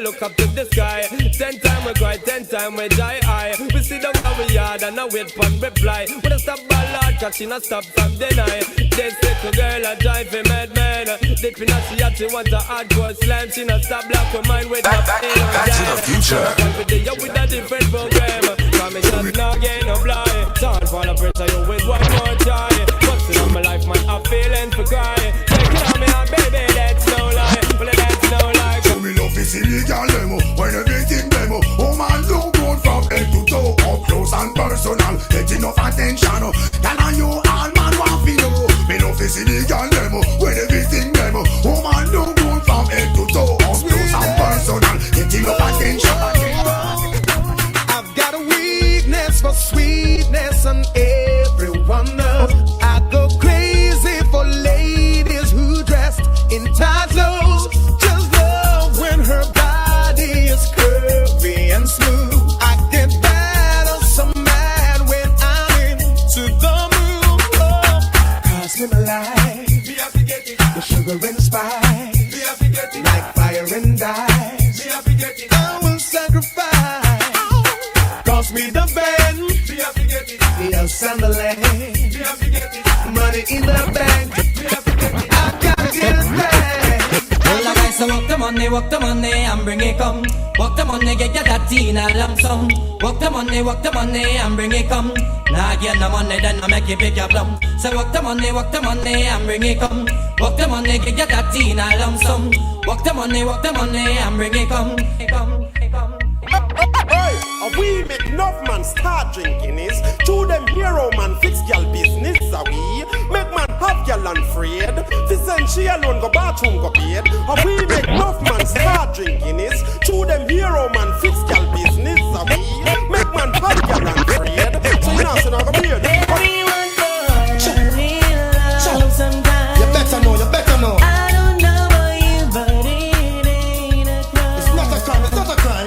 Look up to the sky. 10 times we cry, 10 times we die high. We sit down on we yard and I wait for reply. When I stop by Lord, cause she not stop from deny. This little girl a drive a madman. Deep in her she want a hardcore slam. She not stop black her mind with her Back to the future. Every day you with a different program. Come and just not get no blind. Time for the pressure you with one more try. Busting on my life man, I'm feeling for crying. Take it on me on baby, that's no lie. Well that's no lie. Me love is illegal demo, when everything demo. Oh man, look good from head to toe, up close and personal. Get enough attention. Can I you all man want to know? Me love is illegal demo, when everything demo. Oh man, look good from head to toe, up close and personal. Get enough attention. I've got a weakness for sweetness, and everyone knows I go crazy for ladies who dressed in tight clothes. When her body is curvy and smooth, I get better some mad when I'm into the mood. Oh, cause in my life, me have to get it. The sugar and spice, me have to get it. Like fire and ice, me have to get it. I will sacrifice. Cost me the band, me have to get it. The house and the land, me have to get it. Money in the bank, me have to get it. I gotta get it back. So walk the money and bring it come. Walk the money, get that teen a lump sum. Walk the money and bring it come. Nah, get no money, then I make it big a plum. So walk the money and bring it come. Walk the money, get that teen a lump sum. Walk the money and bring it come. We make enough man start drinking is to them hero man fix girl business a we make man have girl unafraid. This and she alone go bathroom go bed. We make enough man start drinking is to them hero man fix girl business a we make man have girl unafraid. So you know so now go bed. You better know, you better know. I don't know about you, but it ain't a crime. It's not a crime, it's not a crime.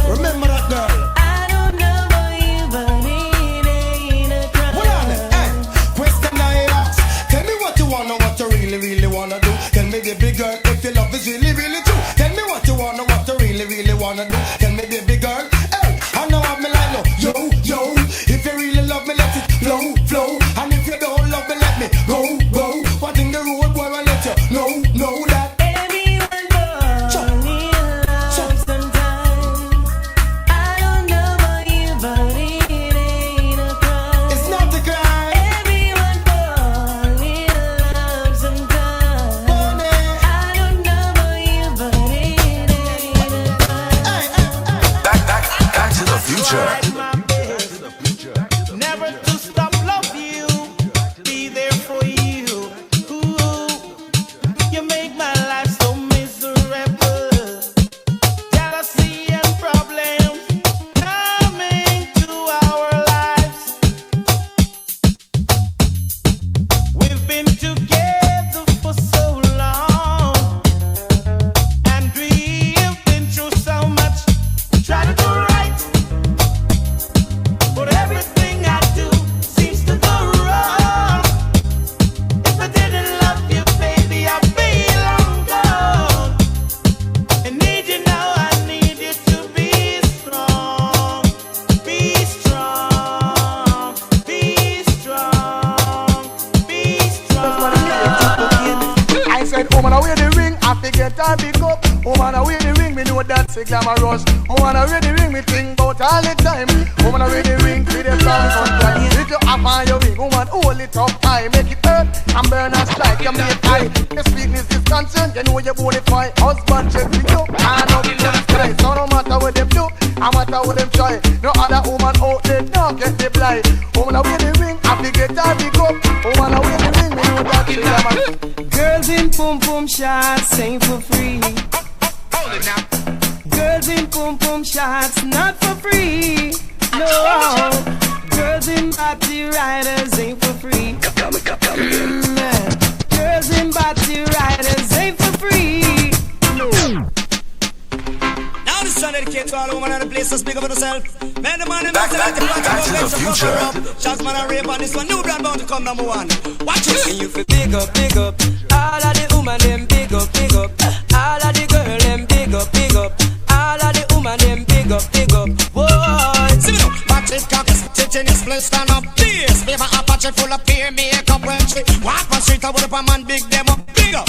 Remember that girl. I don't know about you, but it ain't a crime. Hold on, hey. Question I ask. Tell me what you wanna, what you really wanna do. Tell me baby girl, if your love is really true. Tell me what you wanna, what you really wanna do. Tell me baby girl, hey, I know I'm like no. Yo, if you really love me, let it flow. And if you don't love me, let me go. What in the road, boy, I let you know that. Never to stop love you, be there for you. Ooh, you make my life so miserable. Jealousy and problems coming to our lives. We've been together for so long, and we've been through so much. Try to do right. But everything I do seems to go wrong. If I didn't love you, baby, I'd be long gone. I need you now, I need you to be strong. Be strong, be strong, be strong. I said, woman, I wear the ring, I forget I pick up. Woman, I wear the ring, me know that's a glamorous. Woman, I wear the ring, me think about all the time. Woman, I wear the ring, with the plans on time. If you have on your ring, woman, hold it up high. Make it hurt and burn and strike, you make high. The sweetness is concerned, you know you're bonafide. Husband check for you, and up in the sky. So no matter what them do, no matter what them try, no other woman out there don't get the blind. Woman, I wear the ring, I forget I pick up. Woman, I wear the ring, me know that's a glamorous. Girls in pum shots ain't for free. Girls in pum shots not for free. No, girls in body riders ain't for free. Girls in body riders ain't for free. No. Now listen dedicate to all women in the place to speak up for yourself. Man, the man in Back to the future. Shots man and rape on this one. New brand bound to come number one. Watch it. And you feel big up. All of the woman them big up. All of the girl them big up. All of the woman them big up. Boy, see me now. Watch it, cock it, in this place, stand up. Please, baby, a patch full of peer makeup when she walk on street. I would up a man big them up. Big up.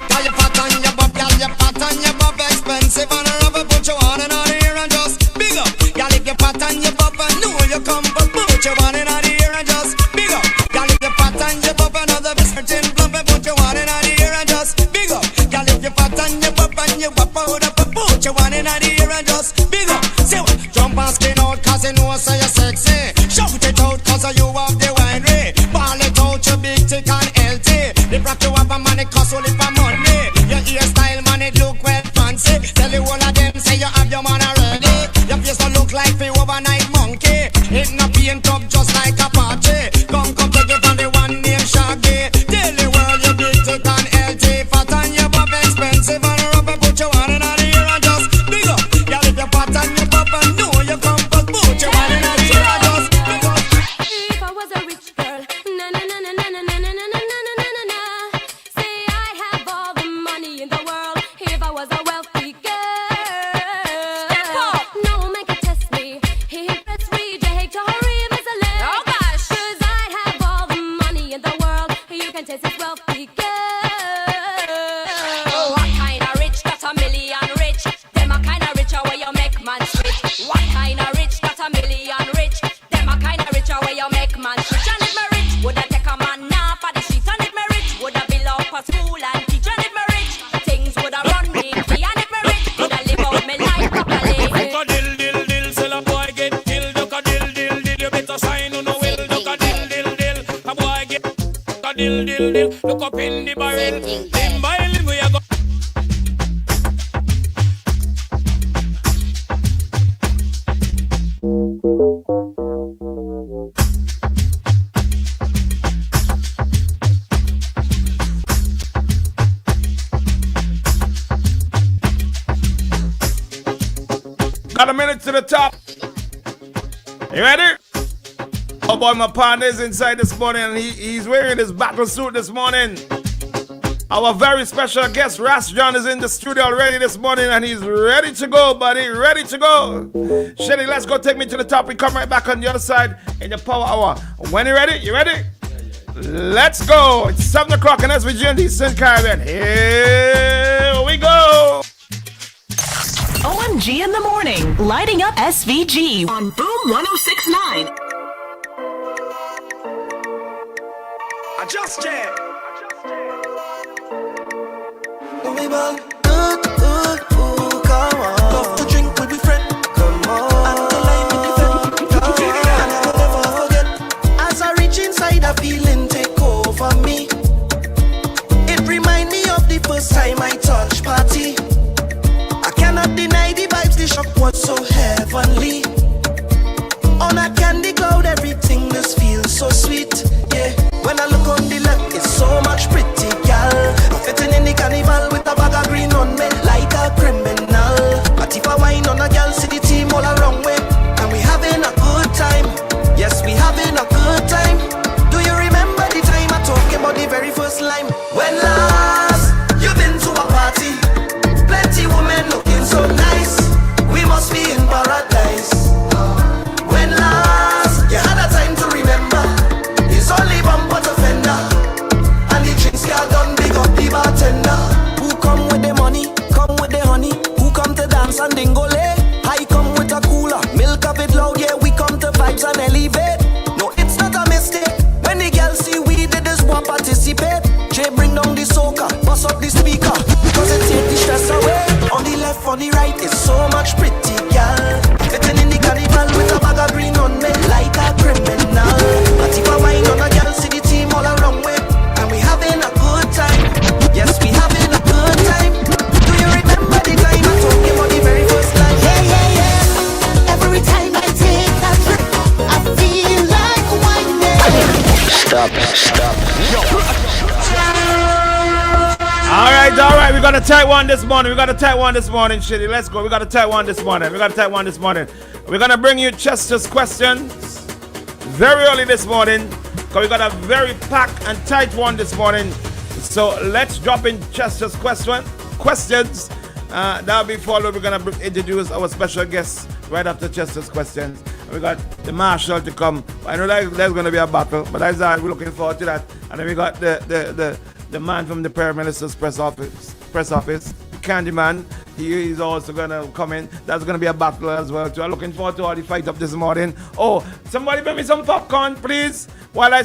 Got your fat on your butt, got your fat on your butt. Expensive and a rubber, put your on and on here and just big up. Y'all if your fat on your butt, I know you come, but put your on and on here and just big up. Y'all if your fat on your butt, another certain plump, put your on and on here and just big up. Y'all if your fat on your butt and you wap out up, put your on and on here and just big up. Say what? Jump and skin out, cause you know so you're sexy. Shout it out, cause you have the winery. Ball it out, you big, thick and healthy. The rock you have a man, it cost only for money. Your hairstyle, man, it look well fancy. Tell you all of them, say you have your man already. Your face don't look like the overnight monkey. It not paint up just like a party. Come take it from the one named Shaggy. Tell the world you big, thick and healthy. Fat and your buff expensive and rubber. Put your one in the ear and just big up. Y'all if you're fat and your buff and know you come, but put your one in the ear and just big up. If I was a rich girl, na na na na na na na na na na na na na. Say I have all the money in the world. If I was a wealthy girl, step up. No man can test me. Let's read your hate to hurry, Miss Alert. Oh gosh, 'cause I have all the money in the world. You can taste this wealthy girl. What kind of rich got a million rich? Them a kind of rich where you make man switch. What kind of rich got a million rich? Them a kind of rich where you make man switch. And if me rich, would I take a man now for the streets? And if me rich, would I build up a school and teach? And if me rich, things would have run me free. And if me rich, would I live out my life properly? duck a dill, sell a boy get killed. Duck a dill, you better sign on no will. Duck a dill, a boy get duck a dill. Look up in the barrel, limb by limb we a go. Got a minute to the top. You ready? Oh boy, my partner is inside this morning and he's wearing his battle suit this morning. Our very special guest, Ras John, is in the studio already this morning and he's ready to go, buddy. Ready to go. Shady, let's go. Take me to the top. We come right back on the other side in the power hour. When you ready? You ready? Let's go. It's 7 o'clock in SVG and Eastern Caribbean. Here we go. OMG in the morning, lighting up SVG on Boom 1069. I just check. We ball good, come on. Love to drink with my friend, come on. And to lie with the friend, come on. And I will never forget, as I reach inside, a feeling take over me. It remind me of the first time I touched party. I cannot deny the vibes, the shock was so heavenly. On a candy cloud, everything just feels so sweet, yeah. When I look on the left, it's so much pretty gal. Fitting in the carnival with a bag of green on me, like a criminal. But if I wine on a gal, see the team all around me, and we having a good time. Yes, we having a good time. Do you remember the time I talking about the very first line? When last you been to a party, plenty women looking so nice. We must be in paradise. When last you had a time to remember, it's only bumper to fender, and the drinks girl done big up the bartender. Who come with the money, come with the honey. Who come to dance and dingole? I come with a cooler, milk of it loud, yeah. We come to vibes and elevate. No, it's not a mistake. When the girls see we did this, want participate. Jay bring down the soca, bust up the speaker, cause it take the stress away. On the left, on the right, it's so much pretty girl. Fitting in the carnival with a bag of green on me, like a criminal. But if I wine on a girl, see the team all around me, and we having a good time. Yes, we having a good time. Do you remember the time I told you about the very first line? Yeah. Every time I take that trip, I feel like whining. Stop. Alright, we got a tight one this morning, Shady. Let's go. We got a tight one this morning. We're gonna bring you Chester's questions very early this morning, because we got a very packed and tight one this morning. So let's drop in Chester's questions. That'll be followed. We're gonna introduce our special guests right after Chester's questions. We got the Marshal to come. I know that there's gonna be a battle, but we're looking forward to that. And then we got the man from the Prime Minister's press office, Candyman. He's also gonna come in. That's gonna be a battle as well. So I'm looking forward to all the fight up this morning. Oh, somebody bring me some popcorn, please, while I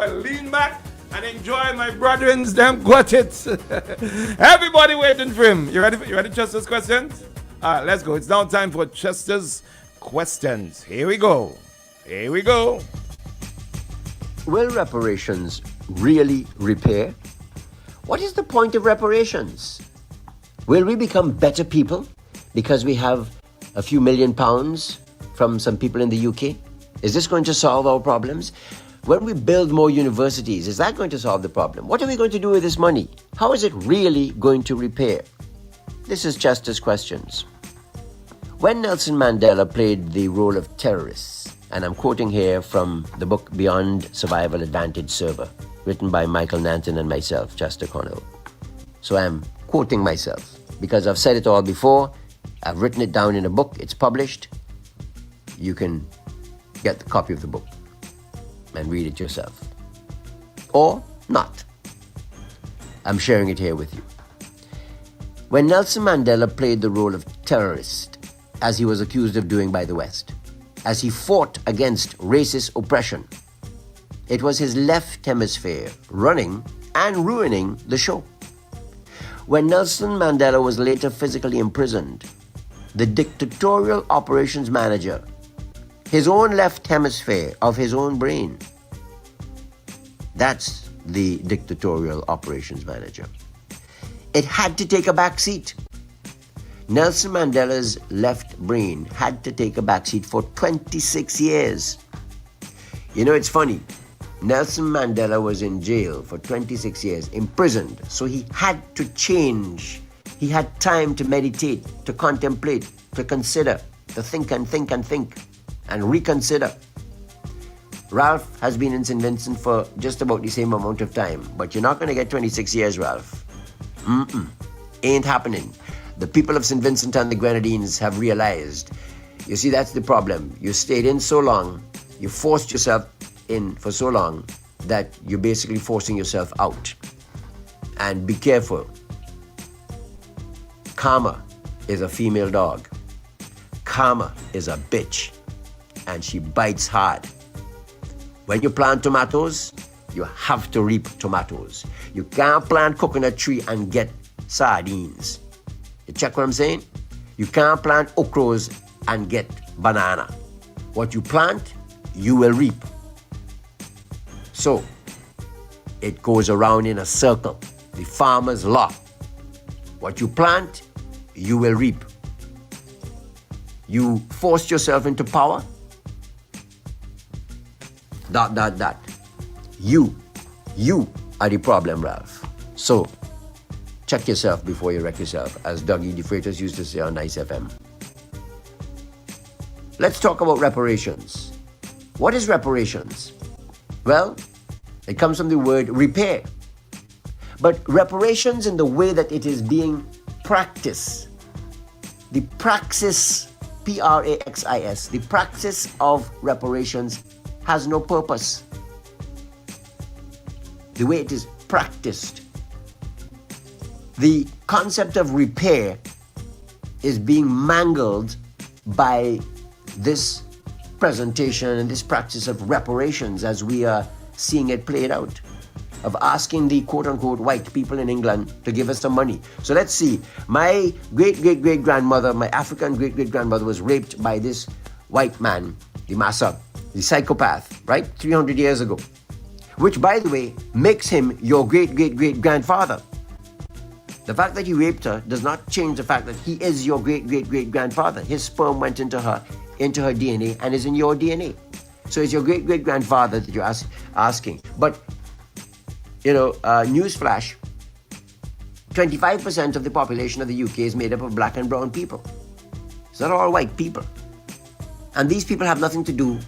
lean back and enjoy my brethren's them quartets. Everybody waiting for him. You ready, Chester's questions? All right, let's go. It's now time for Chester's questions. Here we go. Will reparations really repair? What is the point of reparations? Will we become better people because we have a few £1 million from some people in the UK? Is this going to solve our problems? When we build more universities, is that going to solve the problem? What are we going to do with this money? How is it really going to repair? This is Chester's questions. When Nelson Mandela played the role of terrorist, and I'm quoting here from the book Beyond Survival Advantage Server, written by Michael Nanton and myself, Chester Connell. So I'm quoting myself because I've said it all before. I've written it down in a book. It's published. You can get the copy of the book and read it yourself. Or not. I'm sharing it here with you. When Nelson Mandela played the role of terrorist, as he was accused of doing by the West, as he fought against racist oppression, it was his left hemisphere running and ruining the show. When Nelson Mandela was later physically imprisoned, the dictatorial operations manager, his own left hemisphere of his own brain, that's the dictatorial operations manager, it had to take a back seat. Nelson Mandela's left brain had to take a back seat for 26 years. You know, it's funny. Nelson Mandela was in jail for 26 years, imprisoned. So he had to change. He had time to meditate, to contemplate, to consider, to think and reconsider. Ralph has been in St. Vincent for just about the same amount of time, but you're not going to get 26 years, Ralph. Ain't happening. The people of St. Vincent and the Grenadines have realized. You see, that's the problem. You stayed in so long, you forced yourself in for so long that you're basically forcing yourself out. And be careful. Karma is a female dog. Karma is a bitch. And she bites hard. When you plant tomatoes, you have to reap tomatoes. You can't plant coconut tree and get sardines. You check what I'm saying? You can't plant okras and get banana. What you plant, you will reap. So, it goes around in a circle. The farmer's law. What you plant, you will reap. You forced yourself into power. ... You are the problem, Ralph. So, check yourself before you wreck yourself, as Dougie the Freitas used to say on Nice FM. Let's talk about reparations. What is reparations? Well, it comes from the word repair. But reparations in the way that it is being practiced, the praxis, Praxis, the praxis of reparations has no purpose. The way it is practiced. The concept of repair is being mangled by this presentation and this practice of reparations as we are seeing it played out, of asking the quote-unquote white people in England to give us some money. So let's see. My great-great-great-grandmother, my African great-great-grandmother was raped by this white man, the massa, the psychopath, right? 300 years ago. Which, by the way, makes him your great-great-great-grandfather. The fact that he raped her does not change the fact that he is your great-great-great-grandfather. His sperm went into her DNA and is in your DNA. So it's your great-great-grandfather that you're asking. But, newsflash, 25% of the population of the UK is made up of black and brown people. It's not all white people. And these people have nothing to do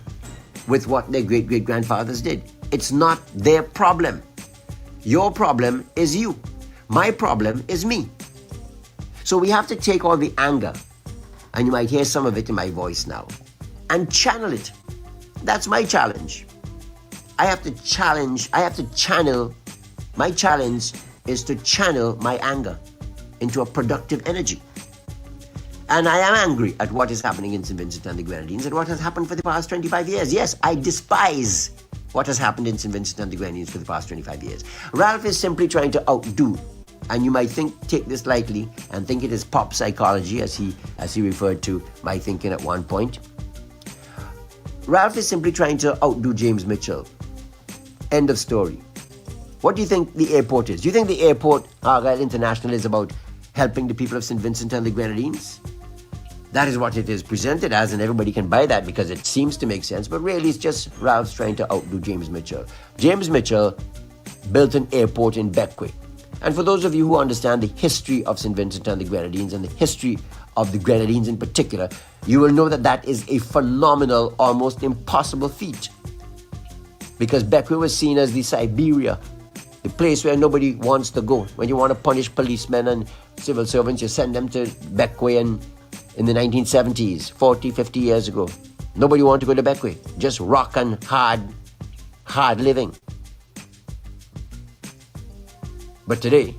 with what their great-great-grandfathers did. It's not their problem. Your problem is you. My problem is me. So we have to take all the anger, and you might hear some of it in my voice now, and channel it. That's my challenge. I have to channel. My challenge is to channel my anger into a productive energy. And I am angry at what is happening in St. Vincent and the Grenadines and what has happened for the past 25 years. Yes, I despise what has happened in St. Vincent and the Grenadines for the past 25 years. Ralph is simply trying to outdo, and you might take this lightly and think it is pop psychology, as he referred to my thinking at one point. Ralph is simply trying to outdo James Mitchell. End of story. What do you think the airport is? Do you think the airport, Argyle International, is about helping the people of St. Vincent and the Grenadines? That is what it is presented as, and everybody can buy that because it seems to make sense, but really it's just Ralph's trying to outdo James Mitchell. James Mitchell built an airport in Beckwith. And for those of you who understand the history of St. Vincent and the Grenadines and the history of the Grenadines in particular, you will know that that is a phenomenal, almost impossible feat. Because Beckwith was seen as the Siberia, the place where nobody wants to go. When you want to punish policemen and civil servants, you send them to Beckwith, and in the 1970s, 40, 50 years ago, nobody wanted to go to Beckwith. Just rock and hard living. But today,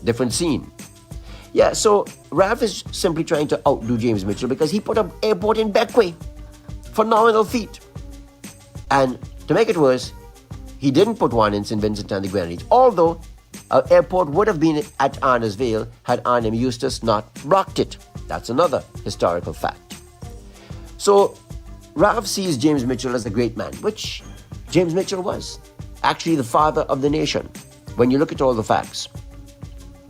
different scene. So Ralph is simply trying to outdo James Mitchell because he put an airport in Beckwith. Phenomenal feat. And to make it worse, he didn't put one in St. Vincent and the Grenadines, although an airport would have been at Arna's Vale had Arnhem Eustace not rocked it. That's another historical fact. So Ralph sees James Mitchell as a great man, which James Mitchell was. Actually the father of the nation. When you look at all the facts,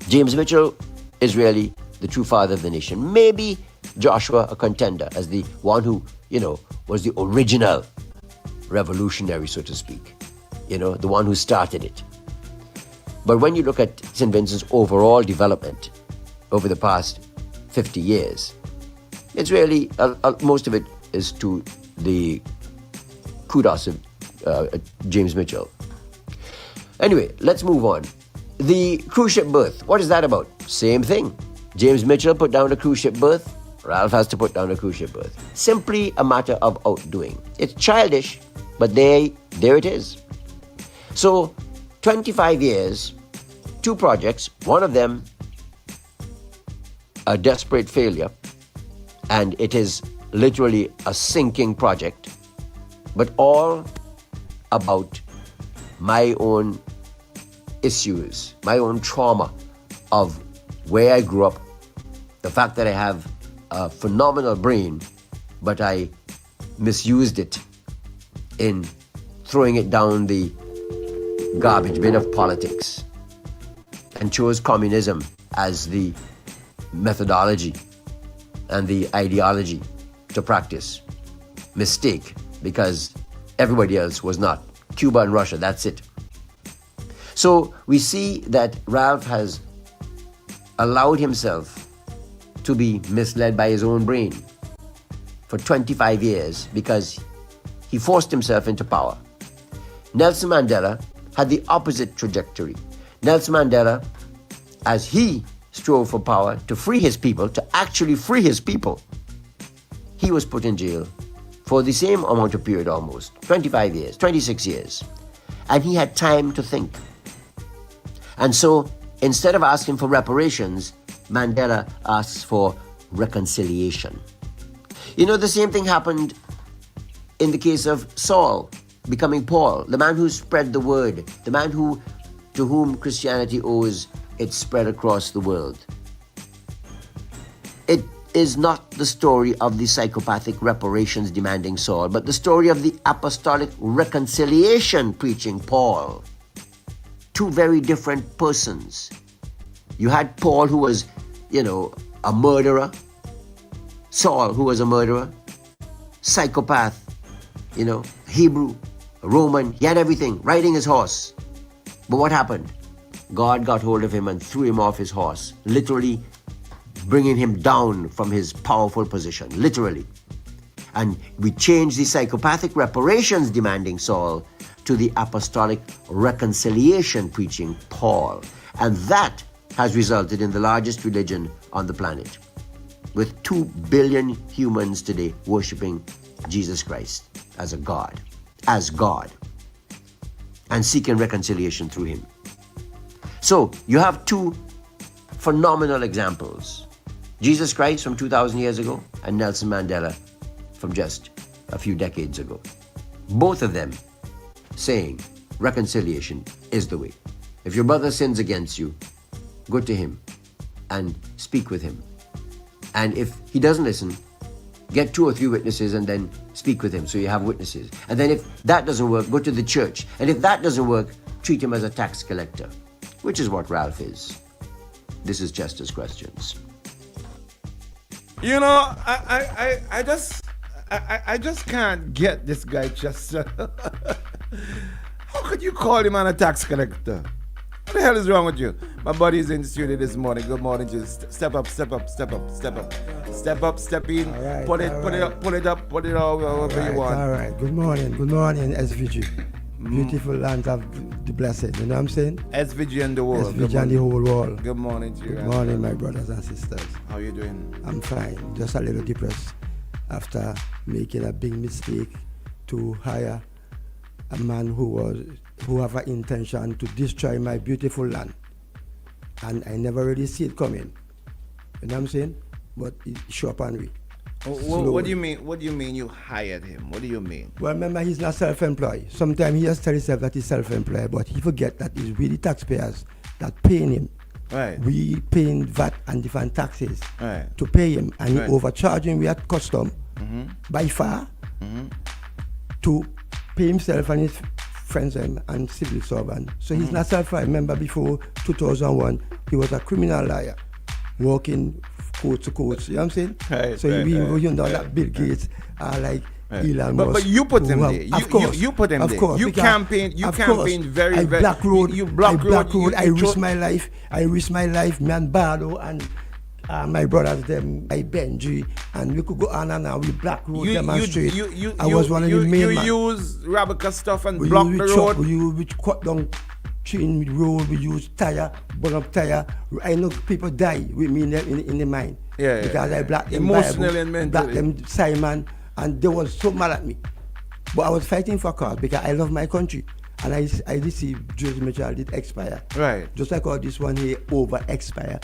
James Mitchell is really the true father of the nation. Maybe Joshua a contender as the one who, was the original revolutionary, so to speak. The one who started it. But when you look at St. Vincent's overall development over the past 50 years, it's really, most of it is to the kudos of James Mitchell. Anyway, let's move on. The cruise ship berth, what is that about? Same thing. James Mitchell put down a cruise ship berth. Ralph has to put down a cruise ship berth. Simply a matter of outdoing. It's childish, but there it is. So, 25 years, 2 projects, one of them a desperate failure, and it is literally a sinking project, but all about my own issues, my own trauma of where I grew up, the fact that I have a phenomenal brain, but I misused it in throwing it down the garbage bin of politics and chose communism as the methodology and the ideology to practice. Mistake, because everybody else was not. Cuba and Russia, that's it. So we see that Ralph has allowed himself to be misled by his own brain for 25 years because he forced himself into power. Nelson Mandela had the opposite trajectory. Nelson Mandela, as he strove for power to free his people, to actually free his people, he was put in jail for the same amount of period almost, 25 years, 26 years. And he had time to think. And so, instead of asking for reparations, Mandela asks for reconciliation. The same thing happened in the case of Saul becoming Paul, the man who spread the word, the man to whom Christianity owes its spread across the world. It is not the story of the psychopathic reparations demanding Saul, but the story of the apostolic reconciliation preaching Paul. 2 very different persons. You had Paul, who was, a murderer. Saul, who was a murderer. Psychopath, Hebrew, Roman. He had everything, riding his horse. But what happened? God got hold of him and threw him off his horse, literally bringing him down from his powerful position, literally. And we changed the psychopathic reparations demanding Saul to the apostolic reconciliation preaching Paul. And that has resulted in the largest religion on the planet, with 2 billion humans today worshiping Jesus Christ as God, and seeking reconciliation through him. So you have 2 phenomenal examples: Jesus Christ from 2,000 years ago and Nelson Mandela from just a few decades ago. Both of them saying reconciliation is the way. If your brother sins against you, go to him and speak with him. And if he doesn't listen, get 2 or 3 witnesses and then speak with him so you have witnesses. And then if that doesn't work, go to the church. And if that doesn't work, treat him as a tax collector, which is what Ralph is. This is Chester's Questions. You know, I just can't get this guy, Chester. How could you call him a tax collector? What the hell is wrong with you? My buddy's in the studio this morning. Good morning, just step up, step up, step up, step up. Step up, step in, right, pull it up, put it all wherever you want. All right, good morning, SVG. Beautiful land of the blessed, you know what I'm saying? SVG and the world. SVG and the whole world. Good morning to you. Good morning, my brothers and sisters. How you doing? I'm fine, just a little depressed after making a big mistake to hire a man who have an intention to destroy my beautiful land. And I never really see it coming. You know what I'm saying? But it show up on me. What do you mean? What do you mean you hired him? What do you mean? Well, remember, he's not self-employed. Sometimes he just tells himself that he's self-employed, but he forget that it's really taxpayers that paying him. Right. We paying VAT and different taxes to pay him, and Right. he overcharging we at custom by far to pay himself and his friends and civil servant. So he's not self-employed. Remember, before 2001, he was a criminal lawyer, working court to court. You know what I'm saying? Right, so right, we right, you know right, that Bill Gates are like Elon But Musk. you put him who have- there. Of course, You put him of there. course, You because- campaigned. You of campaigned course. very, I very. black road. You black road. I risk my life. I risk my life. Me and Bardo and my brothers them, I Benji, and we could go on and on. We black road demonstrate. I was one of the main man. You use Rabica stuff and We block use the truck, road. we cut down chain road. We use tire, burn up tire. I know people die with me in the mine. Yeah, because I black them emotionally Bible, and mentally. black them Simon, and they was so mad at me. But I was fighting for cause because I love my country, and I received Joseph Mitchell did expire. Right. Just like all this one here over expire.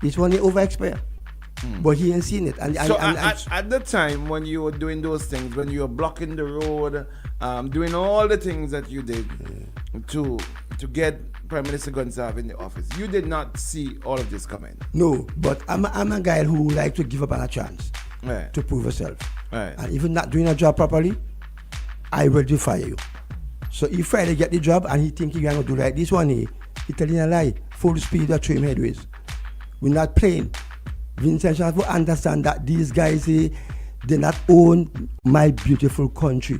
This one here over expire. But he ain't seen it. And So at the time when you were doing those things, when you were blocking the road, doing all the things that you did to get Prime Minister Gonsalves in the office, you did not see all of this coming. No, but I'm a guy who like to give up on a chance to prove yourself. Right. And if you're not doing a job properly, I will fire you. So if Friday get the job and he think he gonna do like this one here, he telling a lie. Full speed or throw him headways. We're not playing. Vincent have to understand that these guys here, they not own my beautiful country.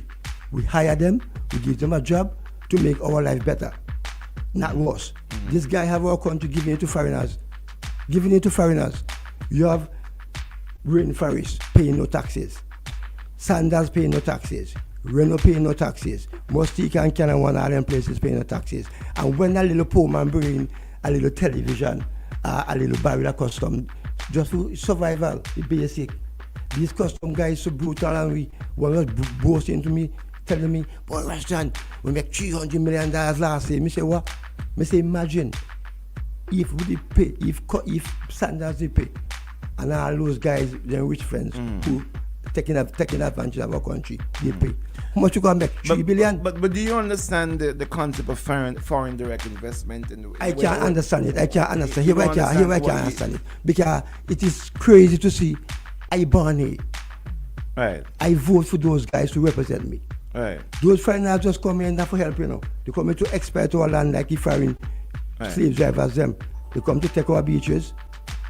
We hire them, we give them a job to make our life better, not worse. This guy have our country giving it to foreigners. Giving it to foreigners. You have Rainforest paying no taxes. Sanders paying no taxes. Renault paying no taxes. Mustika and Canada, one of them places paying no taxes. And when a little poor man bring in a little television, a little barrel of custom, just for survival, the basic. These custom guys so brutal, and we was boasting to me, telling me, boy, Western, we make $300 million last year. Me say, what? Me say, imagine if we did pay, if Sanders did pay, and all those guys, their rich friends, who taking advantage of our country, they pay. How much you gonna make? $3 billion? But do you understand the concept of foreign direct investment? I can't understand it. I can't understand. Here I can't understand it. Because it is crazy to see I born here. Right. I vote for those guys to represent me. Right. Those foreigners just come in for help, you know. They come in to exploit our land like if foreign slave drivers them. They come to take our beaches,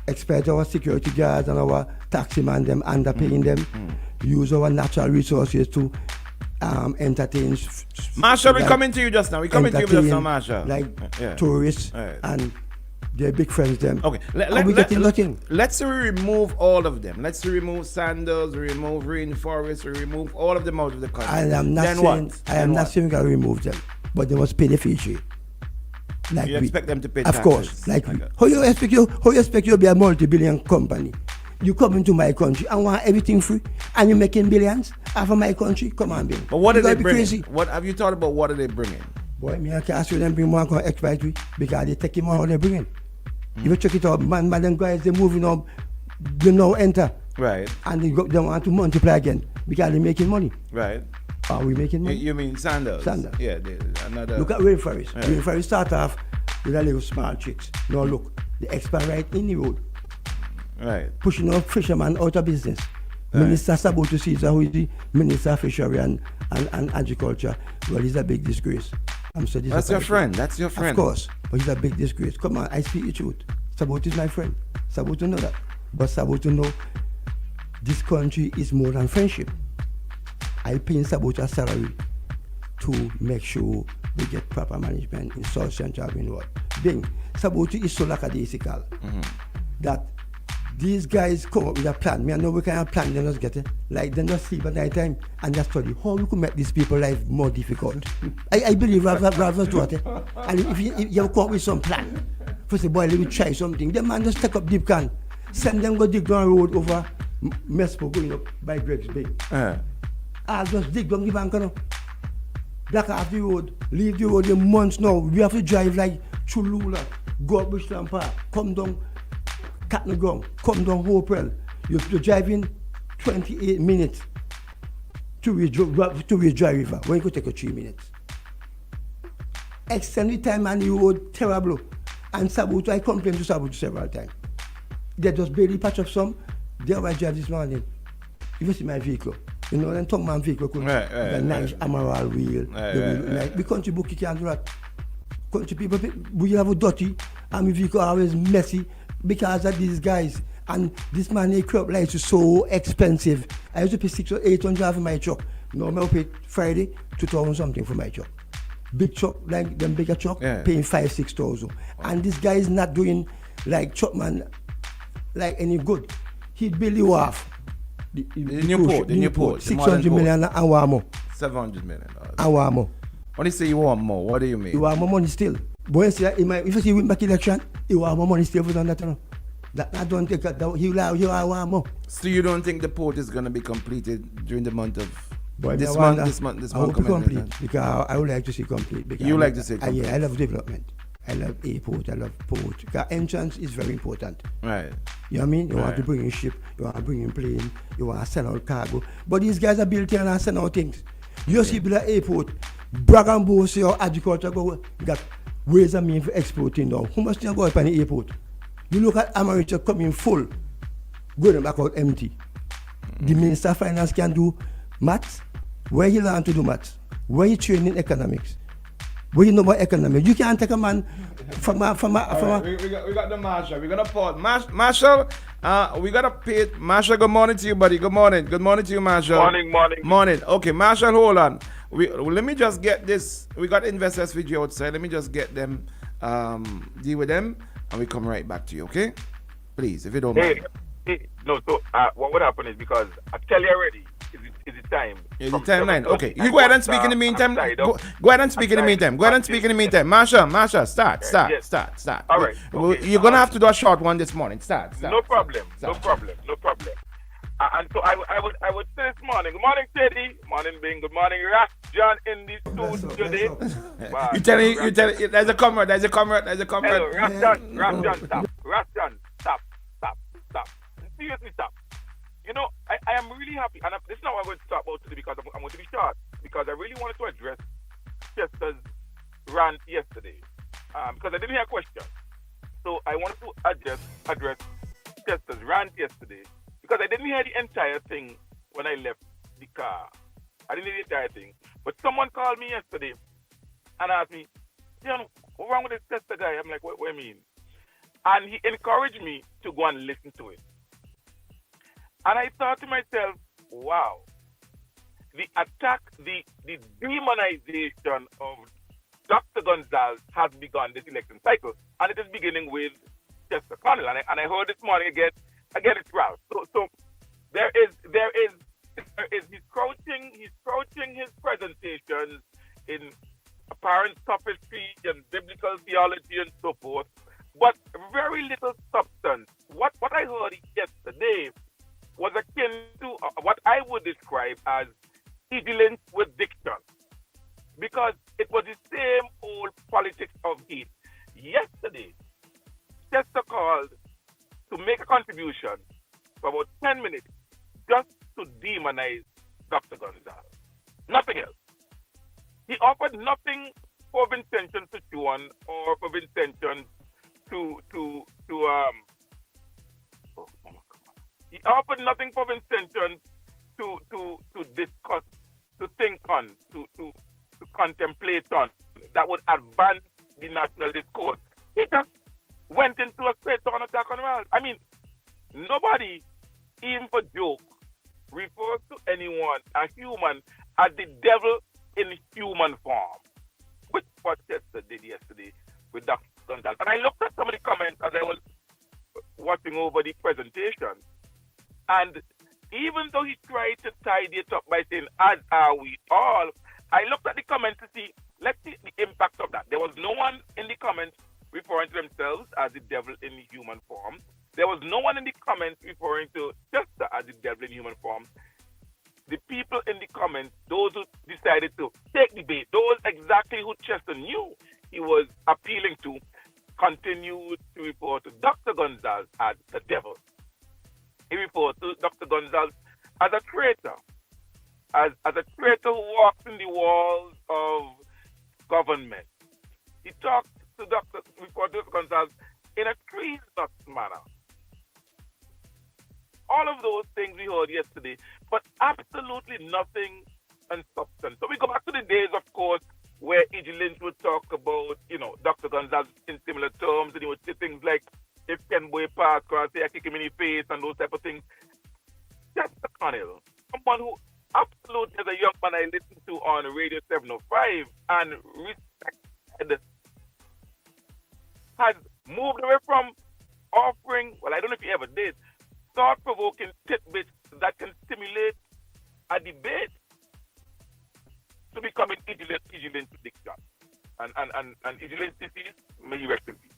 exploit our security guards and our taxi man them, underpaying them, use our natural resources to entertain. Marshall, we coming to you just now. We coming to you just now, Marshall. Like tourists, and they're big friends. Them. Okay. Let's remove all of them. Let's remove Sandals, remove Rainforest, remove all of them out of the country. I am not saying we gotta remove them, but they must pay the fee. Like you expect them to pay of taxes. Course. Like how you expect you to be a multi-billion company? You come into my country and want everything free, and you're making billions out of my country. Come on, baby. But what are they bringing? What have you thought about? What are they bringing? Boy, me I can ask you them bring more expiry because they take more how they bringing. If you check it out, man, them guys they moving up, they now enter. Right. And they want to multiply again because they're making money. Right. Are we making money? You mean Sandals? Sandals. Yeah. Another. Look at Rainforest. Yeah. Rainforest start off with a little small chicks. Now look, they expand right in the road. Right. Pushing out fishermen out of business. Right. Minister Sabotu Caesar, who is the Minister of Fishery and Agriculture, well, he's a big disgrace. That's your friend. That's your friend. Of course, but he's a big disgrace. Come on, I speak the truth. Sabotu is my friend. Sabotu know that. But Sabotu know this country is more than friendship. I pay Sabotu a salary to make sure we get proper management in South Central Greenwood. Bing, Sabotu is so lackadaisical that these guys come up with a plan. Me, I know we can plan, they just get it. Like, they just sleep at night time and just study how we could make these people's life more difficult. I believe rather do it. And if you come up with some plan, for say, boy, let me try something. The man just take up deep can, send them go dig down road over Mespo going up by Greg's Bay. I'll just dig down the bank, you know. Black off the road, leave the road in months now. We have to drive like Chulula, go up Bushland Park, come down Katnagon, come down Hopewell. You're driving 28 minutes to reach Dry River. When you could take a 3 minutes. Extend the time on the road, terrible. And Sabotu, I complained to Sabotu several times. They just barely patch up some. They were drive this morning. You see my vehicle. You know, then talk my vehicle could the nice Amaral wheel. The country book you can't do that. Country people, we have a dirty and my vehicle always messy because of these guys. And this man, they crop lights is so expensive. I used to pay 600 or 800 for my truck. Now I pay Friday 2,000 something for my truck. Big truck, like them bigger truck, paying 5,000-6,000. And this guy is not doing like truck man like any good. He barely off. The new port. 600 million an hour more. 700 million. Hour more. When you say you want more, what do you mean? You want more money still. But if you see win back election, you want more money still for that. That I don't think that he will want more. So you don't think the port is going to be completed during the month of this I month? I hope to complete because I would like to see complete. You like to see complete? Yeah, I love development. I love airport, I love port. Because entrance is very important. Right. You know what I mean? You want to bring in ship, you want to bring in plane, you want to send out cargo. But these guys are built here and send out things. You see people at airport, brag and boast your agriculture go got ways and means for exporting now. How much do you go up on the airport? You look at America coming full, going back out empty. The Minister of Finance can do maths. Where he learn to do maths? Where he train in economics? Where you know about economics? You can't take a man from a. We got the Marshall. We're gonna pause. Marshall, we gotta pay it. Marshall, good morning to you, buddy. Good morning. Good morning to you, Marshall. Morning. Okay, Marshall, hold on. Let me just get this. We got investors for you outside. Let me just get them, deal with them, and we come right back to you. Okay? Please, if you don't mind. No. So what would happen is because I tell you already. Is it time? Is the timeline? Okay. You go ahead and speak in the meantime. Go ahead and speak in the meantime. Go ahead and speak in the meantime. Marshall, start. All right. You're going to have to do a short one this morning. Start. No problem. And so I would say this morning. Good morning, Shady. Morning, Bing. Good morning, Ras John in the studio today. You tell it. There's a comrade. Hello, Ras John, stop. Seriously, stop. You know, I am really happy, and this is not what I'm going to talk about today because I'm going to be short, because I really wanted to address Chester's rant yesterday, because I didn't hear a question. So I wanted to address Chester's rant yesterday, because I didn't hear the entire thing when I left the car. I didn't hear the entire thing. But someone called me yesterday and asked me, what's wrong with this Chester guy? I'm like, what do you mean? And he encouraged me to go and listen to it. And I thought to myself, wow, the attack, the demonization of Dr. Gonzalez has begun this election cycle, and it is beginning with Chester Connell. And I heard this morning again it's Ralph. So there is he's crouching his presentations in apparent sophistry and biblical theology and so forth, but very little substance. What I heard yesterday was akin to what I would describe as vigilance with diction, because it was the same old politics of hate. Yesterday, Chester called to make a contribution for about 10 minutes just to demonize Dr. Gonzalez. Nothing else. He offered nothing for Vincentian to Chuan or for Vincentian he offered nothing for Vincentian to discuss, to think on, to contemplate on that would advance the national discourse. He just went into a straight-on attack on Ralph. I mean, nobody, even for joke, refers to anyone, a human, as the devil in human form, which what Chester did yesterday with Dr. Gonzalez. And I looked at some of the comments as I was watching over the presentation, and even though he tried to tidy it up by saying, as are we all, I looked at the comments to see, let's see the impact of that. There was no one in the comments referring to themselves as the devil in human form. There was no one in the comments referring to Chester as the devil in human form. The people in the comments, those who decided to take the bait, those exactly who Chester knew he was appealing to, continued to refer to Dr. Gonzalez as the devil. He referred to Dr. Gonzalez as a traitor, as a traitor who walks in the walls of government. He talked to Dr. Gonzalez in a treasonous manner. All of those things we heard yesterday, but absolutely nothing on substance. So we go back to the days, of course, where E.G. Lynch would talk about, Dr. Gonzalez in similar terms, and he would say things like, if Ken Boy Parker, say I kick him in the face, and those type of things. Chester Connell, someone who absolutely, as a young man I listened to on Radio 705 and respected, has moved away from offering, well, I don't know if he ever did, thought-provoking tidbits that can stimulate a debate to becoming E.G. Lynch prediction. And E.G. Lynch disease, may he rest in peace.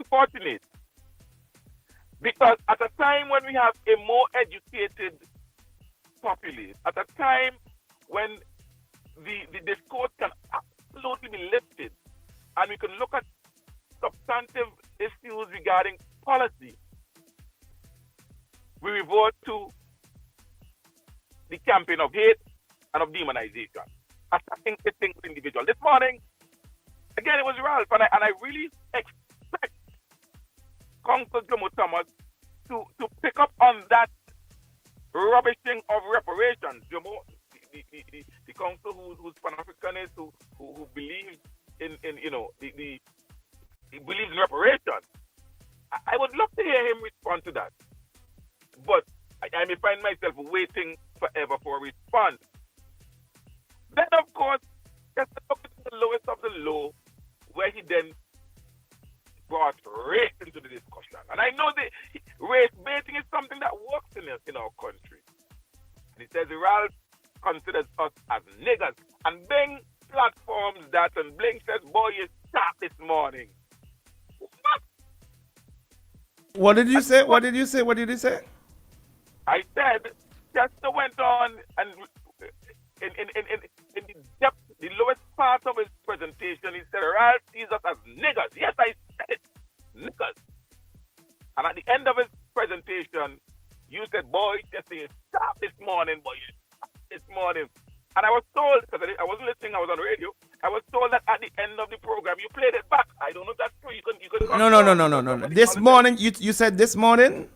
Unfortunate, because at a time when we have a more educated populace, at a time when the discourse can absolutely be lifted, and we can look at substantive issues regarding policy, we revert to the campaign of hate and of demonization, attacking a single individual. This morning, again, it was Ralph, and I really expect Council Jomo Thomas to pick up on that rubbishing of reparations. Jomo, the council who's Pan-Africanist, who believes in he believes in reparations. I would love to hear him respond to that, but I may find myself waiting forever for a response. Then, of course, just look at the lowest of the low, where he then brought race into the discussion. And I know that race baiting is something that works in our country. And he says Ralph considers us as niggers. And Bing platforms that, and Bling says, boy, you sharp this morning. What did you say? What did you say? What did you say? I said, Chester went on and in the depth, the lowest part of his presentation, he said, Ralph sees us as niggers. Yes, I said it. Niggers. And at the end of his presentation, you said, boy, Chester, you sharp this morning, boy, you sharp this morning. And I was told, because I wasn't listening, I was on the radio, I was told that at the end of the program, you played it back. I don't know if that's true. You could No. This morning, you said this morning?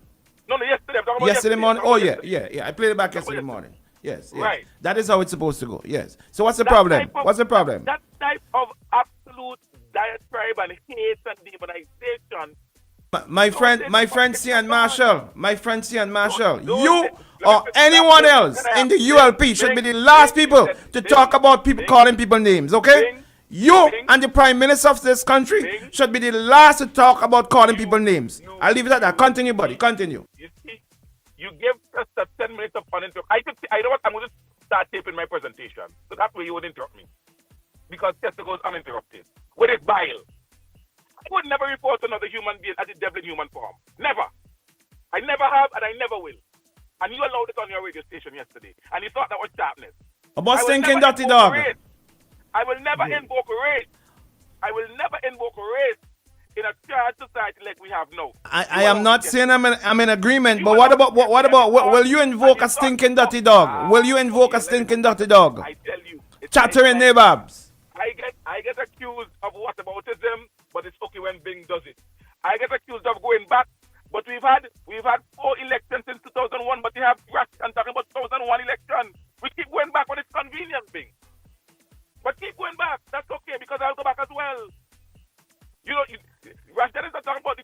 No, yesterday. Yesterday morning? Oh, yeah. I played it back yesterday morning. Yes. Right. That is how it's supposed to go. Yes. So what's the problem? What's the problem? That type of absolute diatribe and hate and demonization. My friend Cian Marshall. or anyone else in the ULP should be the last people to talk about people calling people names, okay? You and the Prime Minister of this country should be the last to talk about calling people names. I'll leave it at that. Continue, buddy. Continue. You see, you give us a 10 minutes of uninterrupted. I know what, I'm going to start taping my presentation. So that way you would interrupt me. Because Chester goes uninterrupted. With his bile. I would never report another human being as a devil in human form. Never. I never have and I never will. And you allowed it on your radio station yesterday. And you thought that was sharpness. About stinking dirty dog. I will never invoke race. I will never invoke race in a charged society like we have now. I am not saying I'm in agreement, but what about will you invoke a stinking dirty dog? Will you invoke a stinking dirty dog? I tell you. Chattering neighbors. I get accused of whataboutism, but it's okay when Bing does it. I get accused of going back, but we've had 4 elections since 2001, but you have I'm talking about 2001 election. We keep going back when it's convenient, Bing. But keep going back. That's okay because I'll go back as well. You know, Rashid is not talking about the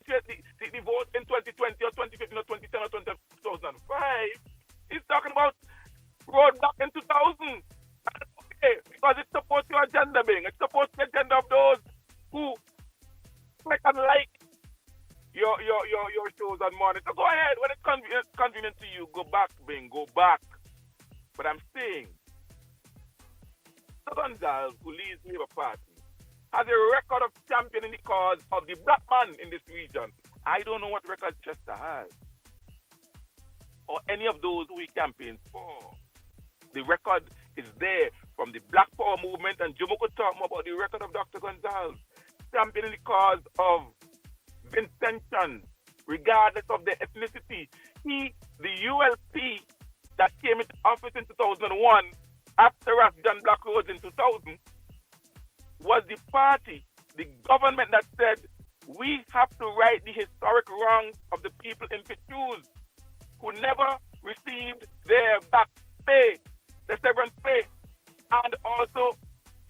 vote in 2020 or 2015 or 2010 or 2005. He's talking about roadblock in 2000. That's okay because it supports your agenda, Bing. It supports the agenda of those who click and like your shows on morning. So go ahead when it's convenient to you. Go back, Bing. Go back. But I'm saying. Gonzalez, who leads Labour Party, has a record of championing the cause of the black man in this region. I don't know what record Chester has. Or any of those who he campaigns for. The record is there from the Black Power movement, and Jomo could talk more about the record of Dr. Gonzalez, championing the cause of Vincentians, regardless of their ethnicity. He, the ULP that came into office in 2001, after John Black rose in 2000, was the party, the government that said, we have to right the historic wrongs of the people in Pichus who never received their back pay, the severance pay, and also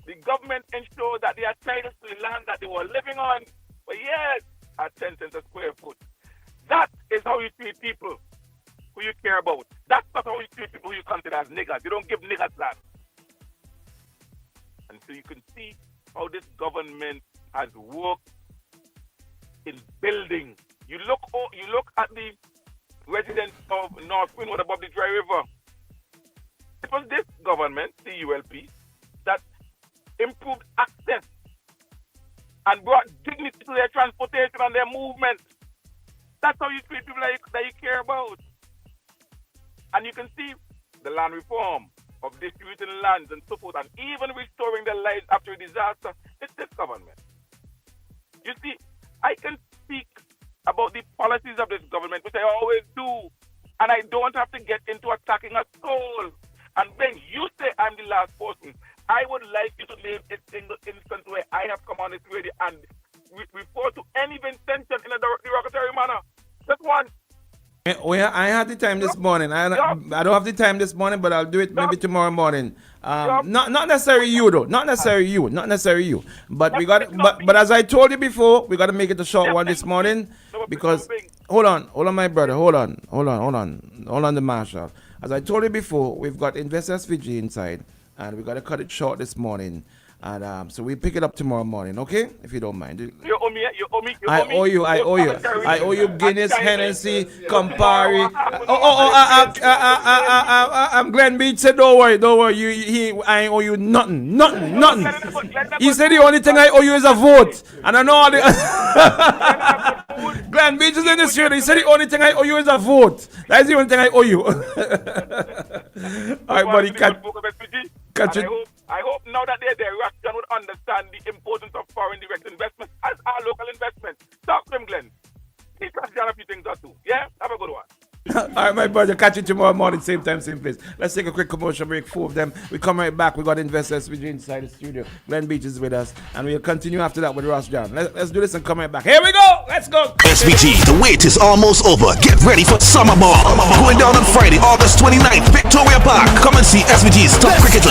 the government ensured that they had titles to the land that they were living on for years at 10 cents a square foot. That is how you treat people who you care about. That's not how you treat people who you consider as niggers. You don't give niggers that. And so you can see how this government has worked in building. You look at the residents of North Queenwood above the Dry River. It was this government, the ULP, that improved access and brought dignity to their transportation and their movement. That's how you treat people that you care about. And you can see the land reform of distributing lands and so forth, and even restoring their lives after a disaster. It's this government. You see, I can speak about the policies of this government, which I always do, and I don't have to get into attacking a soul. And when you say I'm the last person, I would like you to name a single instance where I have come on this radio and refer to any Vincentian in a derogatory manner. Just one. Well, I had the time this morning. I don't have the time this morning, but I'll do it maybe tomorrow morning. Not necessarily you though. Not necessarily you. But we got. But as I told you before, we got to make it a short one this morning because. Hold on, my brother. Hold on, the marshal. As I told you before, we've got Invest SVG inside, and we got to cut it short this morning. And so we pick it up tomorrow morning, okay? If you don't mind. You owe me. I owe you. I owe you Guinness, Hennessy, Campari. I'm Glenn Beach said, don't worry. I owe you nothing. He said the only thing I owe you is a vote. And I know all the Glenn Beach is in the studio. He said the only thing I owe you is a vote. That's the only thing I owe you. All right, buddy. Catch it. I hope now that they're there, Russian would understand the importance of foreign direct investment as our local investment. Talk to him, Glenn. He's done a few things or two. Yeah? Have a good one. All right, my brother. Catch you tomorrow morning, same time, same place. Let's take a quick commercial break. 4 of them. We come right back. We got investors inside the studio. Glenn Beach is with us, and we'll continue after that with Ross John. Let's do this and come right back. Here we go. Let's go. SVG, the wait is almost over. Get ready for Summer Ball. Going down on Friday, August 29th, Victoria Park. Come and see SVG's top cricket.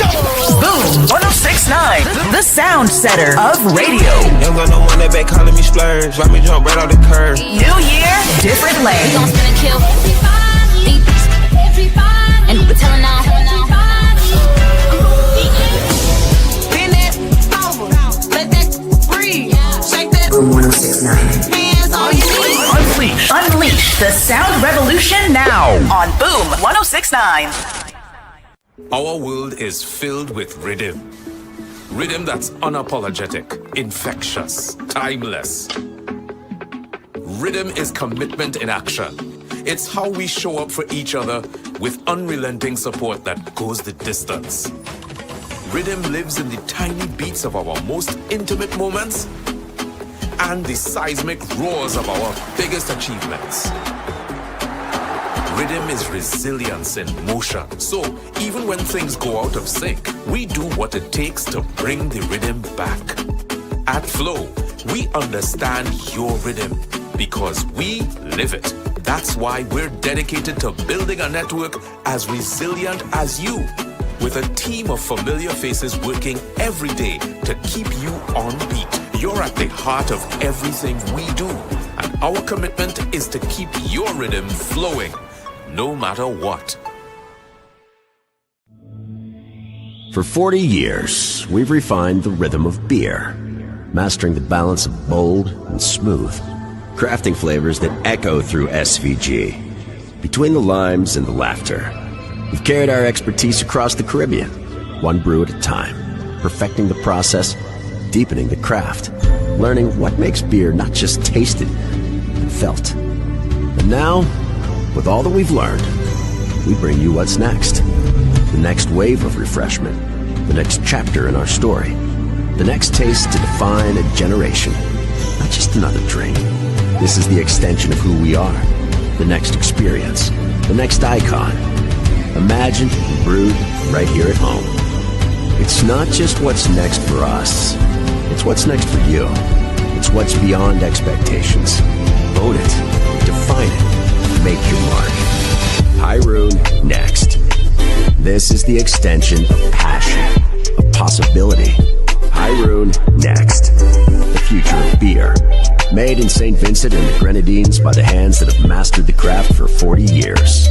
Boom 1069, the sound setter of radio. Young girl, no one that back calling me splurge. Why me jump right off the curb? New year, different lane. Everybody. Boom 1069. Our world is filled with rhythm. Rhythm that's unapologetic, infectious, timeless. Rhythm is commitment in action. It's how we show up for each other with unrelenting support that goes the distance. Rhythm lives in the tiny beats of our most intimate moments and the seismic roars of our biggest achievements. Rhythm is resilience in motion. So even when things go out of sync, we do what it takes to bring the rhythm back. At Flow, we understand your rhythm because we live it. That's why we're dedicated to building a network as resilient as you, with a team of familiar faces working every day to keep you on beat. You're at the heart of everything we do, and our commitment is to keep your rhythm flowing, no matter what. For 40 years, we've refined the rhythm of beer, mastering the balance of bold and smooth, crafting flavors that echo through SVG. Between the limes and the laughter, we've carried our expertise across the Caribbean, one brew at a time, perfecting the process, deepening the craft, learning what makes beer not just tasted, but felt. And now, with all that we've learned, we bring you what's next. The next wave of refreshment, the next chapter in our story, the next taste to define a generation, not just another drink. This is the extension of who we are, the next experience, the next icon, imagined and brewed right here at home. It's not just what's next for us, it's what's next for you. It's what's beyond expectations. Own it, define it, make your mark. Pyroon next. This is the extension of passion, of possibility. Pyroon next. The future of beer. Made in St. Vincent and the Grenadines by the hands that have mastered the craft for 40 years.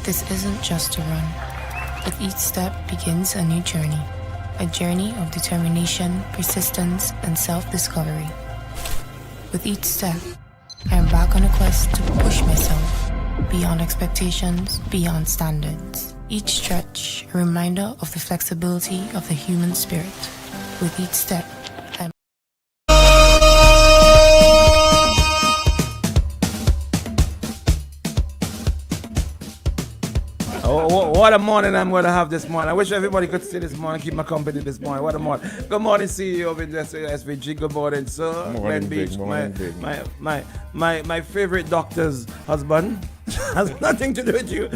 This isn't just a run. With each step begins a new journey. A journey of determination, persistence, and self-discovery. With each step, I am back on a quest to push myself beyond expectations, beyond standards. Each stretch, a reminder of the flexibility of the human spirit. With each step, I'm What a morning I'm going to have this morning. I wish everybody could see this morning, keep my company this morning. What a morning. Good morning, CEO of SVG. Good morning, sir. Morning, Beach. morning, my favorite doctor's husband. Has nothing to do with you.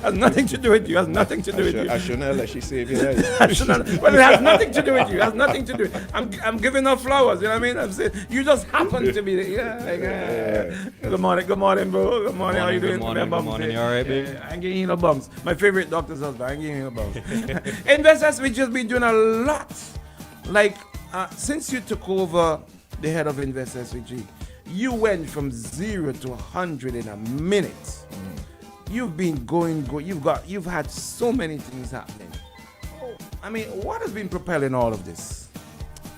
Has nothing to do with you. Has nothing to do with you. I shouldn't let she save your life. Well, it has nothing to do with you. It has nothing to do. I'm giving her flowers. You know what I mean? I'm saying you just happen to be there. Good morning, bro. Good morning. How you doing? Good morning. You alright, baby? I ain't getting no bumps. My favorite doctor's husband. I ain't getting no bumps. Investors, we just been doing a lot. Like since you took over the head of Invest SVG. You went from 0 to 100 in a minute. You've been going. You've had so many things happening. I mean, what has been propelling all of this?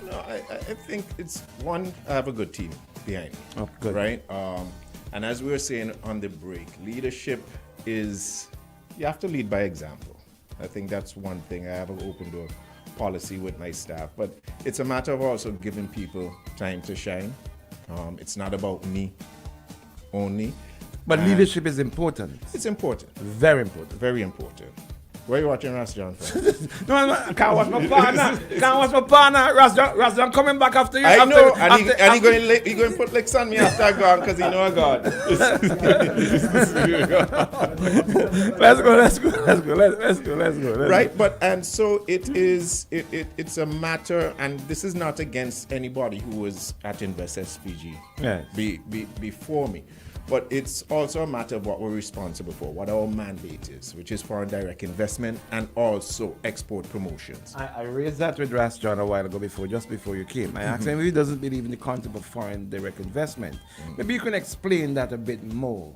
No, I think it's one. I have a good team behind me. Oh, good. Right. And as we were saying on the break, leadership is you have to lead by example. I think that's one thing. I have an open door policy with my staff, but it's a matter of also giving people time to shine. It's not about me only. But leadership is important. It's important. Very important. Very important. Where are you watching Ras John from? No, I can't watch my partner. Can't watch my partner. Ras John coming back after you. I know, and he going to put licks on me after I go because he know I got. Let's go. Right, but and so it is. It's a matter, and this is not against anybody who was at Invest SPG before me. But it's also a matter of what we're responsible for, what our mandate is, which is foreign direct investment and also export promotions. I raised that with Ras John a while ago just before you came. I asked him if he doesn't believe in the concept of foreign direct investment. Maybe you can explain that a bit more.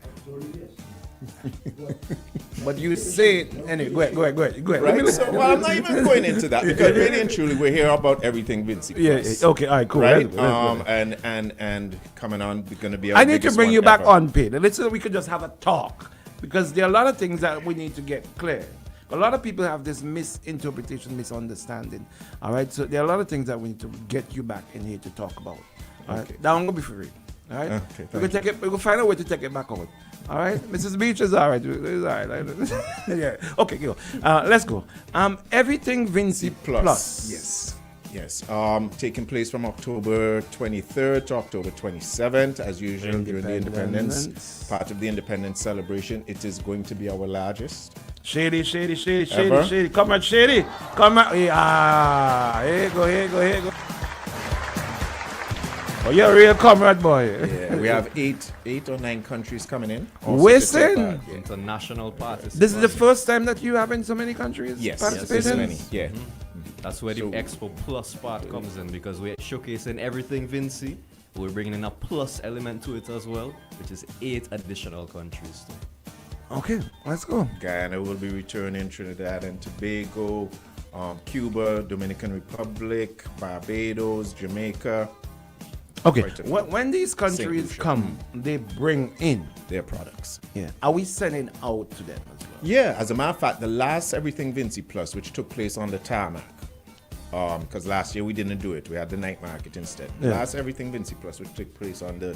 But you say anyway. Go ahead. Right. So, well, I'm not even going into that because really and truly we're here about everything Vinci. Yeah. Okay. All right. Cool. Right. Let's go. And coming on, we're going to be. I need to bring you back on, Pete. Let's so we could just have a talk because there are a lot of things that we need to get clear. A lot of people have this misinterpretation, misunderstanding. All right. So there are a lot of things that we need to get you back in here to talk about. All right. That one gonna be free. All right. Okay. We're gonna take it. We're gonna find a way to take it back out. All right, Mrs. Beach is all right. It's all right. Yeah. Okay, go. Let's go. Everything Vinci Plus. Yes. Taking place from October 23rd to October 27th, as usual during the Independence. Part of the Independence celebration. It is going to be our largest. Shady. Come on, Shady. Come on. Here go. Oh, you're a real comrade, boy. Yeah, we have eight or 9 countries coming in. Listen. International parties. This is the first time that you have in so many countries? Yes, participating? many. Yeah. That's where the Expo Plus part comes in because we're showcasing everything Vinci. We're bringing in a plus element to it as well, which is 8 additional countries. Okay, let's go. Guyana will be returning, Trinidad and Tobago, Cuba, Dominican Republic, Barbados, Jamaica. Okay, when these countries come, they bring in their products. Yeah. Are we sending out to them as well? Yeah, as a matter of fact, the last Everything Vinci Plus, which took place on the tarmac, because last year we didn't do it, we had the night market instead. Yeah. Last Everything Vinci Plus, which took place on the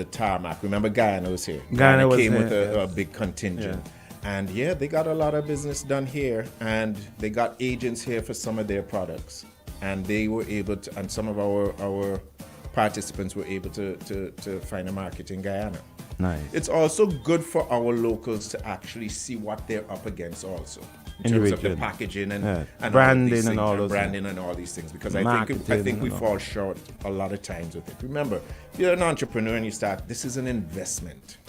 tarmac. Remember, Guyana was here. Guyana came here, with a big contingent. Yeah. And yeah, they got a lot of business done here, and they got agents here for some of their products. And they were able to, and some of our participants were able to find a market in Guyana. Nice. It's also good for our locals to actually see what they're up against also. In terms of the packaging and branding and all those branding and all these things, because I think we fall short a lot of times with it. Remember, if you're an entrepreneur and you start, this is an investment.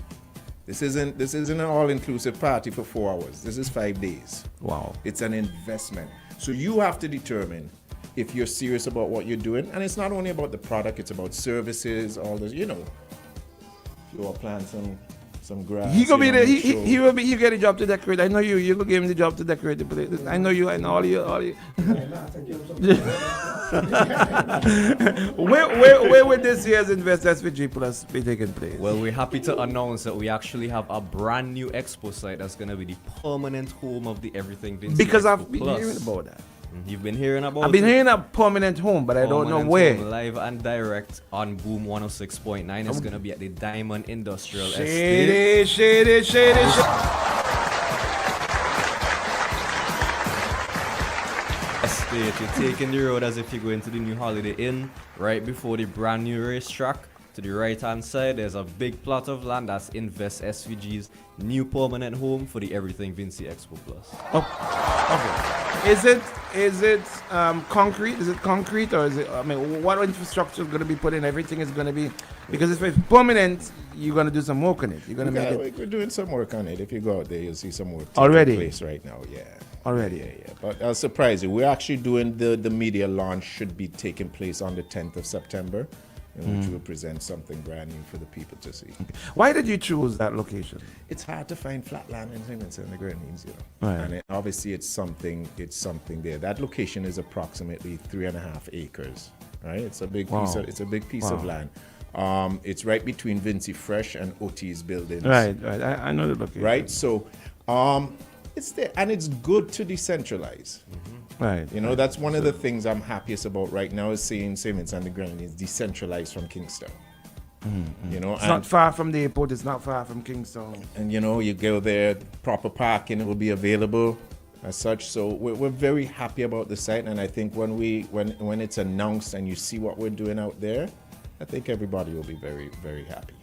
This isn't an all-inclusive party for 4 hours. This is 5 days. Wow. It's an investment. So you have to determine if you're serious about what you're doing, and it's not only about the product, it's about services, all this, If you want to plant some grass. He gonna be there. He will be. You get a job to decorate. I know you. You go give him the job to decorate the place. I know you. I know all you. Where would this year's Invest SVG Plus be taking place? Well, we're happy to announce that we actually have a brand new expo site that's going to be the permanent home of the Everything Vinci. Because Expo I've been Plus. hearing about that. You've been hearing about it? I've been hearing a permanent home, but I don't know where. Home, live and direct on Boom 106.9. It's going to be at the Diamond Industrial Shady. Estate. You're taking the road as if you're going to the new Holiday Inn, right before the brand new racetrack. To the right hand side, there's a big plot of land that's Invest SVG's new permanent home for the Everything Vinci Expo Plus. Okay. Is it concrete? Is it concrete or is it? I mean, what infrastructure is going to be put in? Everything is going to be, because if it's permanent, you're going to do some work on it. You're going to make it. We're doing some work on it. If you go out there, you'll see some work already taking place right now. Yeah. Already. Yeah. But I'll surprise you. We're actually doing the media launch should be taking place on the 10th of September. In which we'll present something brand new for the people to see. Okay. Why did you choose that location? It's hard to find flat land in Simmons and the Grenadines, Right. And obviously it's something there. That location is approximately 3.5 acres, right? It's a big piece of land. It's right between Vinci Fresh and OT's buildings. Right. I know the location. Right. So, it's there, and it's good to decentralize. Right. That's one of the things I'm happiest about right now is seeing Simmons and the Grenadines decentralized from Kingston. It's not far from the airport. It's not far from Kingston. And you go there, proper parking will be available. as such. So we're very happy about the site, and I think when it's announced and you see what we're doing out there, I think everybody will be very, very happy.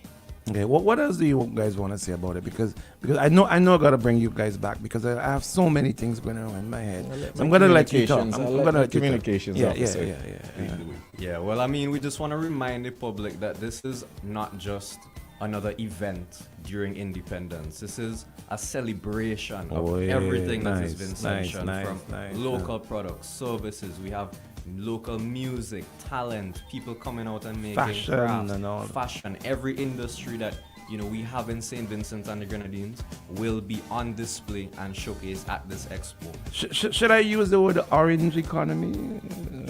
Okay, what else do you guys want to say about it? Because I know I gotta bring you guys back because I have so many things going on in my head. So I'm gonna let you talk. I'm gonna let communications officer. Yeah, well, I mean, we just want to remind the public that this is not just another event during Independence. This is a celebration of everything that has been sanctioned from local products, services. We have local music, talent, people coming out and making fashion crafts, and all. fashion. Every industry that we have in St. Vincent and the Grenadines will be on display and showcased at this expo. Should I use the word orange economy?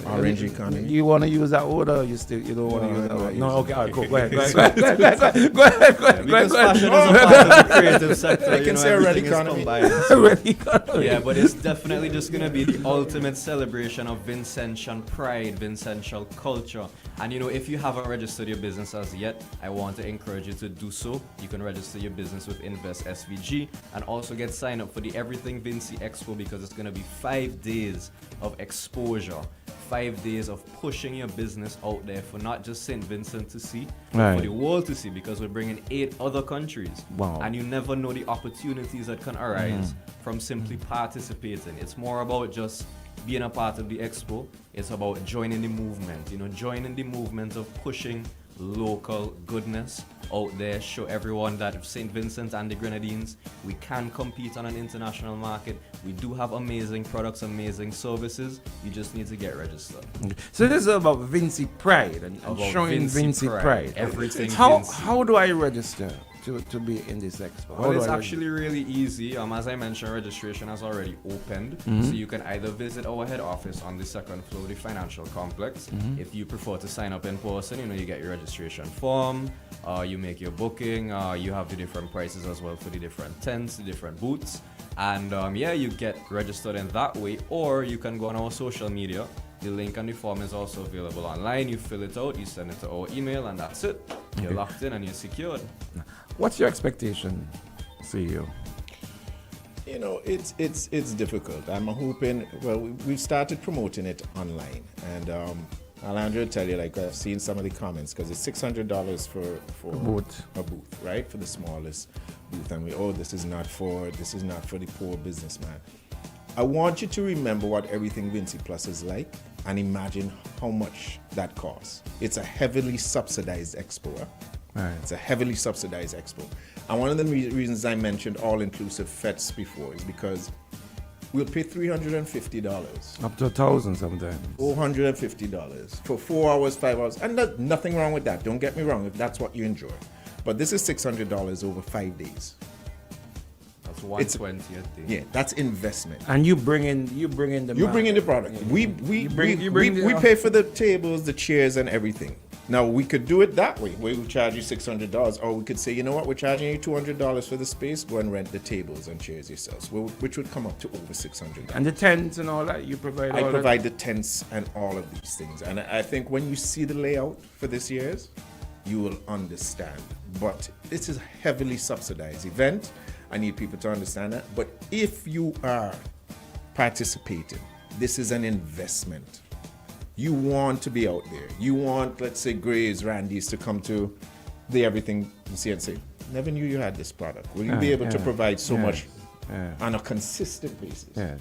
Orange economy. You want to use that word, or you don't want to use that word? No, okay, all right, cool. Go ahead. Go ahead. Because fashion is a part of the creative sector. I can say red economy. Red economy. Yeah, but it's definitely just going to be the ultimate celebration of Vincentian pride, Vincentian culture. And if you haven't registered your business as yet, I want to encourage you to do so. You can register your business with Invest SVG and also get signed up for the Everything Vinci Expo, because it's going to be 5 days of exposure, 5 days of pushing your business out there for not just St. Vincent to see, but for the world to see, because we're bringing 8 other countries. Wow. And you never know the opportunities that can arise from simply participating. It's more about just being a part of the expo. It's about joining the movement, joining the movement of pushing local goodness out there, show everyone that St. Vincent and the Grenadines, we can compete on an international market. We do have amazing products, amazing services. You just need to get registered. Okay. So this is about Vinci pride and showing Vinci pride. Everything. How do I register to be in this expo? Well, it's actually really easy. As I mentioned, registration has already opened. So you can either visit our head office on the 2nd floor of the financial complex. If you prefer to sign up in person, you get your registration form, you make your booking, you have the different prices as well for the different tents, the different booths. And you get registered in that way, or you can go on our social media. The link on the form is also available online. You fill it out, you send it to our email, and that's it. You're locked in and you're secured. What's your expectation, CEO? It's difficult. I'm hoping. Well, we've started promoting it online, and Alejandro will tell you, I've seen some of the comments, because it's $600 for a booth, right, for the smallest booth, and this is not for the poor businessman. I want you to remember what Everything Vinci Plus is like, and imagine how much that costs. It's a heavily subsidized expo. Right. It's a heavily subsidized expo. And one of the reasons I mentioned all-inclusive FETs before is because we'll pay $350. Up to $1,000 sometimes. $450 for 4 hours, 5 hours. And there's nothing wrong with that. Don't get me wrong, if that's what you enjoy. But this is $600 over 5 days. That's $120 a day. Yeah, that's investment. And you bring in the product. Yeah. We pay for the tables, the chairs, and everything. Now we could do it that way, where we charge you $600, or we could say, you know what, we're charging you $200 for the space. Go and rent the tables and chairs yourselves, which would come up to over $600. And the tents and all that you provide. I provide the tents and all of these things, and I think when you see the layout for this year's, you will understand. But this is a heavily subsidized event. I need people to understand that. But if you are participating, this is an investment. You want to be out there. You want, let's say, Gray's, Randy's to come to the Everything and say, never knew you had this product. Will you be able to provide so much on a consistent basis?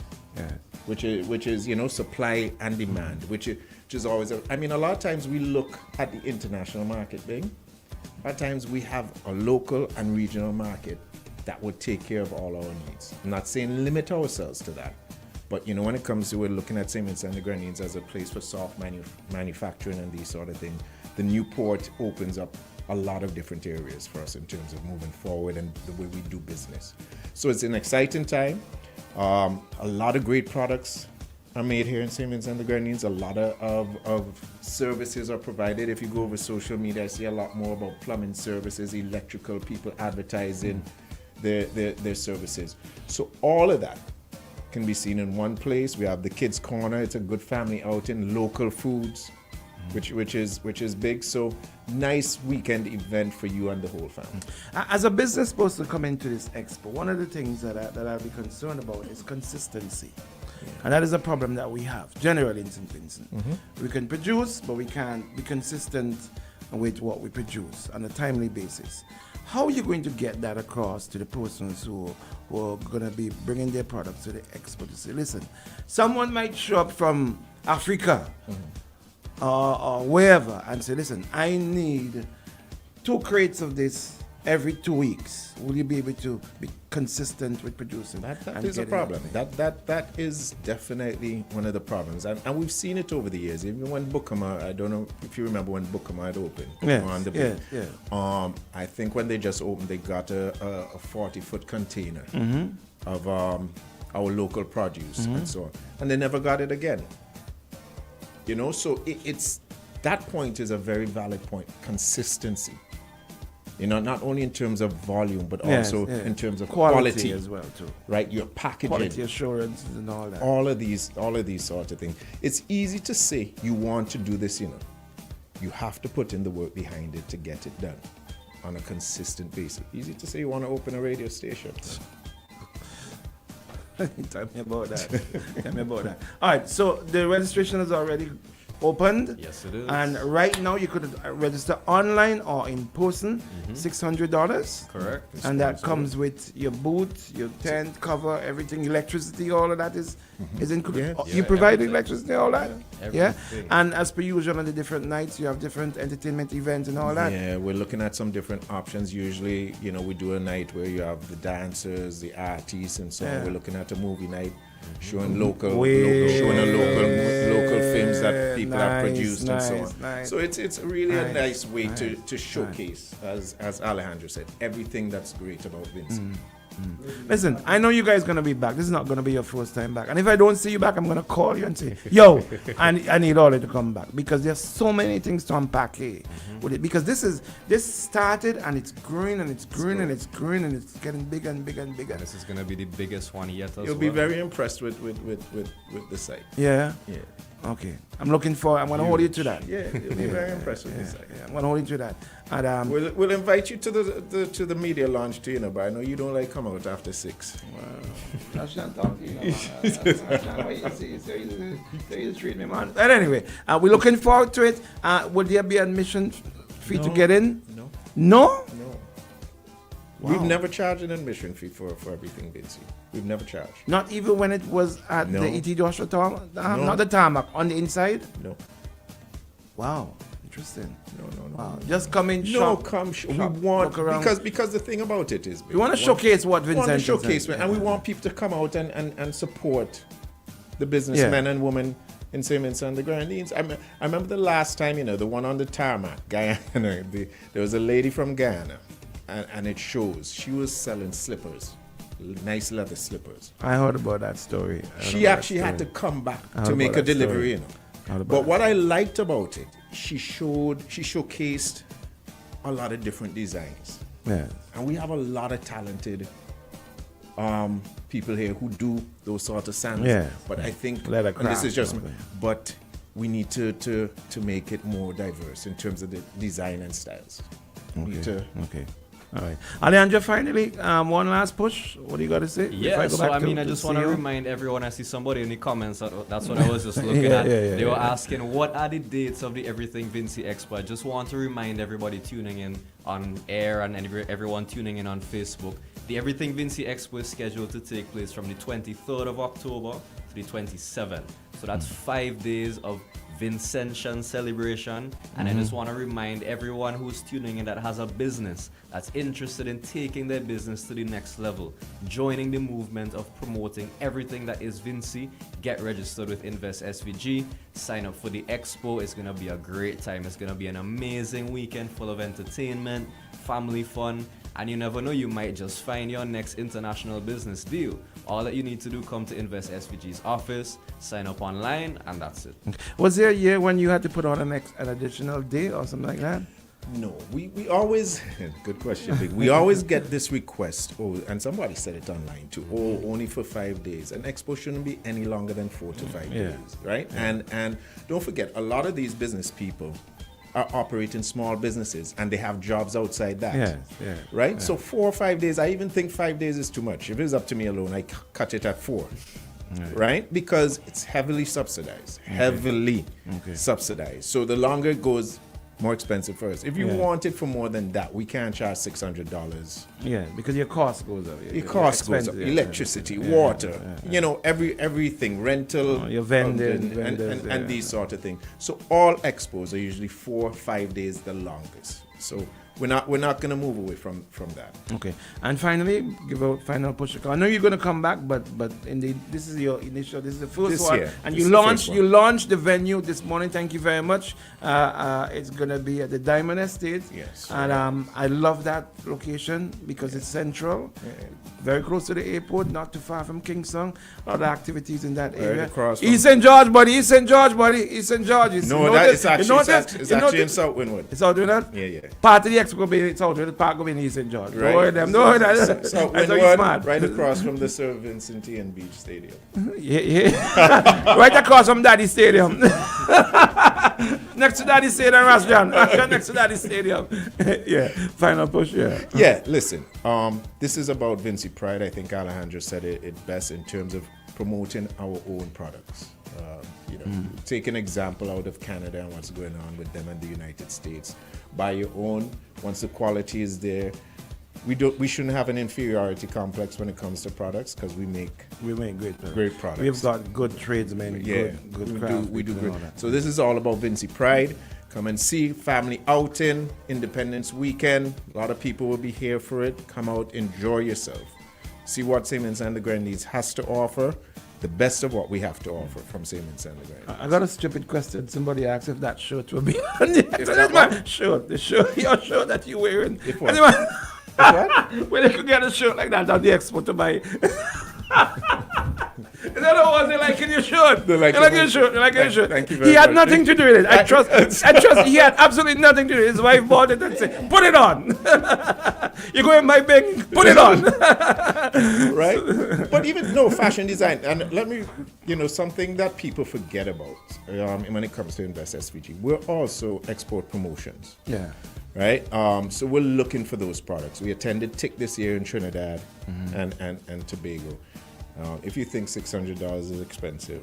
Which is, supply and demand, which is always, a lot of times we look at the international market thing. At times we have a local and regional market that would take care of all our needs. I'm not saying limit ourselves to that. But when it comes to, we're looking at St. Vincent and the Grenadines as a place for soft manufacturing and these sort of things. The new port opens up a lot of different areas for us in terms of moving forward and the way we do business. So it's an exciting time. A lot of great products are made here in St. Vincent and the Grenadines. A lot of services are provided. If you go over social media, I see a lot more about plumbing services, electrical, people advertising their services. So all of that can be seen in one place. We have the kids' corner. It's a good family outing, local foods, which is big. So nice weekend event for you and the whole family. As a business person coming to this expo, one of the things that I'll be concerned about is consistency. And that is a problem that we have generally in St. Vincent. We can produce, but we can't be consistent with what we produce on a timely basis. How are you going to get that across to the persons who are going to be bringing their products to the expo to say, listen, someone might show up from Africa or wherever and say, listen, I need 2 crates of this every 2 weeks. Will you be able to be consistent with producing? That is a problem. That is definitely one of the problems. And we've seen it over the years. Even when Bookama, I don't know if you remember when Bookama had opened. I think when they just opened, they got a 40-foot container of our local produce and so on. And they never got it again. You know, so it's that point is a very valid point. Consistency. You know, not only in terms of volume, but also in terms of quality as well too. Right, your packaging, quality assurance, and all that. All of these sort of things. It's easy to say you want to do this. You know, you have to put in the work behind it to get it done on a consistent basis. Easy to say you want to open a radio station. Tell me about that. All right, so the registration is already opened. Yes, it is. And right now you could register online or in person, $600. Correct. And that comes with your booth, your tent, cover, everything, electricity, all of that is included. You provide electricity, all that? Yeah. And as per usual on the different nights, you have different entertainment events and all that. Yeah, we're looking at some different options. Usually, you know, we do a night where you have the dancers, the artists, and so on. We're looking at a movie night. Showing local films that people have produced and so on. So it's really a nice way to showcase, as Alejandro said, everything that's great about Vincent. Listen, I know you guys gonna be back. This is not gonna be your first time back. And if I don't see you back, I'm gonna call you and say, yo, I need all of you to come back, because there's so many things to unpack here with it. Because this started and it's growing and it's growing and it's growing and it's getting bigger and bigger and bigger. And this is gonna be the biggest one yet. You'll be very impressed with the site. Yeah. Okay. I'm gonna hold you to that. Yeah, you'll be very impressed with the site. Yeah, I'm gonna hold you to that. And we'll invite you to the media launch too, you know, but I know you don't like come out after 6. Wow. That's not talking, you know, you treat me, man. But anyway, we're looking forward to it. Will there be admission fee to get in? No. No? No. Wow. We've never charged an admission fee for everything, Vinci. We've never charged. Not even when it was at the E.T. Joshua tarmac? Not the tarmac, on the inside? No. Wow. Interesting. No. Wow. Just come in, we want, because the thing about it is, we want to showcase what Vincent is. We want to showcase, and we want people to come out and support the businessmen and women in St. Vincent and the Grenadines. I remember the last time, you know, the one on the tarmac, Guyana, there was a lady from Guyana, and it shows. She was selling slippers, nice leather slippers. I heard about that story. She actually had to come back to make a delivery, you know. But what I liked about it, she showcased a lot of different designs. Yeah. And we have a lot of talented people here who do those sort of sandals. Yeah. But I think, and this is just, but we need to make it more diverse in terms of the design and styles. Okay. All right. Alejandro, finally, one last push. What do you got to say? Yeah, I just want to remind everyone, I see somebody in the comments, that's what I was just looking at. They were asking, what are the dates of the Everything Vinci Expo? I just want to remind everybody tuning in on air and everyone tuning in on Facebook. The Everything Vinci Expo is scheduled to take place from the 23rd of October to the 27th. So that's 5 days of Vincentian celebration, and I just want to remind everyone who's tuning in that has a business that's interested in taking their business to the next level, joining the movement of promoting everything that is Vinci. Get registered with Invest SVG, sign up for the expo. It's going to be a great time. It's going to be an amazing weekend full of entertainment, family fun, and you never know, you might just find your next international business deal. All that you need to do, come to Invest SVG's office, sign up online, and that's it. Was there a year when you had to put on an additional day or something like that? No, we always, good question, Big. We always get this request, and somebody said it online too, only for 5 days. An expo shouldn't be any longer than 4 to 5 days, right? Yeah. And don't forget, a lot of these business people are operating small businesses and they have jobs outside that, right? Yeah. So 4 or 5 days, I even think 5 days is too much. If it was up to me alone, I cut it at 4. Right? Because it's heavily subsidized. Subsidized. So the longer it goes, more expensive for us. If you want it for more than that, we can't charge $600. Yeah, because your cost goes up. Your cost goes up. Electricity, water, you know, everything, rental, your vending, and these sort of things. So all expos are usually 4 or 5 days the longest. So we're not going to move away from that. Okay. And finally, give a final push. I know you're going to come back, but indeed, this is your initial. This is the first one, and you launched the venue this morning. Thank you very much. It's going to be at the Diamond Estate. Yes. And I love that location because it's central, very close to the airport, not too far from Kingston. A lot of activities in that area. East St. George, buddy. East St. George. No, it's actually in South Windward. It's South Windward. Yeah. Part of the expo going to be South Windward, part going to be in East St. George. Right. Don't worry them. Don't worry South Windward, right across from the Sir Vincent and Beach Stadium. Right across from Daddy Stadium. Next to Daddy Stadium, Rasjan. Next to Daddy Stadium. Final push, listen, this is about Vincy Pride. I think Alejandro said it best in terms of promoting our own products. Take an example out of Canada and what's going on with them in the United States. Buy your own. Once the quality is there, we shouldn't have an inferiority complex when it comes to products because we make great products. We've got good tradesmen, good craft. We do great. So this is all about Vincy Pride. Come and see, family outing, Independence Weekend. A lot of people will be here for it. Come out, enjoy yourself. See what Siemens and the Grandies has to offer. The best of what we have to offer from Siemens and the Grandies. I got a stupid question. Somebody asked if that shirt will be on the shirt, your shirt that you're wearing. If what? Well, you could get a shirt like that on the expo to buy. In other words, they like your shirt. They like your shirt. Thank you very much. He had nothing to do with it. I trust he had absolutely nothing to do with it. His wife bought it and said, put it on. You go in my bag, put it on. Right? But even fashion design, and let me, something that people forget about when it comes to Invest SVG, we're also export promotions. Yeah. Right? So we're looking for those products. We attended TIC this year in Trinidad and Tobago. If you think $600 is expensive,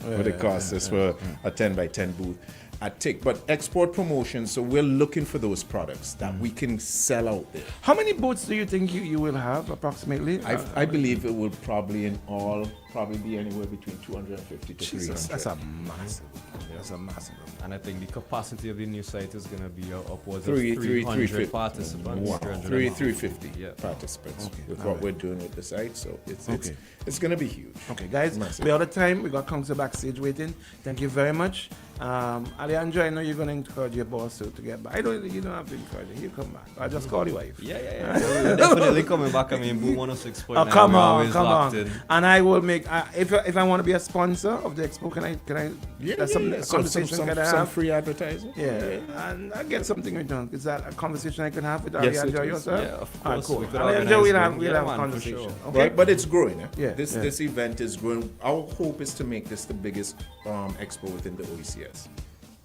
what it costs us for a 10 by 10 booth at TIC, but export promotions. So we're looking for those products that we can sell out there. How many booths do you think you will have approximately? I believe it will probably be anywhere between 250 to 300. That's a massive. And I think the capacity of the new site is going to be upwards of 300 participants. Wow. 350 participants with what we're doing with the site. So it's going to be huge. Okay, guys, we're out of time. We got Council backstage waiting. Thank you very much. Alejandro, I know you're going to encourage your boss to get back. You don't have to encourage him. You come back. I just call your wife. Yeah. We're definitely coming back. I mean, Boom 106.9. Oh, come on. And I will make, if I want to be a sponsor of the expo, can I there's some conversation can I have? Some free advertising? Yeah. And I get something returned. Is that a conversation I can have with Alejandro yourself? Yeah, of course. Cool. Alejandro, we'll have a conversation. Sure. Okay? But it's growing. Yeah. This event is growing. Our hope is to make this the biggest expo within the OECS.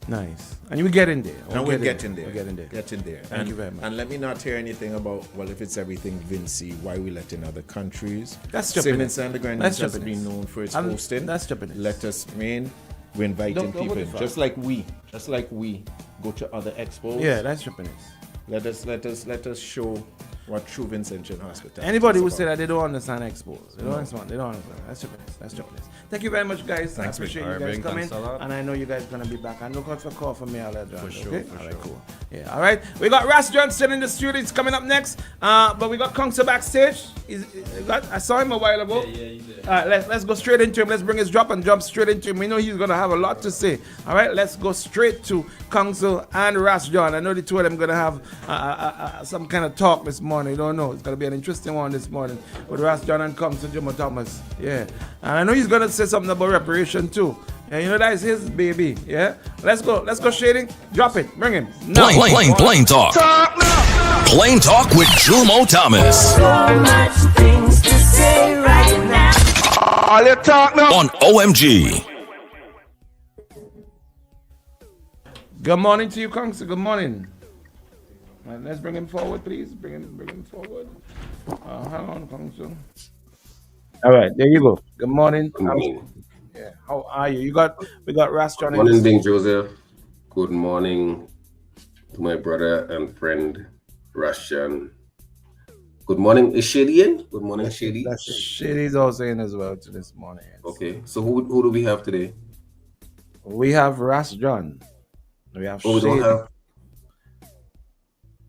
Nice. And we get in there. We're getting there. Thank you very much. And let me not hear anything about, if it's everything Vincy, why we let in other countries. That's stupid. Siemens and the Grandies has been known for its hosting. That's stupid. Let us, we're inviting people in. Just like we go to other expos. Yeah, that's stupid. Let us show what true Vincentian hospitality. Anybody who say that they don't understand expos, they don't understand. That's stupid. Thank you very much, guys. Thanks, I appreciate you guys coming, and I know you guys gonna be back. And look out for a call from me, Alejandro. For sure. Okay? All right, cool. Yeah. All right. We got Ras Johnson in the studio. He's coming up next. But we got Council backstage. I saw him a while ago. Yeah, you did. All right, let's go straight into him. Let's bring his drop and jump straight into him. We know he's gonna have a lot to say. All right, let's go straight to Council and Ras John. I know the two of them gonna have some kind of talk this morning. You don't know. It's gonna be an interesting one this morning with Ras John and Council Jimmy Thomas. Yeah, and I know he's gonna say something about reparation too. And you know that is his baby. Yeah. Let's go, Shady. Drop it. Bring him. Plain talk. Plain talk with Jumo Thomas. So much things to say right now. All you talk now on OMG. Good morning to you, Kongsi. Good morning. Right, let's bring him forward, please. Bring him forward. Hang on, Kongsi. All right, there you go. Good morning. Yeah, how are you? We got Rastron. Good morning, Bing Joseph. Good morning to my brother and friend Russian. Good morning. Is Shady in? Good morning, Shady. Shady's also in as well to this morning. Yes. Okay, so who do we have today? We have Rastron. We have we Shady. don't have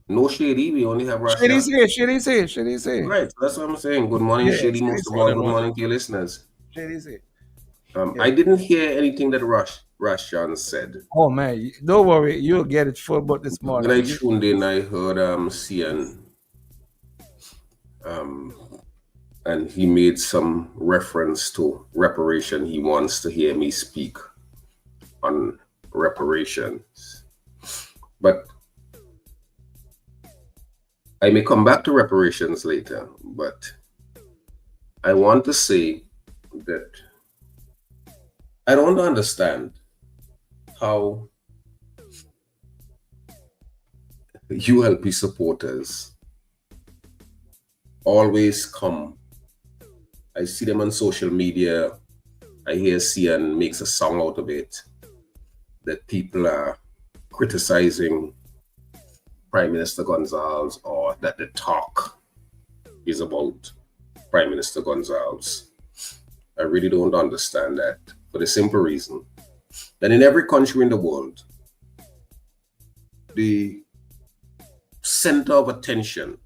no Shady. We only have Russian. Shady's here. Right, that's what I'm saying. Good morning, Yeah, Shady. Most of all, good morning to your listeners. Shady's here. I didn't hear anything that Russian said. Oh man, don't worry, you'll get it full. But this morning, when I tuned in, I heard CN, and he made some reference to reparation. He wants to hear me speak on reparations, but I may come back to reparations later. But I want to say that I don't understand how ULP supporters always come. I see them on social media. I hear CN makes a song out of it, that people are criticizing Prime Minister Gonzalez, or that the talk is about Prime Minister Gonzalez. I really don't understand that, for the simple reason that in every country in the world, the center of attention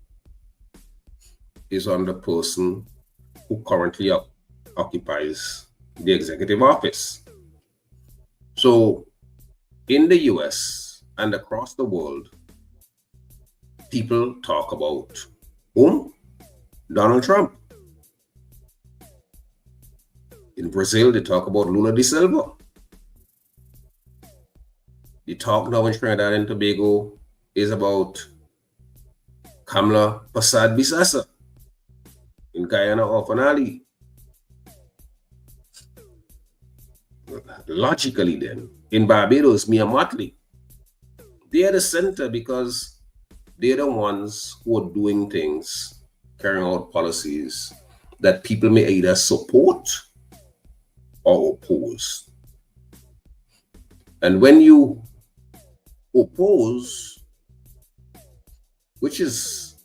is on the person who currently occupies the executive office. So in the US and across the world, people talk about whom? Donald Trump. In Brazil, they talk about Lula da Silva. The talk now in Trinidad and Tobago is about Kamla Persad-Bissessar. In Guyana, Orphan Ali. Logically then, in Barbados, Mia Mottley. They are the center because they're the ones who are doing things, carrying out policies that people may either support or oppose. And when you oppose, which is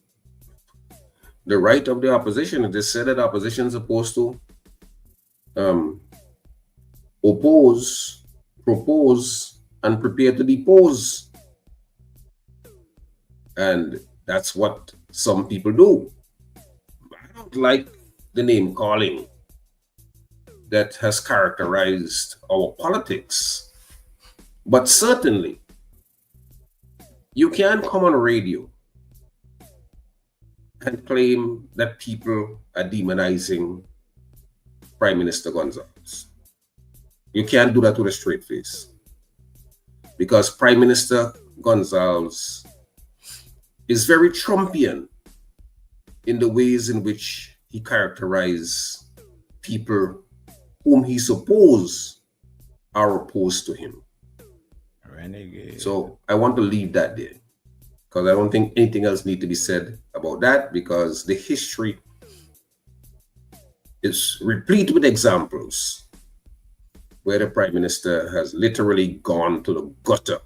the right of the opposition, it is said that the opposition is supposed to oppose, propose, and prepare to depose. And that's what some people do. I don't like the name calling that has characterized our politics. But certainly, you can't come on radio and claim that people are demonizing Prime Minister Gonzalez. You can't do that with a straight face. Because Prime Minister Gonzalez is very Trumpian in the ways in which he characterizes people whom he supposes are opposed to him. Renegade. So I want to leave that there, because I don't think anything else needs to be said about that, because the history is replete with examples where the Prime Minister has literally gone to the gutter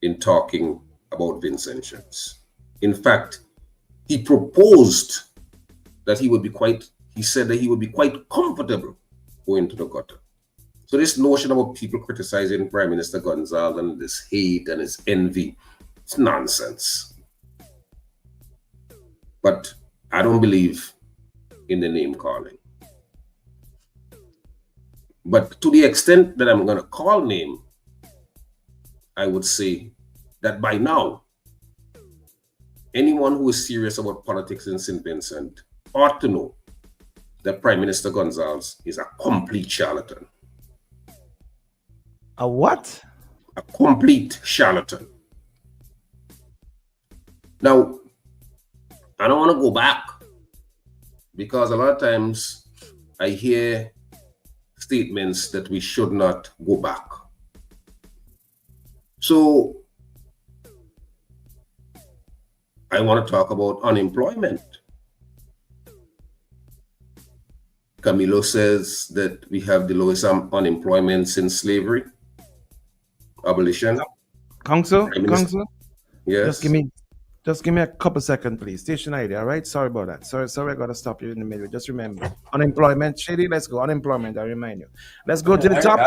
in talking about Vincentians. In fact, he proposed that he said that he would be quite comfortable going to the gutter. So this notion about people criticizing Prime Minister Gonzalez and this hate and his envy, it's nonsense. But I don't believe in the name calling. But to the extent that I'm going to call name, I would say that by now, anyone who is serious about politics in St. Vincent ought to know that Prime Minister Gonzalez is a complete charlatan. A what? A complete charlatan. Now, I don't want to go back because a lot of times I hear statements that we should not go back. So I want to talk about unemployment. Camilo says that we have the lowest unemployment since slavery, abolition. Council? Yes. Just give me a couple seconds, please. Station ID, all right? Sorry about that. Sorry, I gotta stop you in the middle. Just remember. Unemployment. Shady, let's go. Unemployment, I remind you. Let's go to the top.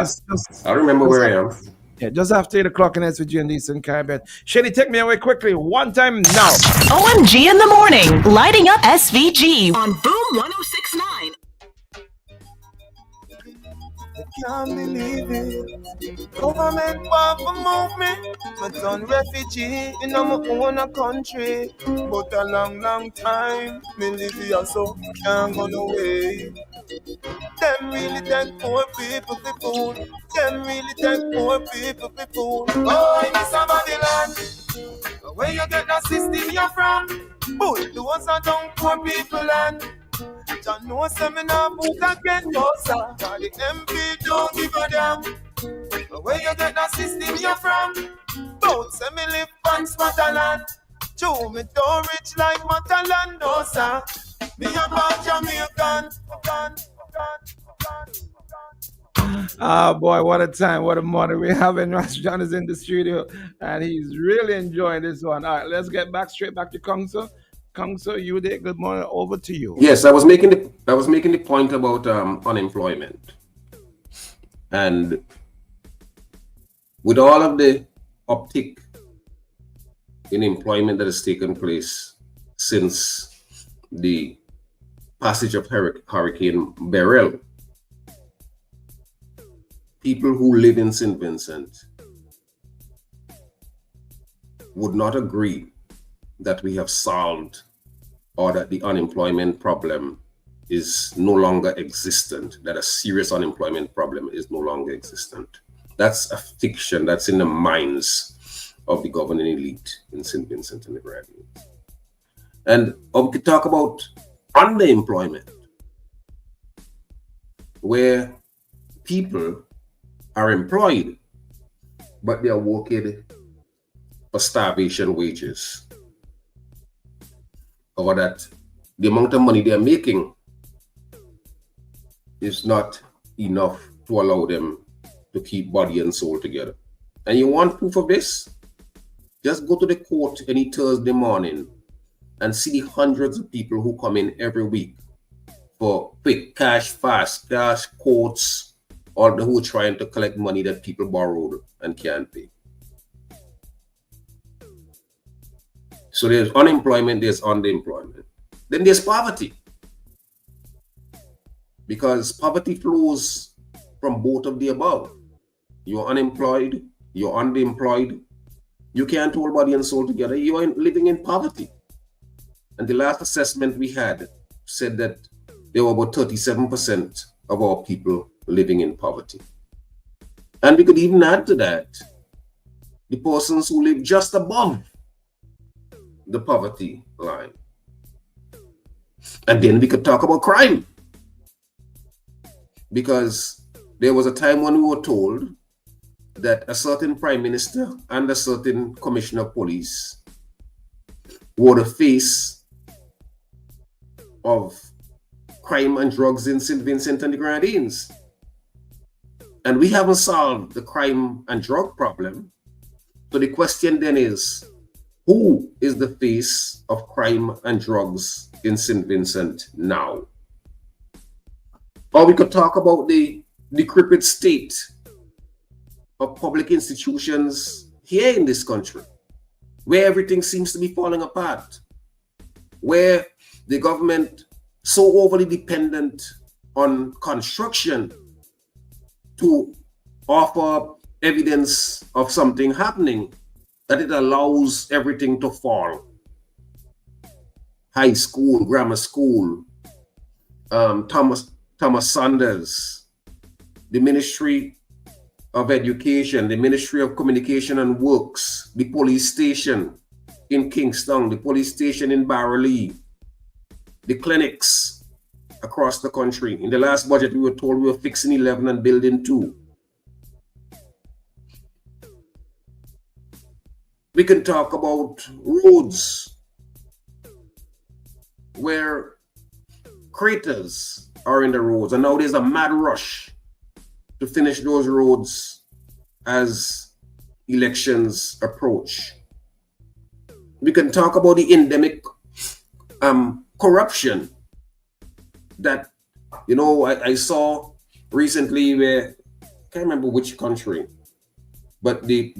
I remember where I am. Yeah, just after 8 o'clock in SVG and Eastern Caribbean. Shady, take me away quickly. One time now. OMG in the morning. Lighting up SVG on Boom 1069. I can't believe it. Government want to move me. I done refugee in my own country. But a long time, me live here so can't go away. Them really take poor people for food. Them really take poor people for food. Oh, in this Babylon, where you get that system you're from? But the ones that don't poor people and John no seminar book again, no sir. Cause the MP don't give a damn. Where you get that system you're from? Both say me live on Scotland. True, me don't rich like Matalan, no sir. Me a bad Jamaican. Ah, boy, what a time, what a morning we're having. Ras John is in the studio and he's really enjoying this one. All right, let's get straight back to Council. Council, you there? Good morning. Over to you. Yes, I was making the point about unemployment, and with all of the uptick in employment that has taken place since the passage of Hurricane Beryl, people who live in St. Vincent would not agree that we have solved or that the unemployment problem is no longer existent, that a serious unemployment problem is no longer existent. That's a fiction that's in the minds of the governing elite in St. Vincent and the Grenadines. And we could talk about underemployment, where people are employed, but they are working for starvation wages. Or that the amount of money they are making is not enough to allow them to keep body and soul together. And you want proof of this? Just go to the court any Thursday morning and see the hundreds of people who come in every week for quick cash, fast cash, courts, or who are trying to collect money that people borrowed and can't pay. So there's unemployment, there's underemployment. Then there's poverty. Because poverty flows from both of the above. You're unemployed, you're underemployed, you can't hold body and soul together, you're living in poverty. And the last assessment we had said that there were about 37% of our people living in poverty. And we could even add to that the persons who live just above the poverty line. And then we could talk about crime. Because there was a time when we were told that a certain prime minister and a certain commissioner of police were the face of crime and drugs in St. Vincent and the Grenadines. And we haven't solved the crime and drug problem. So the question then is, who is the face of crime and drugs in St. Vincent now? Or we could talk about the decrepit state of public institutions here in this country, where everything seems to be falling apart, where the government so overly dependent on construction to offer evidence of something happening that it allows everything to fall. High school, grammar school, Thomas Sanders, the Ministry of Education, the Ministry of Communication and Works, the police station in Kingston, the police station in Barrowlee, the clinics across the country. In the last budget, we were told we were fixing 11 and building 2. We can talk about roads where craters are in the roads, and now there's a mad rush to finish those roads as elections approach. We can talk about the endemic corruption that, you know, I saw recently where, I can't remember which country, but the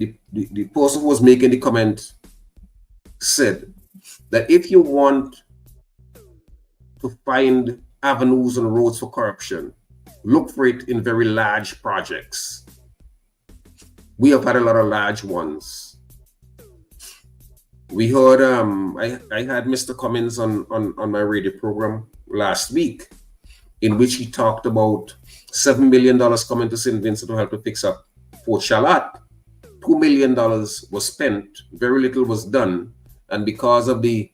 person who was making the comment said that if you want to find avenues and roads for corruption, look for it in very large projects. We have had a lot of large ones. We heard, I had Mr. Cummins on my radio program last week, in which he talked about $7 million coming to St. Vincent to help to fix up Fort Charlotte. $2 million was spent, very little was done, and because of the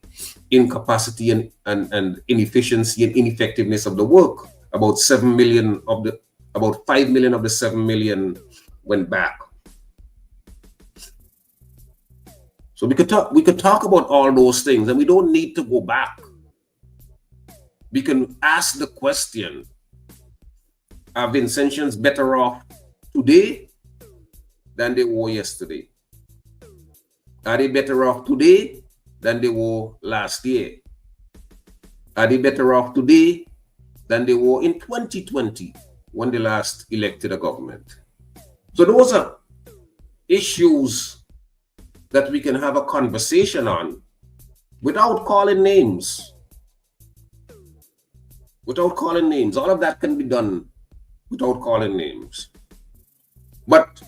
incapacity and inefficiency and ineffectiveness of the work, about 5 million of the 7 million went back. So we could talk about all those things, and we don't need to go back. We can ask the question, are Vincentians better off today than they were yesterday? Are they better off today than they were last year? Are they better off today than they were in 2020 when they last elected a government? So those are issues that we can have a conversation on without calling names. Without calling names. All of that can be done without calling names. But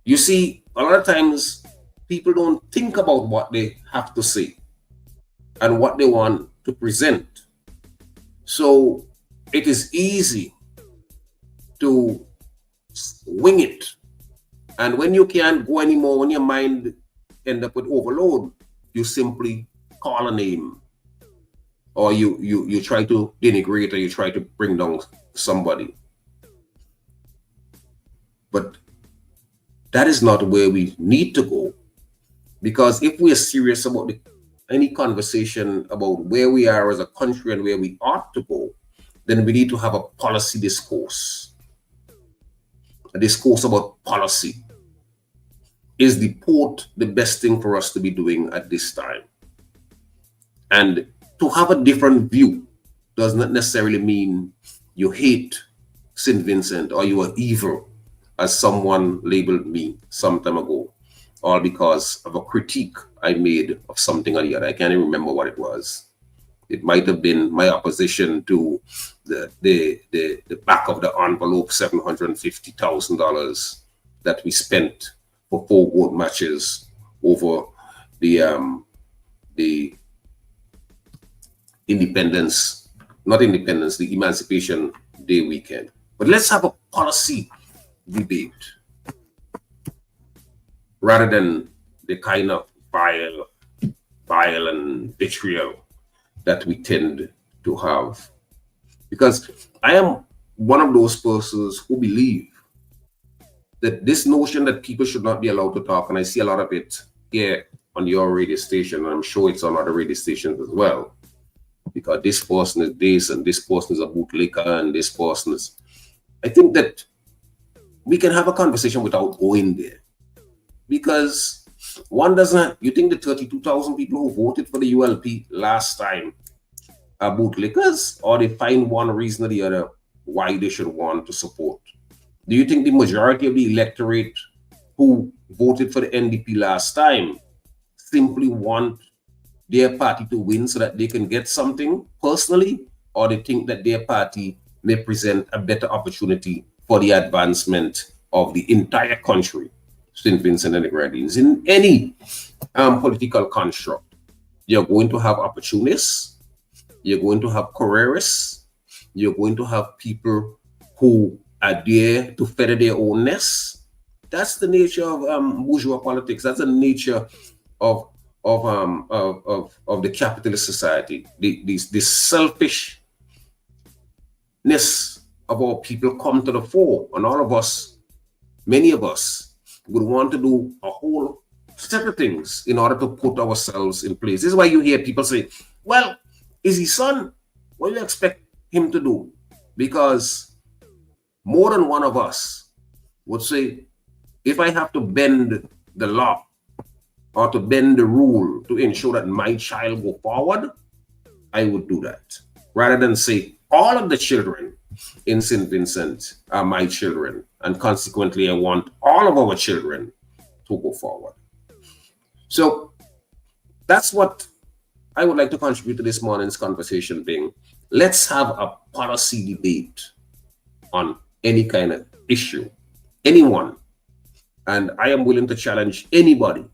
you see, a lot of times people don't think about what they have to say and what they want to present. So it is easy to wing it. And when you can't go anymore, when your mind end up with overload, you simply call a name, or you try to denigrate, or you try to bring down somebody. But that is not where we need to go, because if we are serious about any conversation about where we are as a country and where we ought to go, then we need to have a policy discourse. A discourse about policy. Is the port the best thing for us to be doing at this time? And to have a different view does not necessarily mean you hate St. Vincent or you are evil, as someone labeled me some time ago, all because of a critique I made of something or the other. I can't even remember what it was. It might have been my opposition to the back of the envelope $750,000 that we spent for 4 vote matches over the the Emancipation Day weekend. But let's have a policy debate rather than the kind of vile and vitriol that we tend to have. Because I am one of those persons who believe that this notion that people should not be allowed to talk, and I see a lot of it here on your radio station, and I'm sure it's on other radio stations as well, because this person is this, and this person is a bootlicker, and this person is... I think that we can have a conversation without going there. Because one doesn't... You think the 32,000 people who voted for the ULP last time are bootlickers, or they find one reason or the other why they should want to support? Do you think the majority of the electorate who voted for the NDP last time simply want their party to win so that they can get something personally, or they think that their party may present a better opportunity for the advancement of the entire country, St. Vincent and the Grenadines? In any political construct, you're going to have opportunists, you're going to have careerists, you're going to have people who are there to feather their own nests. That's the nature of bourgeois politics. That's the nature of the capitalist society. The selfishness of our people come to the fore, and all of us, many of us, would want to do a whole set of things in order to put ourselves in place. This is why you hear people say, well, is his son? What do you expect him to do? Because more than one of us would say, if I have to bend the law or to bend the rule to ensure that my child go forward, I would do that. Rather than say, all of the children in St. Vincent are my children, and consequently, I want all of our children to go forward. So that's what I would like to contribute to this morning's conversation being, let's have a policy debate on any kind of issue, anyone. And I am willing to challenge anybody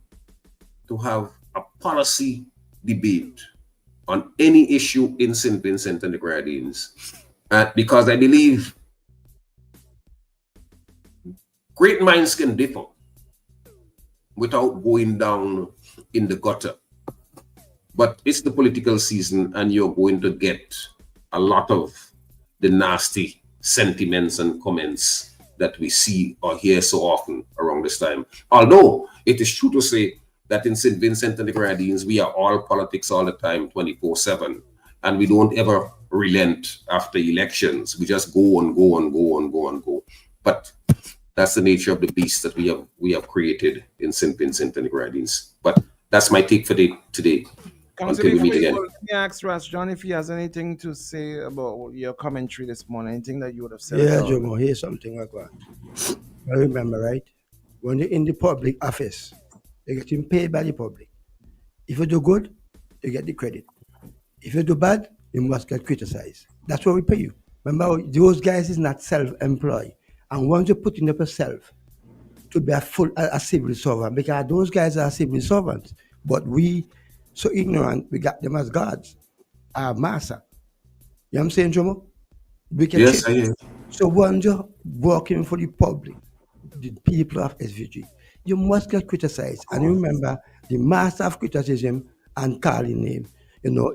to have a policy debate on any issue in St. Vincent and the Grenadines. Because I believe great minds can differ without going down in the gutter. But it's the political season, and you're going to get a lot of the nasty sentiments and comments that we see or hear so often around this time. Although it is true to say that in St. Vincent and the Grenadines, we are all politics all the time, 24/7, and we don't ever relent after elections. We just go and go and go and go and go. But that's the nature of the beast that we have created in St. Vincent and the Grenadines. But that's my take for today. Until we meet again. Let me ask Ras John if he has anything to say about your commentary this morning. Anything that you would have said. Yeah, Jomo, here's something like that. I remember, right? When you're in the public office, you're getting paid by the public. If you do good, you get the credit. If you do bad, you must get criticized. That's what we pay you. Remember, those guys is not self-employed. And once you put in up yourself to be a civil servant, because those guys are civil servants, but we so ignorant, we got them as gods, our master. You know what I'm saying, Jomo? Yes, I hear. So once you're working for the public, the people of SVG, you must get criticized. And you remember, the master of criticism and calling name,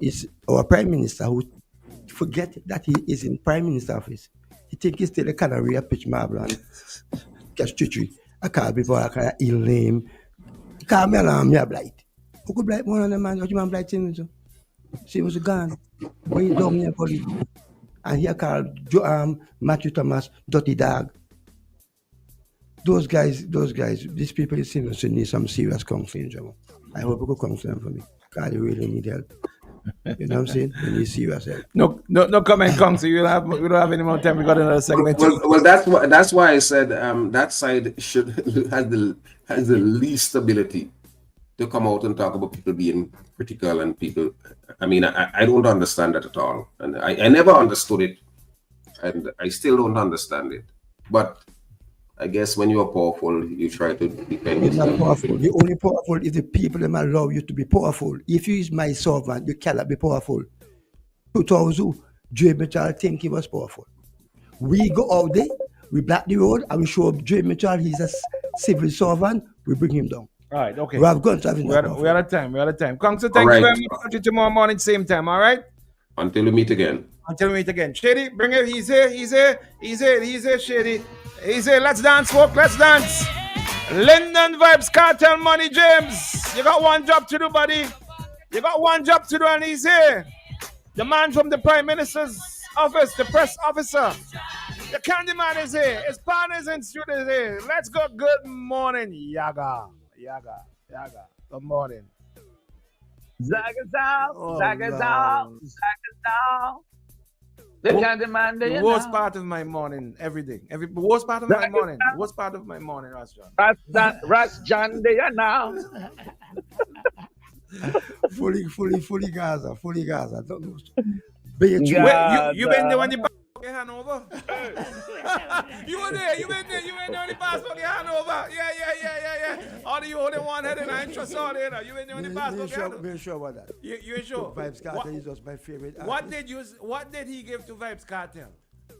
is our Prime Minister, who forget that he is in Prime Minister office. He think he's still a canary, a pitch marble, and catch tree. I call people, I call ill name. He call me alarm, me a blight. Who could blight one of them, man? What you man blight him? She was gone. Way down here, police. And he called Matthew Thomas, Dirty Dog. Those guys, these people in Simmons need some serious counseling, Joe. I hope you could counsel them for me. Because they really need help. You know what I'm saying? They need serious help. No comment, counsel. We don't have any more time. We got another segment. Well, that's why I said that side has the least ability to come out and talk about people being critical and people. I mean, I don't understand that at all, and I never understood it, and I still don't understand it. But I guess when you are powerful, you try to defend yourself. You're not powerful. You're only powerful if the people that allow you to be powerful. If you is my servant, you cannot be powerful. 2000, Dre Mitchell think he was powerful. We go out there, we block the road, and we show Dre Mitchell he's a civil servant, we bring him down. All right, okay. We have guns having we out of time. Council, thank you very much. Talk tomorrow morning, same time, all right? Until we meet again. Shady, bring it. He's here, Shady. He's here. Let's dance, folks. Let's dance. Linden Vibes Cartel Money James. You got one job to do, buddy. You got one job to do, and he's here. The man from the Prime Minister's office, the press officer. The candy man is here. His partners in studio is here. Let's go. Good morning, Yaga. Good morning. Zagazal. The candy man, the worst part of my morning, everything. The worst part of my morning. Worst part of my morning, Ras John. Ras John, they are now. fully Gaza. You been there when you your hand over? You were there. You been there when the passport your hand over? Yeah. All of you holding one head and I ain't trust all there. You been there when the passport your hand over? We're sure about that. You ain't sure? Vibes Cartel is just my favorite. What did he give to Vibes Cartel?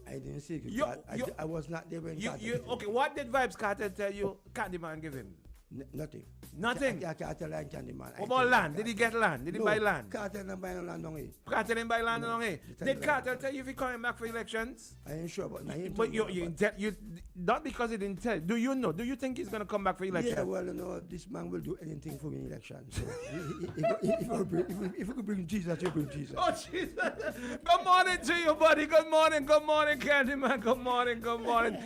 I didn't see it. You- I was not there when Carter. Okay, what did Vibes Carter tell you Candyman give him? Nothing. Nothing? I can't tell like Candyman. What about land? Did he get land? Did he buy land? Carter didn't buy no land on it. Carter didn't buy land along here. Did Carter tell you if he coming back for elections? I ain't sure, but you not because he didn't tell. Do you know? Do you think he's gonna come back for elections? Yeah, well, you know, this man will do anything for me in election. So if you could bring Jesus, you bring Jesus. Oh, Jesus. Good morning to you, buddy. Good morning, Candyman. Good morning.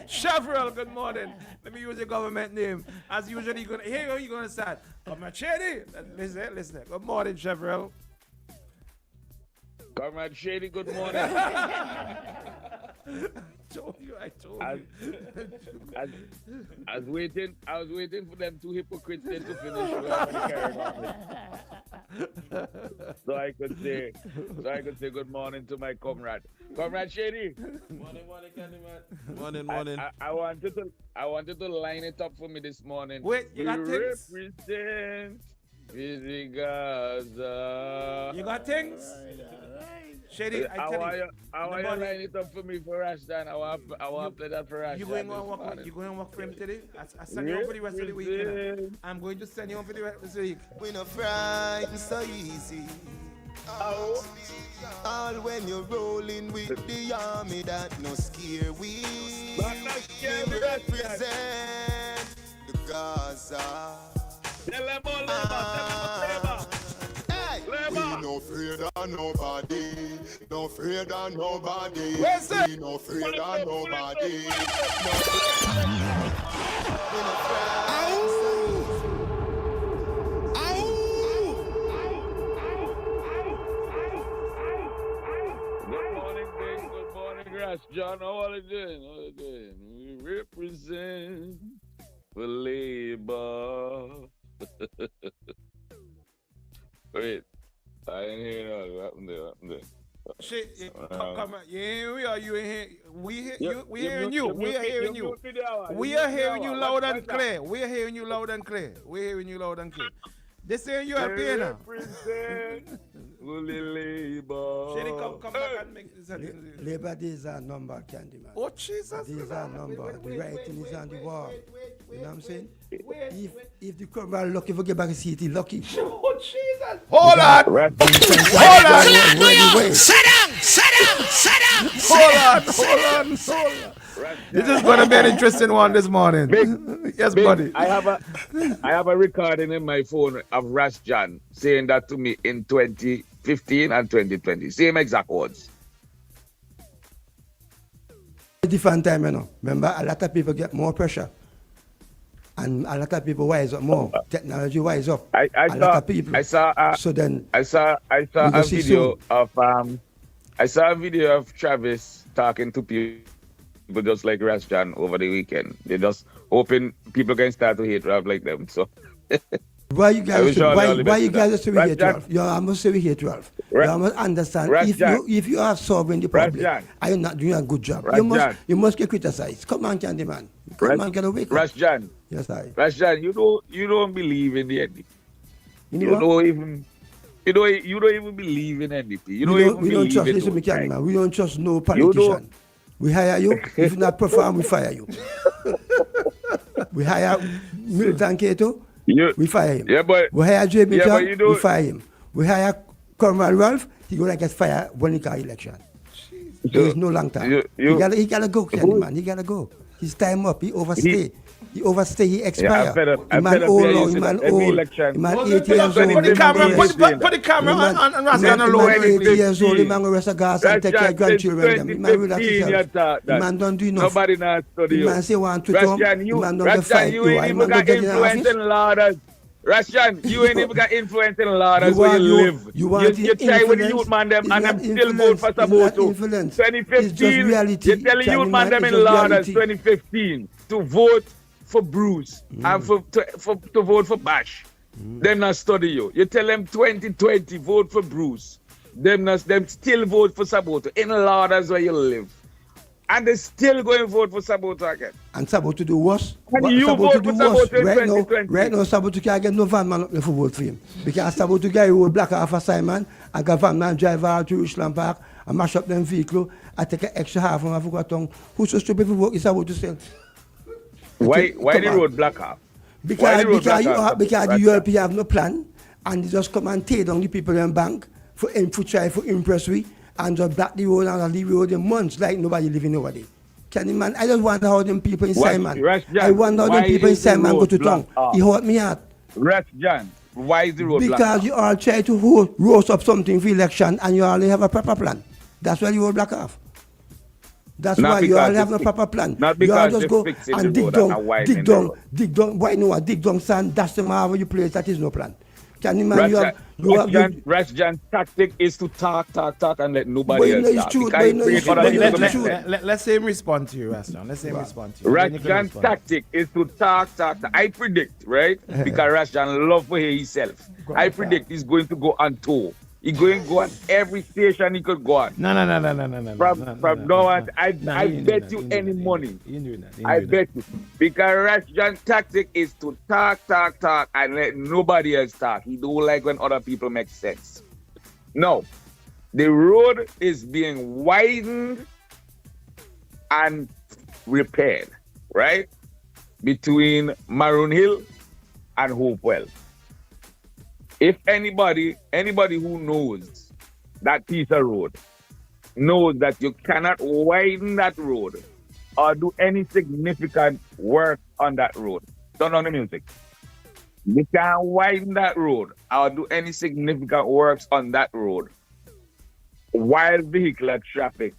Chevrolet, good morning. Let me use your government name. As usual, you're gonna start. Comrade Shady. Listen. Good morning, Chevrolet. Comrade Shady, good morning. I told you. I was waiting for them two hypocrites then to finish what I carried on with. So I could say good morning to my comrade. Comrade Shady. Morning, Candyman. Morning. I wanted to line it up for me this morning. Wait, you got things? Represent Busy Gaza. You got things? Shady, I tell you. I want you to line it up for me for Rashdan. I want to play that for Rashdan. You going to work for him today? I send you on for the rest of the week. You know? I'm going to send you on for the rest of the week. We no frightened so easy. All when you're rolling with the army that no scare we. We represent the Gaza. Tell them all, We no afraid of nobody. No afraid of nobody. Where's it? We no afraid of nobody. Good morning, Grass John. How are you doing? We represent the labor. Wait, I didn't hear that. What happened there? Shit, come on. Yeah, we are. You in here? We hearing you. We are hearing you. We are hearing you loud and clear. We are hearing you loud and clear. We are hearing you loud and clear. This ain't you up here now. Labor. Shady, come back and make this. Labor days are numbered, Candyman. Oh, Jesus. Days are numbered. The writing is on the wall. You know what I'm saying? If the Cromwell lucky, if we get back to city, lucky. Oh, Jesus. Hold on. Hold on. This is going to be an interesting one this morning. Yes, buddy. I have a recording in my phone of Rash John saying that to me in 2015 and 2020. Same exact words. Different time, you know. Remember, a lot of people get more pressure. And a lot of people wise up more. Technology wise up. I saw a video of Travis talking to people just like Rash John over the weekend. They just hoping people can start to hate rap like them. So why you guys say we hate Ralph? I must say we hate Ralph. You must understand if you are solving the problem, are you not doing a good job? You must get criticized. Come on, Candyman. Come on, get away. Rash John. Yes, I. Rash John, you don't believe in the NDP. You don't even believe in NDP. We don't trust. Listen, Candyman. We don't trust no politician. We hire you. If you not perform, we fire you. We hire Milton Cato. We fire him. Yeah, but we hire J. Mitchell. We fire him. We hire Cornwall Ralph. He gonna get fired when he got election. There is no long time. He gotta go, Candyman. He gotta go. His time up. He overstay. He expire. The man old. The man 8 years old. Put the camera on Rascal and lower. 8 years old. The man go rest of gas and take care of grandchildren. The man relax himself. The man don't do enough. Nobody not study. The man say want to come. The man don't fight. You ain't even got influence in lauders. Rashan, you ain't even got influence in lauders where you live. You try with the youth man them and them still vote for Saboto. 2015, you tell the youth man them in lauders 2015 to vote for Bruce and to vote for Bash. Them not study you. You tell them 2020 vote for Bruce. Them still vote for Saboto in lauders where you live. And they still going to vote for Saboto again. And Saboto do worse. And you vote for Saboto in 2020. Right now, Saboto can't get no van man up there for vote for him. Because Saboto guy who black half a Simon and got van man drive out to Richland Park I mash up them vehicle, I take an extra half and I forgot on who's so stupid for work is about to sell. Why the road block off? Because the Europeans have no plan and they just come and tear down the people in bank for try for impress we and just block the road and leave the road in months like nobody living over there. Can you man? I just wonder how them people inside man. I wonder how them people inside man go to town. He hurt me out. Rest John. Why is the road blocked? Because you all try to roast up something for election and you only have a proper plan. That's why you road block off. That's why you all have no proper plan. Not you all because just go and dig down, why no, dig down sand, dash them however you place, that is no plan. Can you man, Rashjan's tactic is to talk and let nobody else talk. Let's say him respond to you, Rashjan. Let's say him respond to you. Rashjan's tactic is to talk. I predict, right? Because Rashjan love for himself. I predict he's going to go on tour. He's going to go on every station he could go on. No. From now on, I bet you any money. I bet you. Because Rashjan's tactic is to talk and let nobody else talk. He don't like when other people make sense. No. The road is being widened and repaired, right? Between Maroon Hill and Hopewell. If anybody who knows that piece of road knows that you cannot widen that road or do any significant work on that road, turn on the music. You can't widen that road or do any significant works on that road while vehicular traffic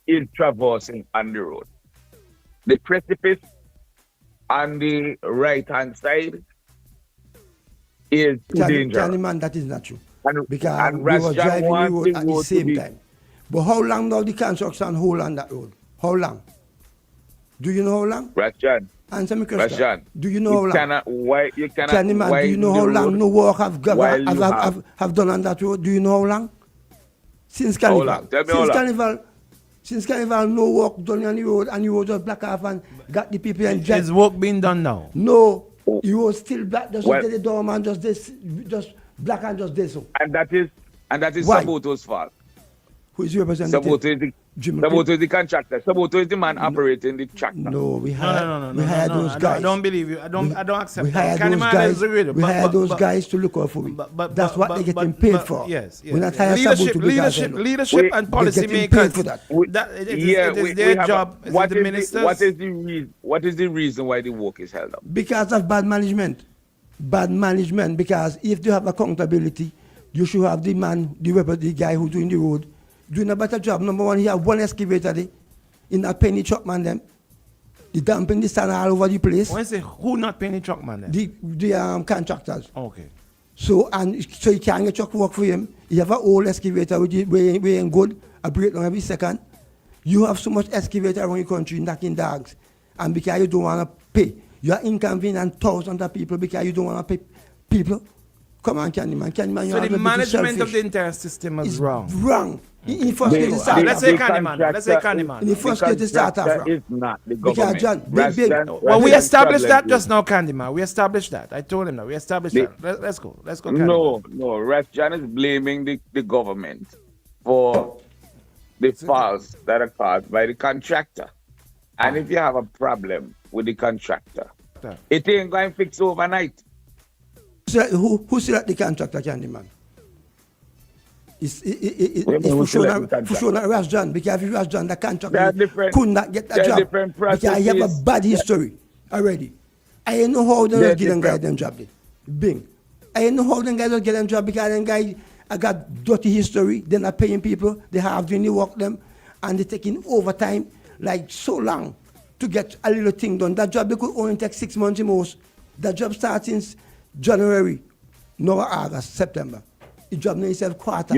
is traversing on the road. The precipice on the right-hand side is too dangerous. Man, that is not true. Because we were driving the road at the same time. But how long now the construction hold on that road? How long? Do you know how long? Rashjan. Answer me question. Rashjan. Do you know how long? You cannot man, do you know how long no work have done on that road? Do you know how long? Since Carnival. How long? Tell me how long. Since Carnival, no work done on the road and you road just black off and got the people and Is work being done now? No. You was still black, just the door man, just black and just this. And that is Saboto's fault. Who is your representative? Saboto is the contractor. Saboto is the man operating the tractor. No, we hired those guys. I don't believe you. I don't accept. We hired those guys to look out for me. That's what they're getting paid for. Yes. We're not hired Saboto. Leadership and policy makers. For that. It is their job. What is the reason why the work is held up? Because of bad management. Bad management. Because if you have accountability, you should have the guy who's doing the road doing a better job. Number one, he have one excavator there in that penny truck man them. The dumping the sand all over the place. When you say who not penny truck man them? The contractors. Okay. So he can't get truck work for him. He have an old excavator which ain't good, a breakdown every second. You have so much excavator around the country knocking dogs. And because you don't want to pay, you are inconveniencing thousands of people because you don't want to pay people. Come on, Candyman. So the management of the entire system is wrong. Wrong. In first case, let's say Candyman. In the first case, it starts off wrong. It's not the government. Because John, well, we established that just now, Candyman. We established that. I told him that. We established that. Let's go, Candyman. No. Rashjan is blaming the government for the faults that are caused by the contractor. And if you have a problem with the contractor, it ain't going to fix overnight. Who select the contractor, Candyman? It's for sure not Rashjan, because if Rashjan, the contractor could not get the job because he have a bad history already. I don't know how they get them guys them job. Bing. I don't know how them guys get them job because them guys got dirty history. They're not paying people. They have doing the work them and they're taking overtime like so long to get a little thing done. That job they could only take 6 months the most. That job starts since January, no August, September. The job now itself quarter.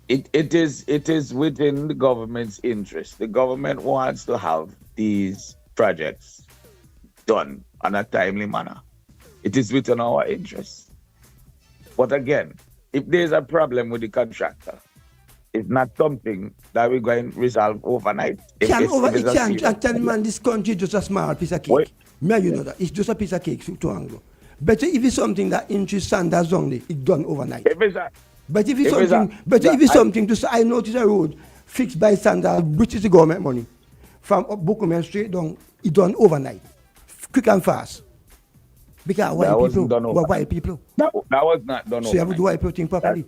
It is within the government's interest. The government wants to have these projects done in a timely manner. It is within our interest. But again, if there's a problem with the contractor, it's not something that we're going to resolve overnight. I tell man, this country is just a small piece of cake. May you know that it's just a piece of cake to Anglo. Better if it's something that interests standards only, it's done overnight. But if it's something to say, I notice a road fixed by standard, which is the government money, from up Bukumen straight down, it done overnight, quick and fast. Because white people. That was not done. So you have to do white people think properly.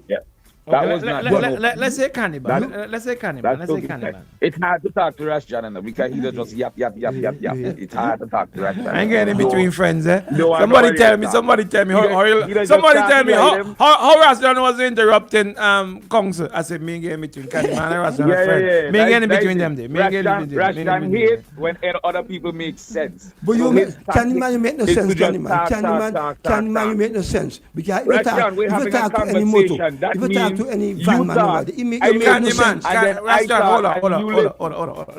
Let's say cannibal. Let's say cannibal. It's hard to talk to Rash John because he just yap. It's hard to talk to Rash John. I ain't getting in between friends, eh? Somebody tell me how Rash John was interrupting Kongsu. I said, me ain't getting between cannibal and Rash John friend. Me ain't getting between them. Rash John hate when other people make sense. But Candyman, you make no sense, Candyman, you make no sense. Because if you talk to any motor, if you talk to any van man, it make no sense. Hold on.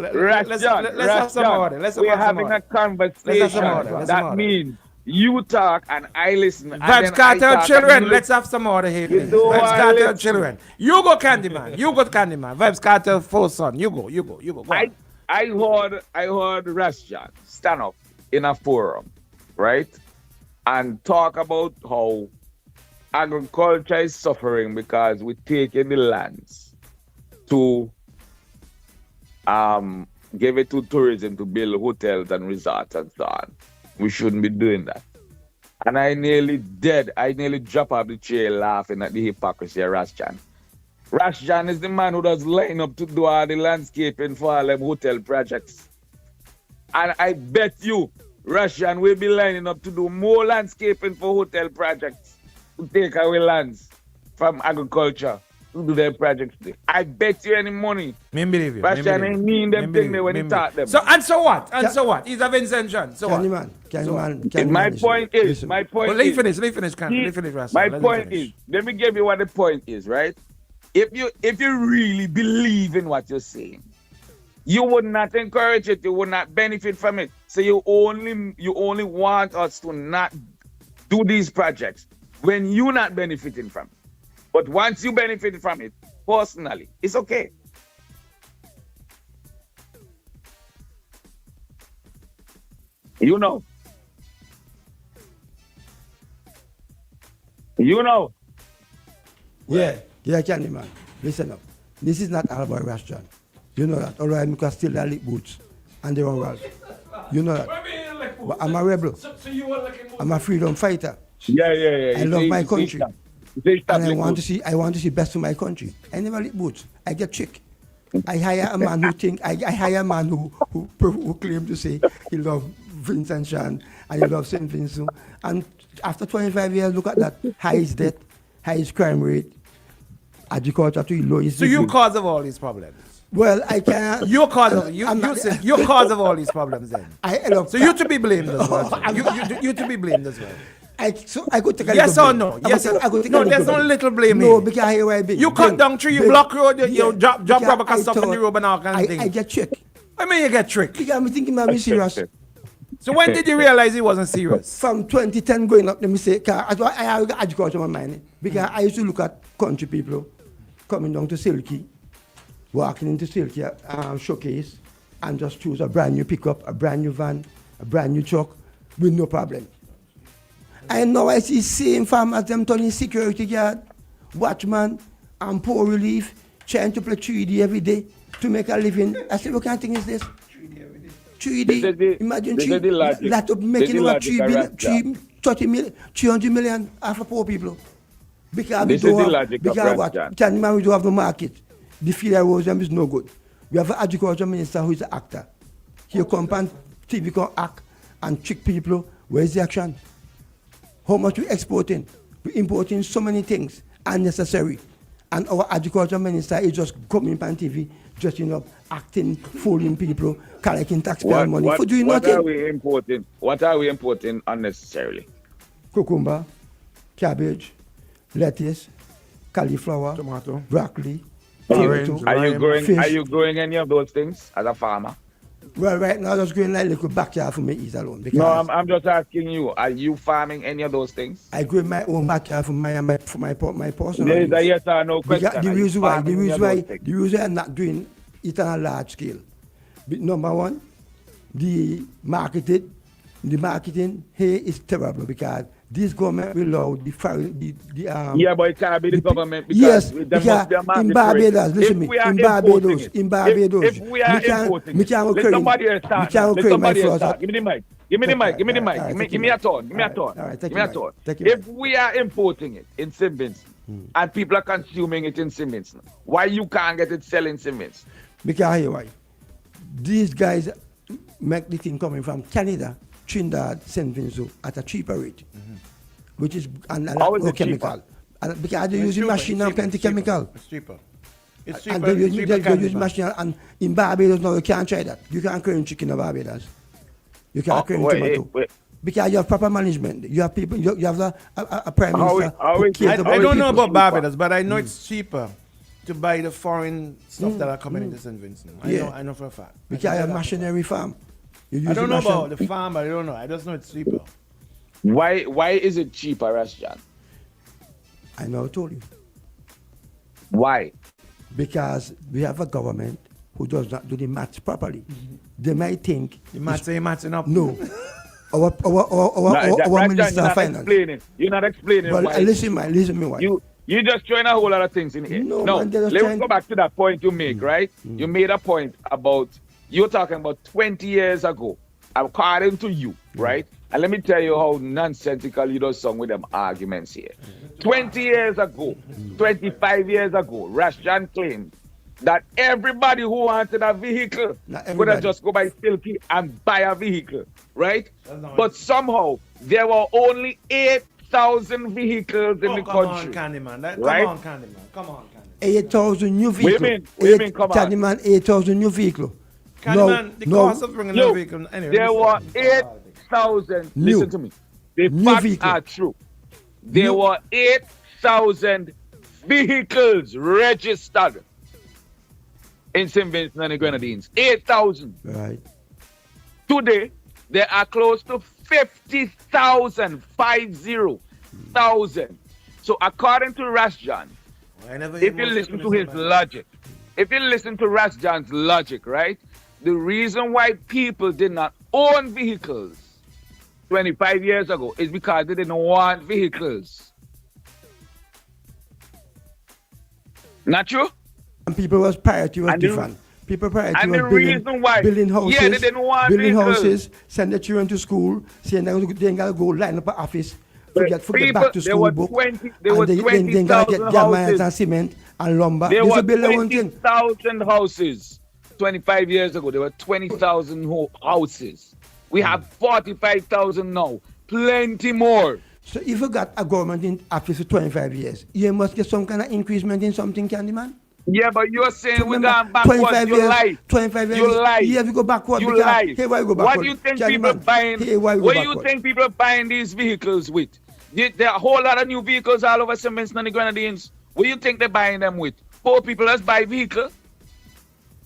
Let's have some order. We're having a conversation. That means you talk and I listen. Vibes Cartel children, let's have some order here. Vibes Cartel children. You go Candyman. Vibes Cartel full son. You go. Go I heard Rasjan stand up in a forum, right? And talk about how agriculture is suffering because we're taking the lands to give it to tourism to build hotels and resorts and so on. We shouldn't be doing that. And I nearly dropped off the chair laughing at the hypocrisy of Rashjan. Rashjan is the man who does line up to do all the landscaping for all them hotel projects. And I bet you Rashjan will be lining up to do more landscaping for hotel projects to take away lands from agriculture to do their projects. I bet you any money. Me believe you. Rashjan ain't mean them thing there when he taught them. So what? He's a Vincent John. So what? My point is. Let me finish, Rashjan. My point is, let me give you what the point is, right? If you really believe in what you're saying, you would not encourage it, you would not benefit from it. So you only want us to not do these projects when you're not benefiting from it. But once you benefit from it, personally, it's okay. You know. Yeah, Candyman. Listen up. This is not all about Rashjan. You know that. All right, because still they lick boots and they run wild. You know that. But I'm a rebel. I'm a freedom fighter. Yeah. I love my country. And I want to see best for my country. I never lick boots. I get trick. I hire a man who claim to say he loves Vincent Chan and he loves St. Vincent. And after 25 years, look at that. Highest death, highest crime rate, agriculture to the lowest. So you cause of all these problems? Well, I can't. You're cause of all these problems then. So you to be blamed as well. You to be blamed as well. I could take a yes little or no? Yes or no? There's no little blame. No, because I hear big. You cut down tree, you block road, you drop rubber and stuff in the road and all kinds of things. I get tricked. I mean you get tricked. Because I'm thinking about me serious. So when did you realize he wasn't serious? From 2010 going up, let me say, I have agriculture in my mind. Because I used to look at country people coming down to Silky, walking into Silky showcase, and just choose a brand new pickup, a brand new van, a brand new truck with no problem. And now I see same farmers them turning security guard, watchman, and poor relief, trying to play 3D every day to make a living. I said, what kind of thing is this? 3D. Imagine 3D. That of making about 300 million after poor people. Because we don't have the market. The field erosion is no good. We have an agriculture minister who is an actor. He'll come on TV can act and trick people. Where's the action? How much we exporting? We importing so many things unnecessary. And our agriculture minister is just coming on TV, dressing up, acting, fooling people, collecting taxpayer money for doing nothing. What are we importing unnecessarily? Cucumber, cabbage, lettuce, cauliflower, tomato, broccoli, orange. Are you growing any of those things as a farmer? Well, right now, I'm just growing like a little backyard for me eat alone. No, I'm just asking you, are you farming any of those things? I grow my own backyard for my personal. There is a yes or no question. The reason why I'm not doing it on a large scale. But number one, the marketing here is terrible because this government will allow the yeah, but it can't be the government because yes, there because must be a in mandatory. Barbados, listen If me, we are in importing Barbados, it, in Barbados, if we are importing it, let somebody else start. Let somebody else start. Give me the mic. Give me the mic. Give me the mic. Give me a thought. Give me a thought. Give me a thought. If we are importing it in St. Vincent and people are consuming it in St. Vincent, why you can't get it selling in St. Vincent? Because here why. These guys make the thing coming from Canada, Trinidad, St. Vincent at a cheaper rate, which is no chemical. And because they're using machine and plenty chemical. It's cheaper. It's cheaper. And they use machine, and in Barbados now you can't try that. You can't create chicken in Barbados. You can't create tomato. Because you have proper management. You have people, you have a prime minister. I don't know about Barbados, but I know it's cheaper to buy the foreign stuff that are coming into St. Vincent. I know for a fact. Because you have machinery farm. I don't know about the farm, but I don't know. I just know it's cheaper. Why is it cheaper, Rashjan? I know I told you. Why? Because we have a government who does not do the maths properly. They might think the maths ain't matching up. No. Our minister of finance. You're not explaining but why. Listen me why. You just throwing a whole lot of things in here. No, let's go back to that point you make, right? You made a point about, you're talking about 20 years ago, according to you, right? And let me tell you how nonsensical you just sung with them arguments here. 20 years ago, 25 years ago, Rashjan claimed that everybody who wanted a vehicle would have just go by Silky and buy a vehicle, right? But somehow, there were only 8,000 vehicles in the country. Right? Come on, Candyman. 8,000 new vehicles. Women, come on. Candyman, 8,000 new vehicles. Candyman, the cost of bringing a vehicle. Anyway, there were 8,000. Listen to me. The facts are true. There were 8,000 vehicles registered in St. Vincent and the Grenadines. 8,000. Right. Today, there are close to 50,000. 50,000. So according to Rashjan, if you listen to his logic, if you listen to Rashjan's logic, right? The reason why people did not own vehicles 25 years ago is because they didn't want vehicles. Not true? And people was priority was different. People priority was building houses. Yeah, they didn't want building vehicles. houses, send their children to school, saying they ain't gotta go line up an office, forget back to school book. There were 20,000 houses and cement and lumber. There were 20,000 houses 25 years ago. There were 20,000 houses. We have 45,000 now. Plenty more. So if you got a government in office for 25 years, you must get some kind of increasement in something, Candyman? Yeah, but you're saying we're going backwards. You lie. 25 years. You lie. Yeah, we go backward. You lie. Hey, why we go backward? What do you think people buying? What do you think people buying these vehicles with? There are a whole lot of new vehicles all over St. Vincent and the Grenadines. What do you think they're buying them with? Poor people just buy vehicles.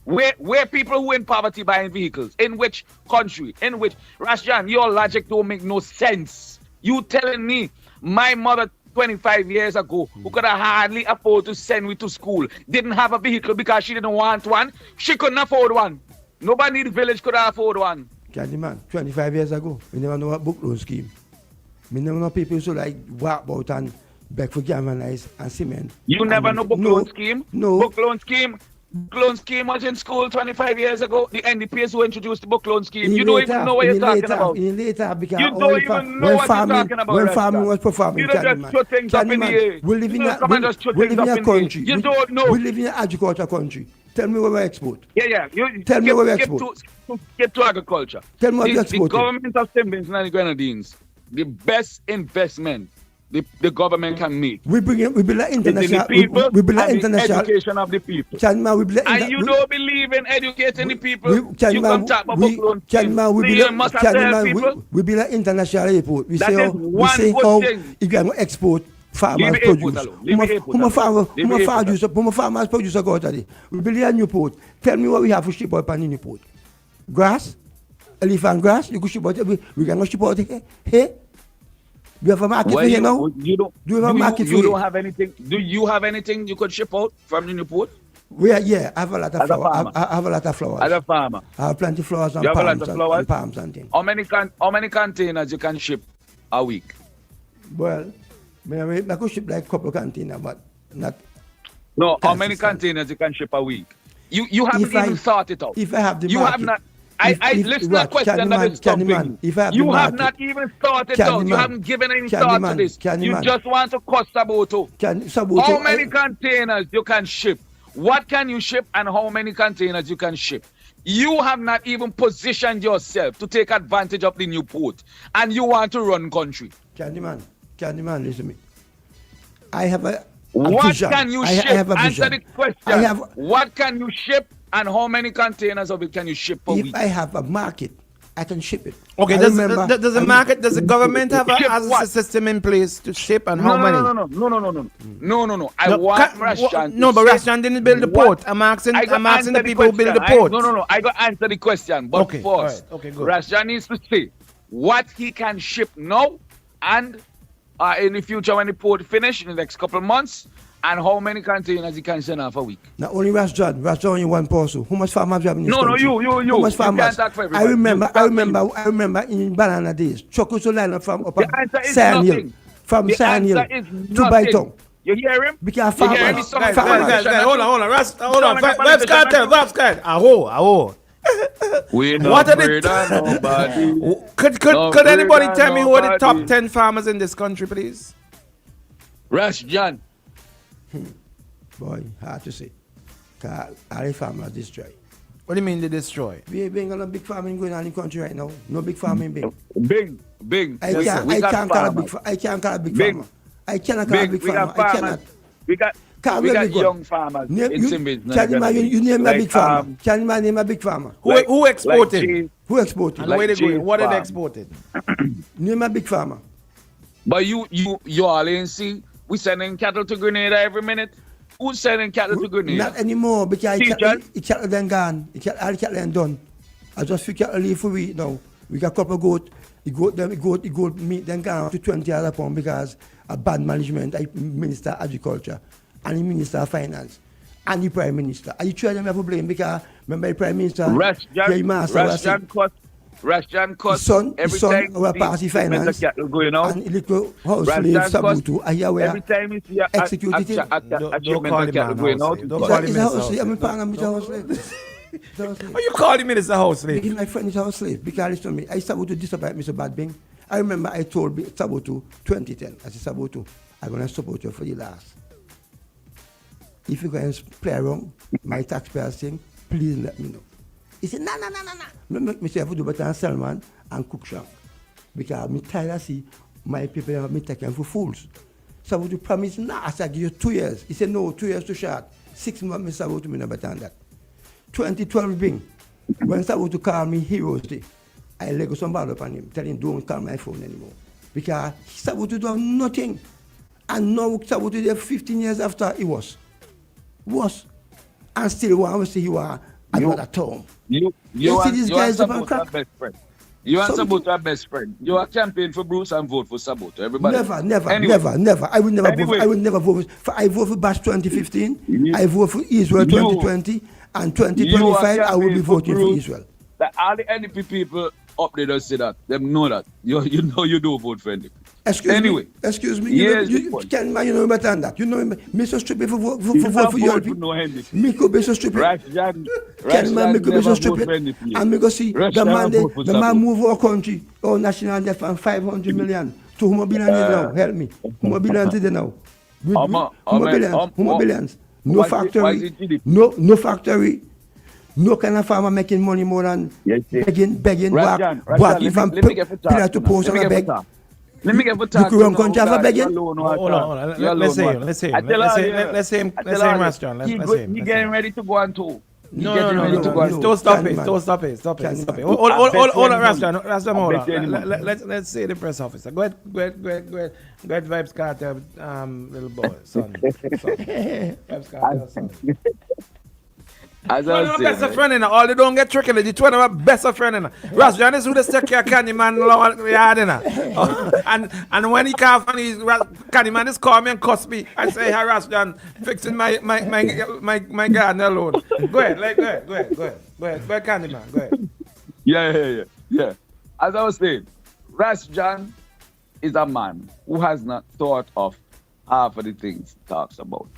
Where people who in poverty buying vehicles? In which country? In which? Rashjan, your logic don't make no sense. You telling me my mother 25 years ago, who could have hardly afford to send me to school, didn't have a vehicle because she didn't want one. She couldn't afford one. Nobody in the village could afford one. Candyman, 25 years ago, we never know a book loan scheme. We never know people who like walk out and beg for galvanized and cement. You never know book loan scheme? No. Book loan scheme? Book loan scheme was in school 25 years ago. The NDPs who introduced the book loan scheme. You don't even know what you're talking about. You don't even know what you're talking about. When farming was performing, you don't just throw things up in the air. We live in a country. You don't know. We live in an agriculture country. Tell me where we export. Yeah. Tell me where we export. Get to agriculture. Tell me what we export. The government of St. Vincent and the Grenadines, the best investment the government can make. We build an international. We build an international education of the people. And you don't believe in educating the people. You come talk about book loan. We build an international airport. We say how you can export farmers produce. Farmers produce a go today. We build a new port. Tell me what we have to ship out on the new port. Grass, elephant grass. You could ship out. We can ship out here. Do you have a market for here now? Do you have a market for don't have anything? Do you have anything you could ship out from the new port? I have a lot of flowers. I have a lot of flowers. As a farmer? I have plenty of flowers and palms and palms and things. How many containers you can ship a week? Well, I could ship like a couple of containers, but not. No, how many containers you can ship a week? You haven't even thought it out. If I have the you market, have not. Listen to the question that is stopping you. If I have you the have market, not even thought it out. You haven't given any thought to this. You just want to cost Saboto. How many containers you can ship? What can you ship and how many containers you can ship? You have not even positioned yourself to take advantage of the new port. And you want to run country. Candyman, listen to me. I have a what vision. Can you ship? I have a Answer vision. the question. What can you ship and how many containers of it can you ship per week? If I have a market, I can ship it. Okay, does the government have a system in place to ship and how many? No. I want Rashjan. No, but Rashjan didn't build the port. I'm asking the people who build the port. I got to answer the question. But first, good. Rashjan needs to say what he can ship now and in the future when the port finish in the next couple of months, and how many containers he can send off a week. Not only Rashjan only one person. How much farmers have in this country? You. How much farmers? Can't for I remember in banana days. Chocos line from up Sand Hill. From Sand Hill to Bytown. You hear him? Because you hear me? Guys, hold on. Hold on. Vibes Cartel. Aho. We what are the could anybody tell me who are the top 10 farmers in this country, please? Rashjan. Boy, hard to say. All the farmers destroy. What do you mean they destroy? We ain't got no big farming going on in the country right now. No big farming big. Big. I can't call a big farmer. I cannot call a big farmer. I cannot. We got young farmers in Simbis. You name a big farmer. Can you name a big farmer? Who exported? Who exported? And where they going? What are they exported? Name a big farmer. But you all ain't see. We sending cattle to Grenada every minute. Who's sending cattle to Grenada? Not anymore because it's cattle then gone. All cattle then done. I just feel cattle leave for week now. We got a couple of goat. The goat meat then gone to $20 a pound because of bad management. I Minister of Agriculture and the Minister of Finance and the Prime Minister. And you try them have a blame because remember the Prime Minister. Rashjan cost every time our party finance going out, and little house slave Sabutu, I hear where every time you see a don't call him man going out. Don't call him house slave. I'm a house slave. Are you calling me this a house slave? My friend is a house slave because listen to me. I Sabutu disappoint Mr. Badman. I remember I told Sabutu 2010. I said Sabutu, I'm gonna support you for the last. If you're going to play around my taxpayers thing, please let me know. He said, no. Make myself do better than Selman and Cookshank. Because I'm tired of see my people have me taken for fools. So would you promise? I said, give you 2 years. He said, no, 2 years too short. 6 months, Mr. Sabutu, me no better than that. 2012 being, when Sabutu called me Heroes Day, I let go some ball up on him, telling him, don't call my phone anymore. Because Sabutu do nothing. And now Sabutu there 15 years after he was. And still want to say he was another term. You are Sabutu's best friend. You are Sabutu's best friend. You are campaign for Bruce and vote for Sabutu. Everybody. Never. I will never vote for. I vote for Bash 2015. I vote for Israel 2020 and 2025. I will be voting for Israel. All the NDP people up there don't say that. They know that. You know you do vote for NDP. Excuse me. You know better than that. You know, Mr. Stupid for vote for your people. Miko Mr. Stupid. Can man Miko Mr. Stupid? And me go see the man move our country, our national debt from 500 million to whom billions now. Help me. Whom billions is now? Whom billions? No factory. No factory. No kind of farmer making money more than begging, walking from pillar to post on a beg. Let me get for talk. You could country have a begging? Hold on. Let's say him, restaurant. He getting ready to go on tour. No. Don't stop it. Hold on, restaurant, hold on. Let's say the press officer. Go ahead, Vibes Carter, little boy, son. Vibes Carter, son. As I was saying, best friend in all they don't get tricky. The two of them are best friend in Rashjan is who they take care Candyman and when he can't find his Candyman just call me and cuss me. I say, hey Rashjan, fixing my garden alone. Go ahead, Candyman, go ahead. Yeah. As I was saying, Rashjan is a man who has not thought of half of the things he talks about.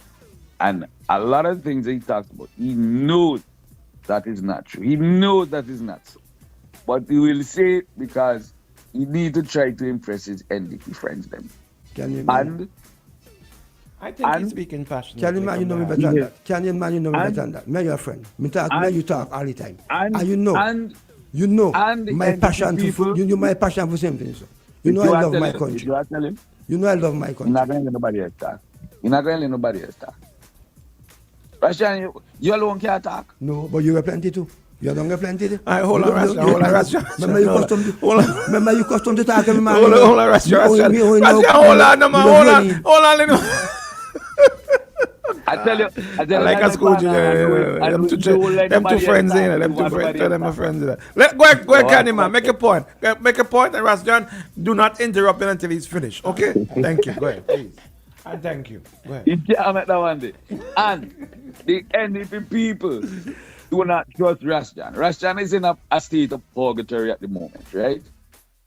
And a lot of things he talks about, he knows that is not true. He knows that is not so. But he will say it because he need to try to impress his NDP friends them. And I think he's speaking passionately. Can you man you know me better than that? Can you man you know me better than that? Me your friend. Me you talk all the time. And you know my passion for you know my passion for same thing. So. You know I love my country. You know I love my country. You're not going to let nobody else talk. You're not going to let nobody else talk. Russian, you alone can't talk. No, but you have plenty too. You don't have plenty. Hold on, Russian. Remember you custom to talk to me, man. Hold on, Russian. Hold on, man. Hold on. I tell you, like a school junior. Them two friends in them two friends. Tell them my friends in Go ahead, Candy man. Make a point. Make a point, and Russian, do not interrupt him until he's finished. Okay? Thank you. Go ahead, please. I thank you. Go ahead. You can't make that one day. And the NDP people do not trust Russian. Russian is in a state of purgatory at the moment, right?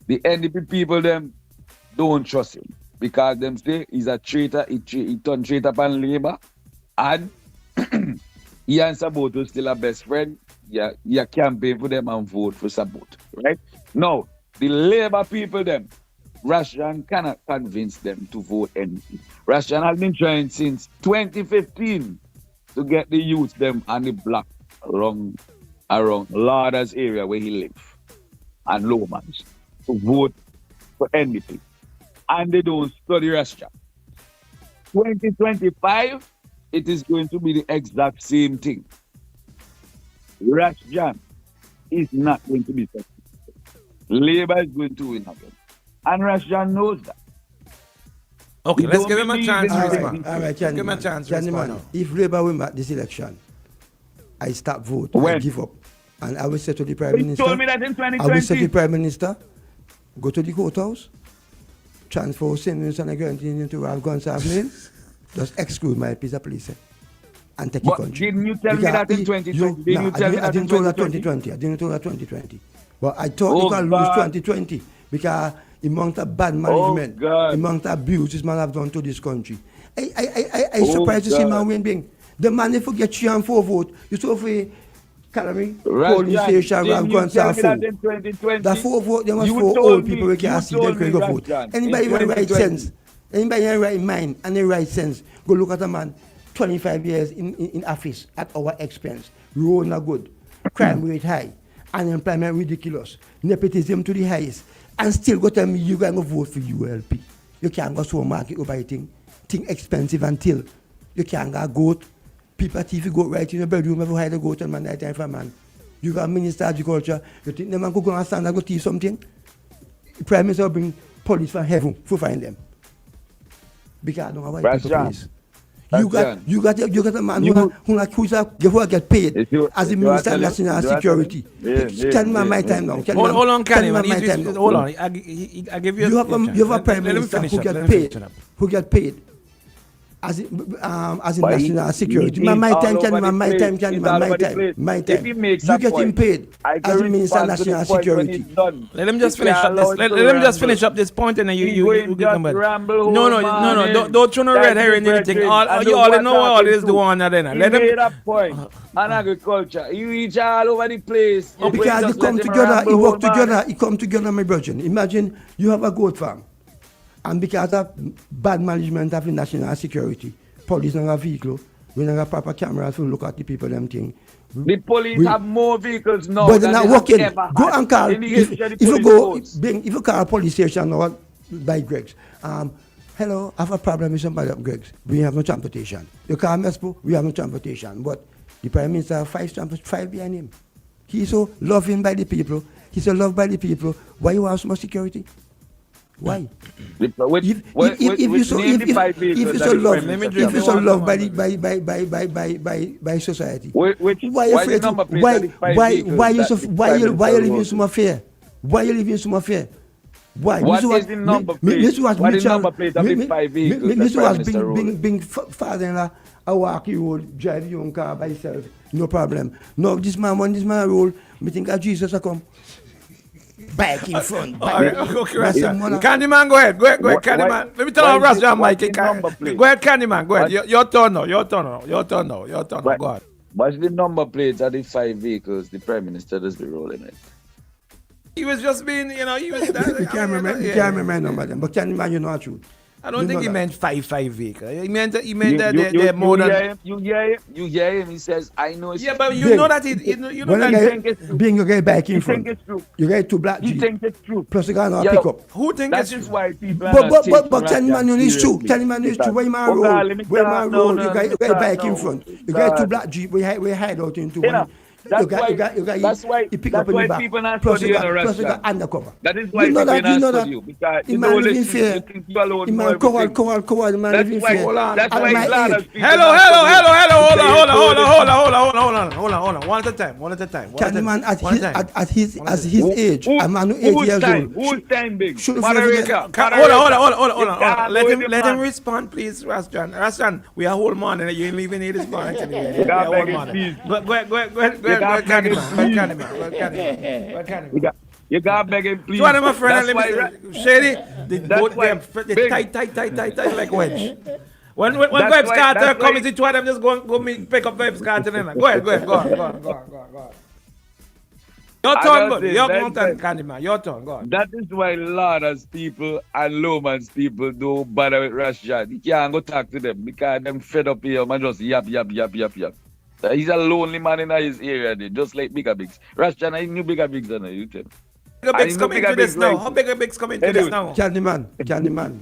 The NDP people, them don't trust him because them say he's a traitor, he turned traitor upon Labour, and he and Sabot is still a best friend. Yeah, you campaign for them and vote for Sabot, right? Now, the Labour people, them, Russian cannot convince them to vote NDP. Russian has been trying since 2015 to get the youth them and the black around Lauder's area where he lives and Lomans to vote for NDP. And they don't study Russia. 2025, it is going to be the exact same thing. Russian is not going to be successful. Labour is going to win again. And Russian knows that. Okay, let's give him a chance to respond. All right, give him a chance to respond. If Labour win at this election, I stop vote. I give up. And I will say to the Prime Minister. He told me that in 2020. I will say to the Prime Minister, go to the courthouse, transfer Simmons and Guarantee into Ralph Gonsalves' name, just exclude my piece of police and take the country. Didn't you tell me that in 2020? I didn't tell that 2020. I didn't tell that 2020. But I thought you can lose 2020 because amount of bad management, amount of abuse this man have done to this country. I surprised to see man win being. The man if you get 3 and 4 votes, you saw for Calamy, police station, Ralph Gonsalves 4. That 4 votes, there was 4 old people who can't see them can go vote. Anybody with the right sense, anybody in the right mind and the right sense, go look at a man 25 years in office at our expense. Road not good, crime rate high, unemployment ridiculous, nepotism to the highest, and still go tell me you going to vote for ULP. You can't go to a market or buy thing expensive until you can't go goat. People if you go right in the bedroom, ever hide a goat and man night time for man. You got Minister of Agriculture, you think the man could go and stand and go teach something? The Prime Minister bring police from heaven to find them. Because I don't know why people police. You got a man who get paid as the Minister of National Security. Tell me my time now. Hold on, Kenny. Hold on. I give you. You have a Prime Minister who get paid as in national security. My time. You get him paid as a Minister of National Security. Let him just finish up this. Let him just finish up this point, and then you get them back. No. Don't try to red herring anything. You all know all this the one that then. Let him. Made a point. And agriculture, you reach all over the place. Because they come together, he work together, he come together, my brother. Imagine you have a goat farm. And because of bad management of the national security, police don't have vehicle, we don't have proper cameras to look at the people them thing. The police have more vehicles now. But they're not working. Go and call. If you call a police station or by Greg's, hello, I have a problem with somebody at Greg's. We have no transportation. You call Mespo, we have no transportation. But the Prime Minister has 5 behind him. He's so loved by the people. He's so loved by the people. Why you have so much security? Why? If you so loved by society, why you afraid? Why you living so much fear? Why you living so much fear? Why? What is the number plate? What is the number plate of the 5 vehicles? This was being father-in-law. I walk you road, drive your own car by yourself, no problem. No, this man roll. Me think that Jesus will come. Back in front. All right, okay, Rashan. Mother- Candyman, go ahead, Candyman. Let me tell you, Rashan, Mike. the number Go plate? ahead, Candyman, go ahead. Your turn now, your turn. Go ahead. What's the number plates of the 5 vehicles the Prime Minister does be rolling in? He was just being, he was. We can't remember no matter. But Candyman, you know the truth. I don't think he meant 5 vehicle. He meant that You more than. You hear him. He says, "I know." It's Yeah, but you know that you know that. Being you get back in front. Think it's true. You get 2 black You Jeep. think it's true. Plus you got no pick up. Who think That it's is true? why people. are not taking But Candyman is true. seriously. Candyman is true. Where you man Okay, roll? let me Where talk. man No, roll? no, You let me get talk. back in No. front. You get 2 black Jeep. We hide out into You know, one. that's You pick up in the back. people not Plus study you in a got restaurant. undercover. That is why You know people that. You not know study that. you because The you man don't living listen. fear. You think you alone The know man everything. coward. The man That's living why. fear. That's At why my glad age. as people Hello. not study you. Hold on. One at a time. Candyman at his age, a man who 8 years old. Who's time big? Should- Moderator. Hold on. Let him respond, please, Rasjan. We are whole man and you ain't leaving here this morning. We are whole man. Go ahead, Candyman. You gotta beg him, please. One of my friends, That's why Shady, they tight like wedge. When Vibes Carter comes, it's two of them just go pick up Vibes Carter. Go ahead, go on. Your turn, buddy. Your turn, Candyman. Your turn, go on. That is why Lada's people and Lowman's people don't bother with Rashad. You can't go talk to them because them fed up here, man, just yap. He's a lonely man in his area, just like Bigger Bigs. Rashad, I knew Bigger Bigs than you tell. Bigger Bigs coming to this now. How Bigger Bigs coming to this now? Candyman.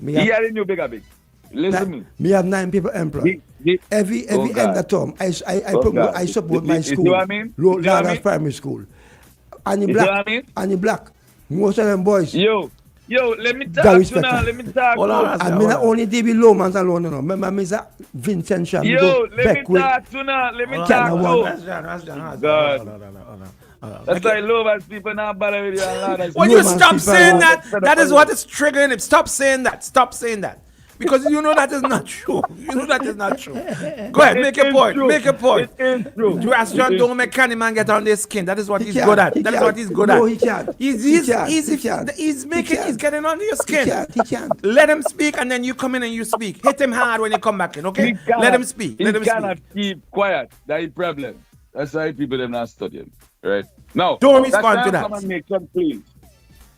He had a new Bigger Big. Listen to me. Me have 9 people employed. Every end of term, I support my school. You see what I mean? Lada's primary school. And the black. Most of them boys. Yo, let me talk to now. Let me talk. And me not only deal with Lowmans alone, no. Remember, me say Vincent Sham. Yo, let me talk to now. Let me talk to. God. That's why Lowman's people not bother with you and Lada's. Will you stop saying that? That is what is triggering him. Stop saying that. Because you know that is not true. Go ahead, make a point. It is true. Rasjan don't make Candyman get on their skin. That is what he's good at. No, he can't. He's getting under your skin. He can't. Let him speak and then you come in and you speak. Hit him hard when you come back in, okay? Let him speak. He cannot keep quiet. That is problem. That's why people are not studying. Right? Now, don't respond to that. Come and make some claims.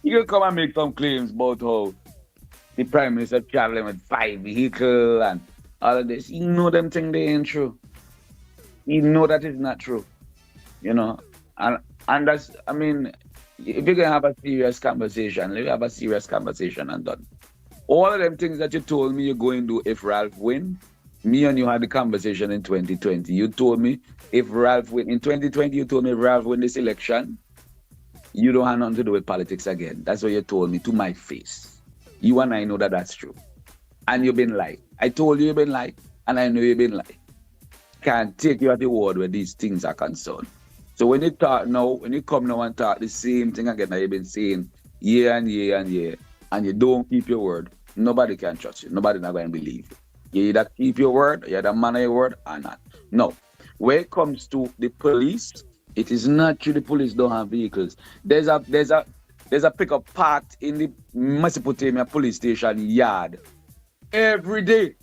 You can come and make some claims about how the Prime Minister traveling with 5 vehicles and all of this. You know them things they ain't true. You know that is not true. You know? And that's, I mean, if you're going to have a serious conversation, let me have a serious conversation and done. All of them things that you told me you're going to do if Ralph win, me and you had the conversation in 2020. You told me if Ralph win, in 2020 you told me if Ralph win this election, you don't have nothing to do with politics again. That's what you told me to my face. You and I know that that's true. And you've been lying. I told you you've been lying, and I know you've been lying. Can't take you at the word where these things are concerned. So when you talk now, when you come now and talk the same thing again that you've been saying year and year, and you don't keep your word, nobody can trust you. Nobody not going to believe you. You either keep your word, you either man of your word or not. No. When it comes to the police, it is not true the police don't have vehicles. There's a pickup parked in the Mesopotamia police station yard every day.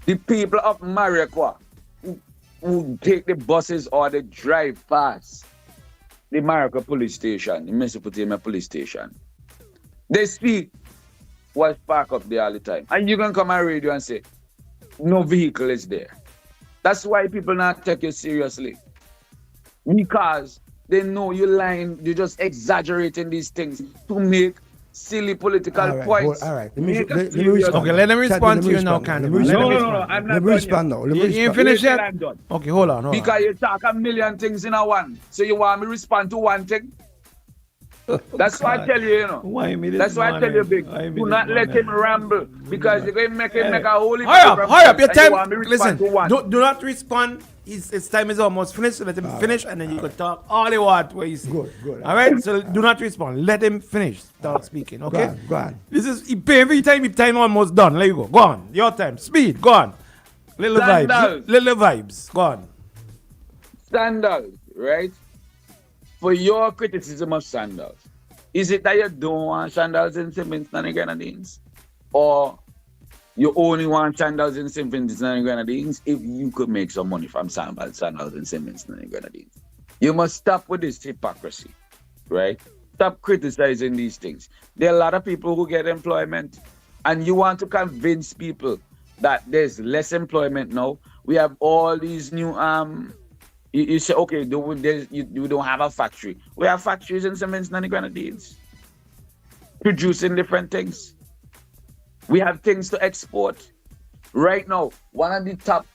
The people of Mariaqua who take the buses or they drive past the Mariaqua police station, the Mesopotamia police station, they see what's parked up there all the time. And you can come on radio and say, no vehicle is there. That's why people not take you seriously. Because they know you're lying, you're just exaggerating these things to make silly political points. All right. Let me respond. Okay, let them respond to you now, Candyman. No, I'm not Let me respond now. You ain't finished yet? Okay, hold on. Because you talk a million things in a one. So you want me to respond to one thing? That's why I tell you, That's why I tell you, Big. Do not let him ramble. Because you're going to make him make a whole hurry up, your time. Listen, do not respond. His time is almost finished, so let him finish, and then you can talk all you want where you see. Good. All right? So do not respond. Let him finish. Start speaking, okay? Go on. This is, every time almost done. Let you go. Go on. Your time. Speed. Go on. Little vibes. Go on. Sandals, right? for your criticism of Sandals, is it that you don't want Sandals in St. Vincent and the Grenadines? Or you only want Sandals in St. Vincent and the Grenadines if you could make some money from Sandals in St. Vincent and the Grenadines? You must stop with this hypocrisy, right? Stop criticizing these things. There are a lot of people who get employment, and you want to convince people that there's less employment now. We have all these new you say, okay, you don't have a factory. We have factories in St. Vincent and the Grenadines producing different things. We have things to export. Right now, one of the top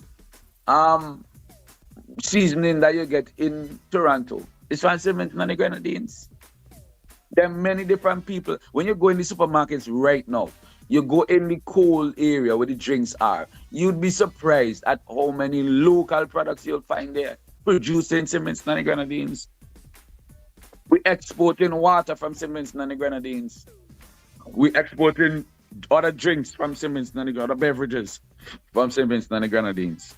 seasoning that you get in Toronto is from St. Vincent and the Grenadines. There are many different people. When you go in the supermarkets right now, you go in the cold area where the drinks are, you'd be surprised at how many local products you'll find there, produced in St. Vincent and the Grenadines. We exporting water from St. Vincent and the Grenadines. We exporting other drinks from St. Vincent and the Grenadines, other beverages from St. Vincent and the Grenadines.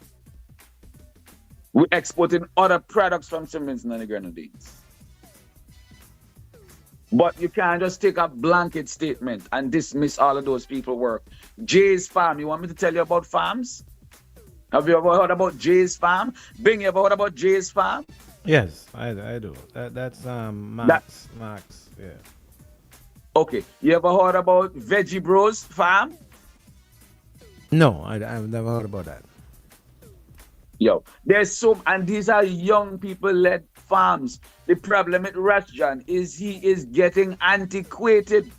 We exporting other products from St. Vincent and the Grenadines. But you can't just take a blanket statement and dismiss all of those people work. Jay's Farm, you want me to tell you about farms? Have you ever heard about Jay's Farm? Bing, you ever heard about Jay's Farm? Yes, I do. That's Max, yeah. Okay, you ever heard about Veggie Bros Farm? No, I've never heard about that. Yo, and these are young people-led farms. The problem with Rashjan is he is getting antiquated.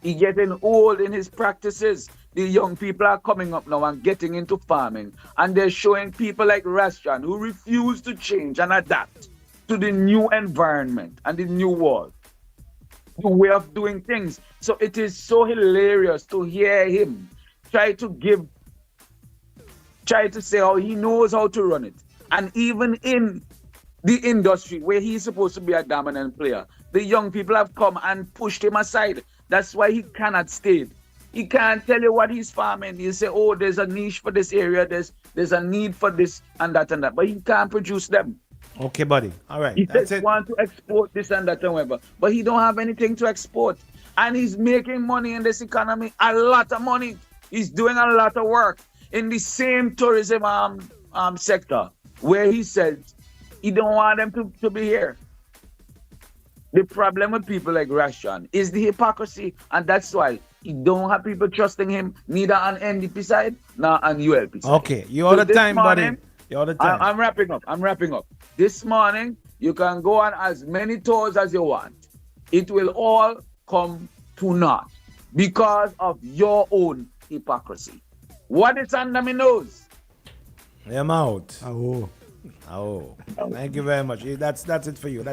He's getting old in his practices. The young people are coming up now and getting into farming, and they're showing people like Rashjan who refuse to change and adapt to the new environment and the new world, the way of doing things. So it is so hilarious to hear him try to say how he knows how to run it. And even in the industry where he's supposed to be a dominant player, the young people have come and pushed him aside. That's why he cannot stay. He can't tell you what he's farming. He'll say, oh, there's a niche for this area, there's a need for this and that, but he can't produce them. Okay, buddy. All right. He just want to export this and that and whatever, but he don't have anything to export. And he's making money in this economy, a lot of money. He's doing a lot of work in the same tourism sector where he said he don't want them to be here. The problem with people like Rashjan is the hypocrisy, and that's why he don't have people trusting him, neither on NDP side nor on ULP side. Okay, you all the time, buddy. You all the time. I'm wrapping up. This morning, you can go on as many tours as you want. It will all come to naught because of your own hypocrisy. What is under my nose? I'm out. Oh. Thank you very much. That's it for you.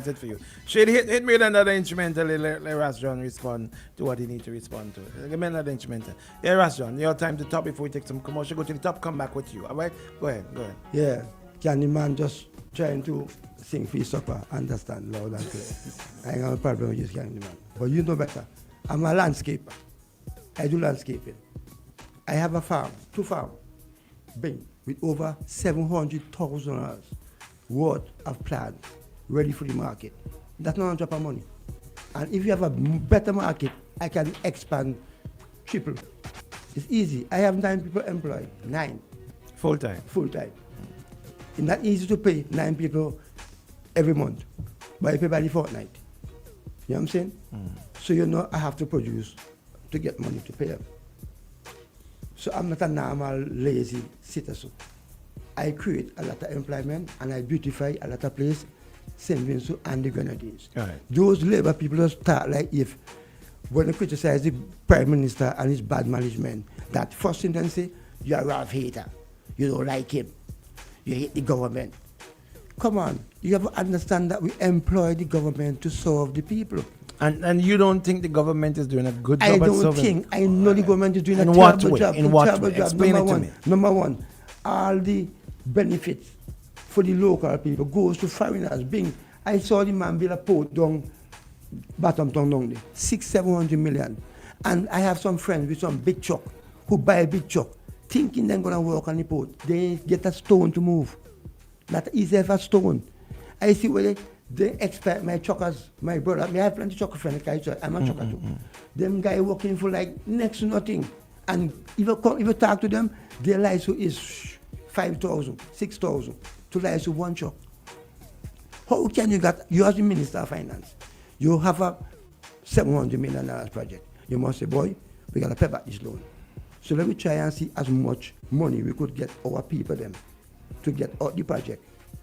Shady, hit me with another instrumental. Let Rashjan respond to what he needs to respond to. Give me another instrumental. Yeah, Rashjan, your time to top before we take some commercial. Go to the top, come back with you. All right? Go ahead. Yeah. Candyman just trying to sing free supper, understand loud and clear. I ain't got no problem with this Candyman. But you know better. I'm a landscaper. I do landscaping. I have a farm, 2 farms, big, with over $700,000 worth of plants ready for the market. That's not a drop of money. And if you have a better market, I can expand triple. It's easy. I have 9 people employed. 9. Full time. It's not easy to pay 9 people every month, but I pay by the fortnight. You know what I'm saying? So I have to produce to get money to pay them. So I'm not a normal lazy citizen. I create a lot of employment and I beautify a lot of places, St. Vincent and the Grenadines. Right. Those labor people just start like if, when they criticize the Prime Minister and his bad management, that first thing they say, you're a rough hater. You don't like him. You hate the government. Come on, you have to understand that we employ the government to serve the people. And you don't think the government is doing a good job at serving? I know the government is doing a terrible job. In what way? Explain it to me. Number one, all the benefits for the local people goes to foreigners. I saw the man build a port down bottom town down there, 600-700 million. And I have some friends with some big truck who buy a big truck, thinking they're gonna work on the port. They get a stone to move. Not easy as a stone. I see where They expect my truckers, my brother. I have plenty of trucker friends. I'm a trucker too. Them guys working for like next to nothing. And if you talk to them, their license is 5,000, 6,000 to license one truck. How can you as the Minister of Finance, you have a $700 million project. You must say, boy, we got to pay back this loan. So let me try and see as much money we could get our people them to get out the project.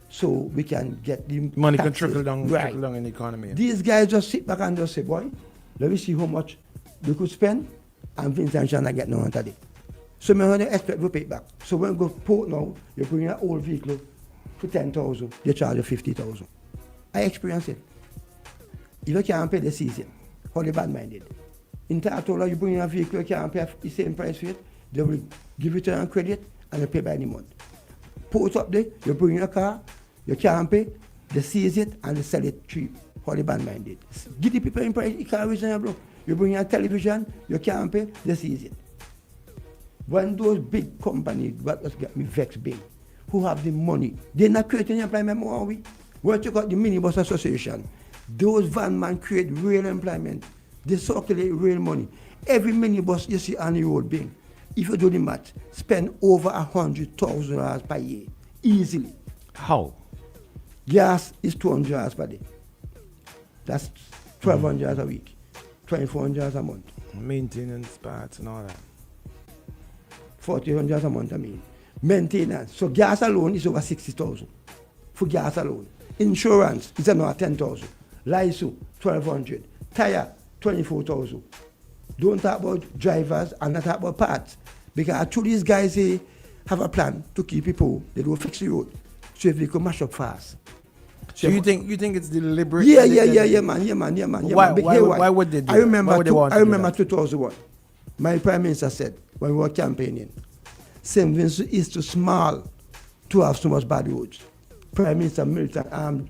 So we can get the money taxes. can trickle down Right. in the economy. These guys just sit back and just say, boy, let me see how much we could spend, and Vincent shall not get no under it. So we expect to pay it back. So when you go port now, you bring an old vehicle for 10,000, they charge you 50,000. I experienced it. If you can't pay the season, how the Badman did. In Tartola, you bring a vehicle, you can't pay the same price for it, they will give it on credit and you pay by the month. Put up there, you bring a car, you can't pay, they seize it and they sell it cheap. How the Badman did. Give the people in price, the car reasonable. You bring a television, you can't pay, they seize it. When those big companies, what was get me vexed big, who have the money, they're not creating employment more, are we? When you got the minibus association, those van man create real employment. They circulate real money. Every minibus you see on the road being, if you do the math, spend over $100,000 per year, easily. How? Gas is $200 per day. That's $1,200 a week, $2,400 a month. Maintenance parts and all that. $4,000 a month, I mean. Maintenance. So gas alone is over $60,000 for gas alone. Insurance is another $10,000. License, $1,200. Tire, $24,000. Don't talk about drivers and not talk about parts. Because two these guys have a plan to keep people, they don't fix the road. So if they can mash up fast. So you think it's deliberate? Yeah, man. Why would they do I remember, that? I remember 2001. My Prime Minister said, when we were campaigning, St. Vincent is too small to have so much bad roads. Prime Minister Milton,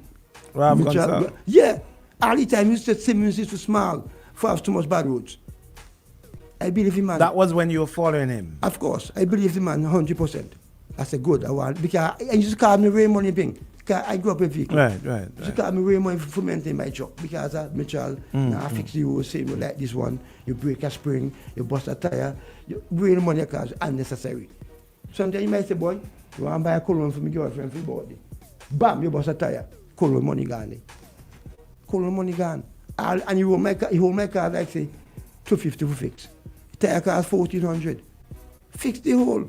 yeah, all the time he said St. Vincent is too small for have too much bad roads. I believe him, man. That was when you were following him? Of course. I believe the man 100%. I said, good, I want, because I used to call me Ray Money Bing. Because I grew up in vehicle. Right. You call me Ray Money for maintain my truck. Because Mitchell, I fix the road, same like this one. You break a spring, you bust a tire. Ray Money cars unnecessary. Sometimes you might say, boy, you want to buy a cologne for my girlfriend for your body. Bam, you bust a tire. Cologne money gone. Cologne money gone. And you hold my car like say $250 for fix. Tire cost $1,400. Fix the hole.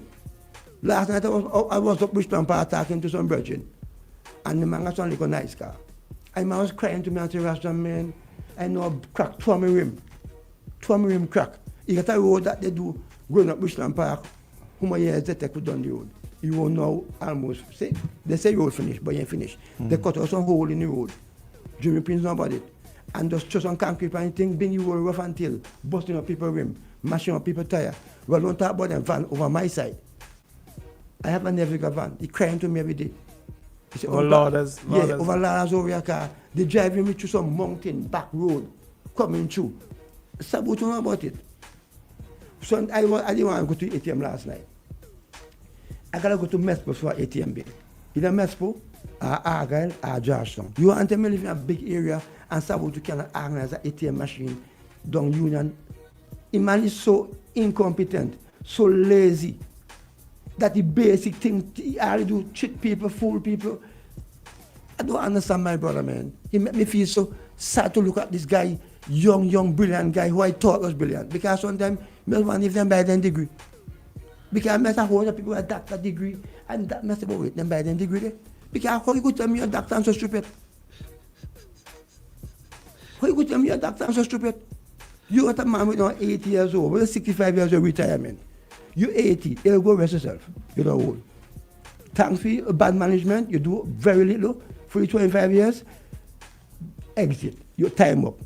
Last night I was up Richmond Park talking to some virgin. And the man got like a nice car. And man was crying to me and said, man, I know crack, 2 rim crack. You got a road that they do going up Richmond Park. How many years they take to done the road? You will know almost, they say road finished, but you ain't finished. They cut out some hole in the road. Jimmy Prince know about it. And just some concrete and thing, being you roll rough until, busting up people's rim, mashing up people's tire. Well, don't talk about them van over my side. I have a nephew van. He crying to me every day. He said, over Lauders. Over Lauders over your car. They driving me through some mountain back road, coming through. Sabu to know about it. So I didn't want to go to ATM last night. I gotta go to Mespo for ATM bill. Either Mespo, or Argyle, or Georgetown. You want to live in a big area and Sabu to cannot organize an ATM machine down Union. The man is so incompetent, so lazy, that the basic thing he already do, cheat people, fool people. I don't understand my brother, man. He made me feel so sad to look at this guy, young, brilliant guy who I thought was brilliant. Because sometimes I want to give them by their degree. Because I met a whole lot of people with a doctor degree, and that mess about it, them by their degree. Because how you could tell me a doctor and so stupid? How you could tell me a doctor and so stupid? You got a man with 80 years old, with 65 years of retirement. You're 80, you'll go rest yourself. You're not old. Thanks for bad management, you do very little for your 25 years. Exit, your time up.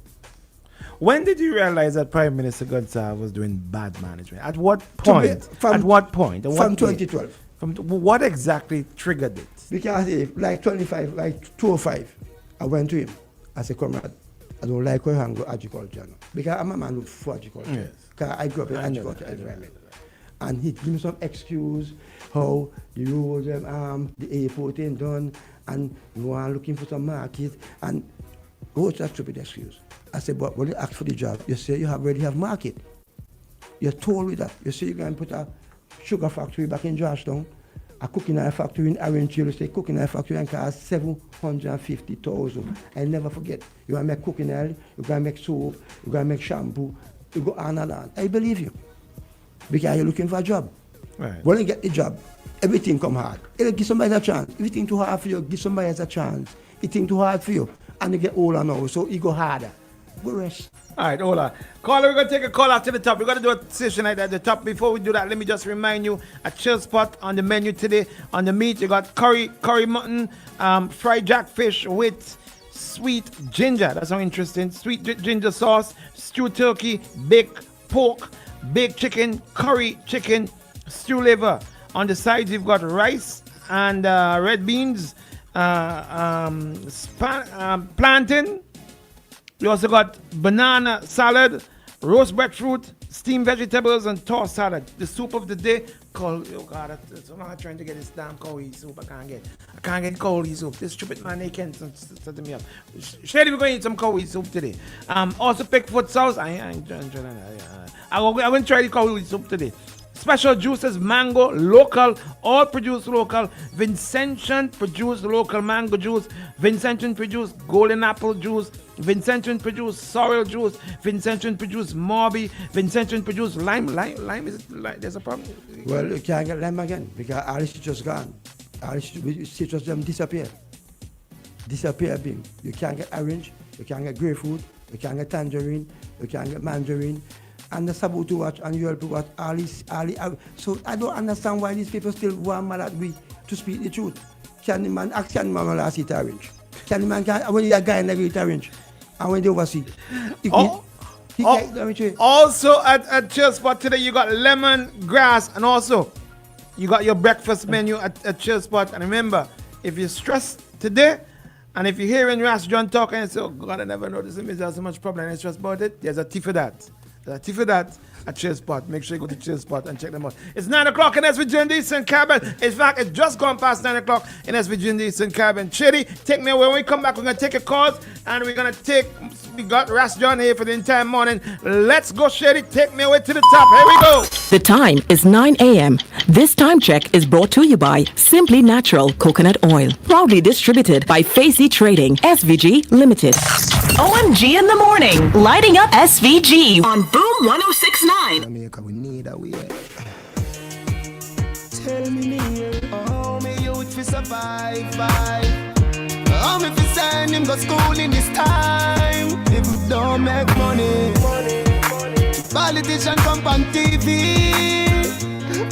When did you realize that Prime Minister Godsa was doing bad management? At what point? From 2012. What exactly triggered it? Because like 205, I went to him. I said, comrade, I don't like how you handle agriculture. Because I'm a man for agriculture. Yes. Because I grew up in agriculture environment. And he gave me some excuse how the roads, the airport ain't done, and you are looking for some market, and what's that stupid excuse? I said, but when you ask for the job, you say you already have market. You're told with that. You say you're going to put a sugar factory back in Georgetown, a cooking oil factory in Orange Hill. You say cooking oil factory and cost 750,000. I never forget. You want to make cooking oil, you're going to make soap, you're going to make shampoo, you go on and on. I believe you. Because you're looking for a job. Right. When you get the job, everything come hard. It'll give somebody a chance. If you think too hard for you, give somebody else a chance. If you think too hard for you, and you get older now, so you go harder. Go rest. All right, hold on. Caller, we're going to take a call after the top. We're going to do a session like that at the top. Before we do that, let me just remind you, a chill spot on the menu today. On the meat, you got curry mutton, fried jackfish with sweet ginger. That's how interesting. Sweet ginger sauce, stewed turkey, baked pork, baked chicken, curry chicken, stew liver. On the sides, you've got rice and red beans, plantain. We also got banana salad, roast breadfruit, steamed vegetables, and tossed salad. The soup of the day called, oh God, so long I'm trying to get this damn Cowley soup. I can't get Cowley soup. This stupid man, they can't set me up. Shady, we're going to eat some Cowley soup today. Also Pickfoot sauce. I'm going to try the Cowley soup today. Special juices, mango, local, all produced local. Vincentian produced local mango juice. Vincentian produced golden apple juice. Vincentian produced sorrel juice. Vincentian produced Morby. Vincentian produced lime. Lime, is it lime? There's a problem? Well, you can't get lime again because all the citrus gone. All the citrus them disappear. Being. You can't get orange. You can't get grapefruit. You can't get tangerine. You can't get mandarin. And the Sabutu watch and Europe watch all these. So I don't understand why these people still want mad at me to speak the truth. Can the man last eat orange? Can the man when you a guy never eat orange? And when they oversee. Also at Chill Spot today you got lemon grass, and also you got your breakfast menu at Chill Spot. And remember, if you're stressed today, and if you're hearing Ras John talking and say, oh God, I never noticed him, there's so much problem and stress about it, there's a tea for that. At Chill Spot. Make sure you go to Chill Spot and check them out. It's 9 o'clock in SVG in the Eastern Caribbean. In fact, it's just gone past 9 o'clock in SVG in the Eastern Caribbean. Shady, take me away. When we come back, we're going to take a calls, and we got Ras John here for the entire morning. Let's go, Shady. Take me away to the top. Here we go. The time is 9 a.m. This time check is brought to you by Simply Natural Coconut Oil. Proudly distributed by Facey Trading, SVG Limited. OMG in the morning. Lighting up SVG on Boom 1069. Jamaica, we need a way. Tell me, how me youth fi survive. How me fi send him go school in this time. If we don't make money. Politician come on TV.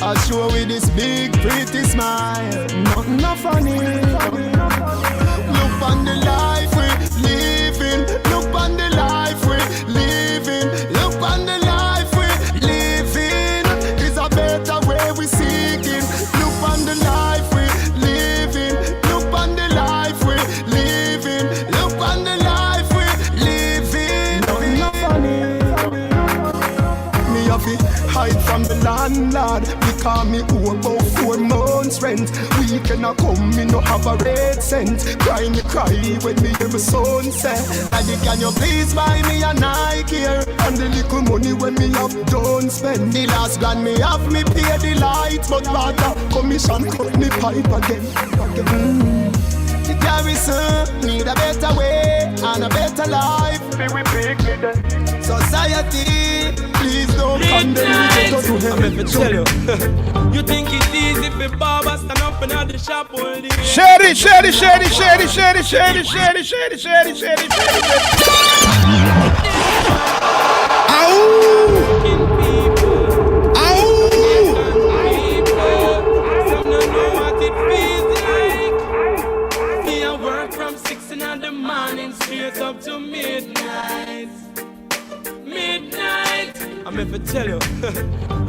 I show with this big pretty smile. Nothing not funny. Look on the life we living. Look on the life we living. Look on the life we living. It's a better way we seeking. Look on the life we living. Look on the life we living. Look on the life we living. Nothing not funny. Me have to hide from the landlord. Because me owe about 4 months rent. Weekend a come, me no have a red cent. Cry when me hear my son say, Daddy, can you please buy me a Nike here? And the little money when me have don't spend. The last grand me have me pay the light, but rather commission cut me pipe again. The garrison need a better way and a better life. Society, please don't condemn me to do I'm here to tell you. You think it's easy for Baba stand up in the shop all day? Shady. Some don't know what it feels like. Me I work from 6 in the morning straight up to midnight. I'm here to tell you.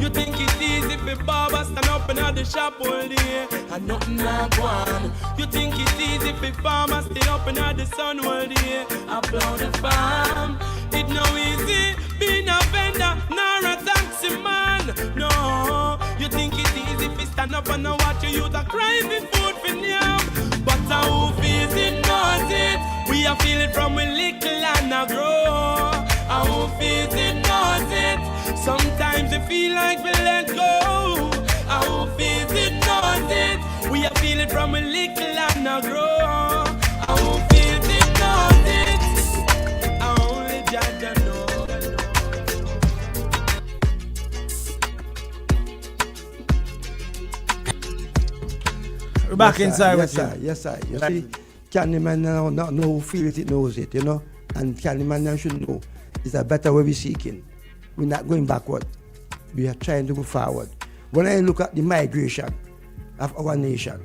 You think it's easy for Baba stand up in the shop all day and nothing not one. You think it's easy for farmers stay up in the sun all day. Upload the farm. It no easy being a vendor nor a taxi man. No. stand up and watch you use a cry for food for them. But I who are feel it from we little and a grow. And who feels it knows it. Sometimes we feel like we let go. And who feels it knows it. We are feel it from we little and a grow. And who feels it knows it. And only Jah know. We're back yes, inside sir, with yes, you. sir, yes, sir. You see, Candyman now not know who feels it, knows it, you know. And Candyman now should know it's a better way we're seeking. We're not going backward. We are trying to go forward. When I look at the migration of our nation,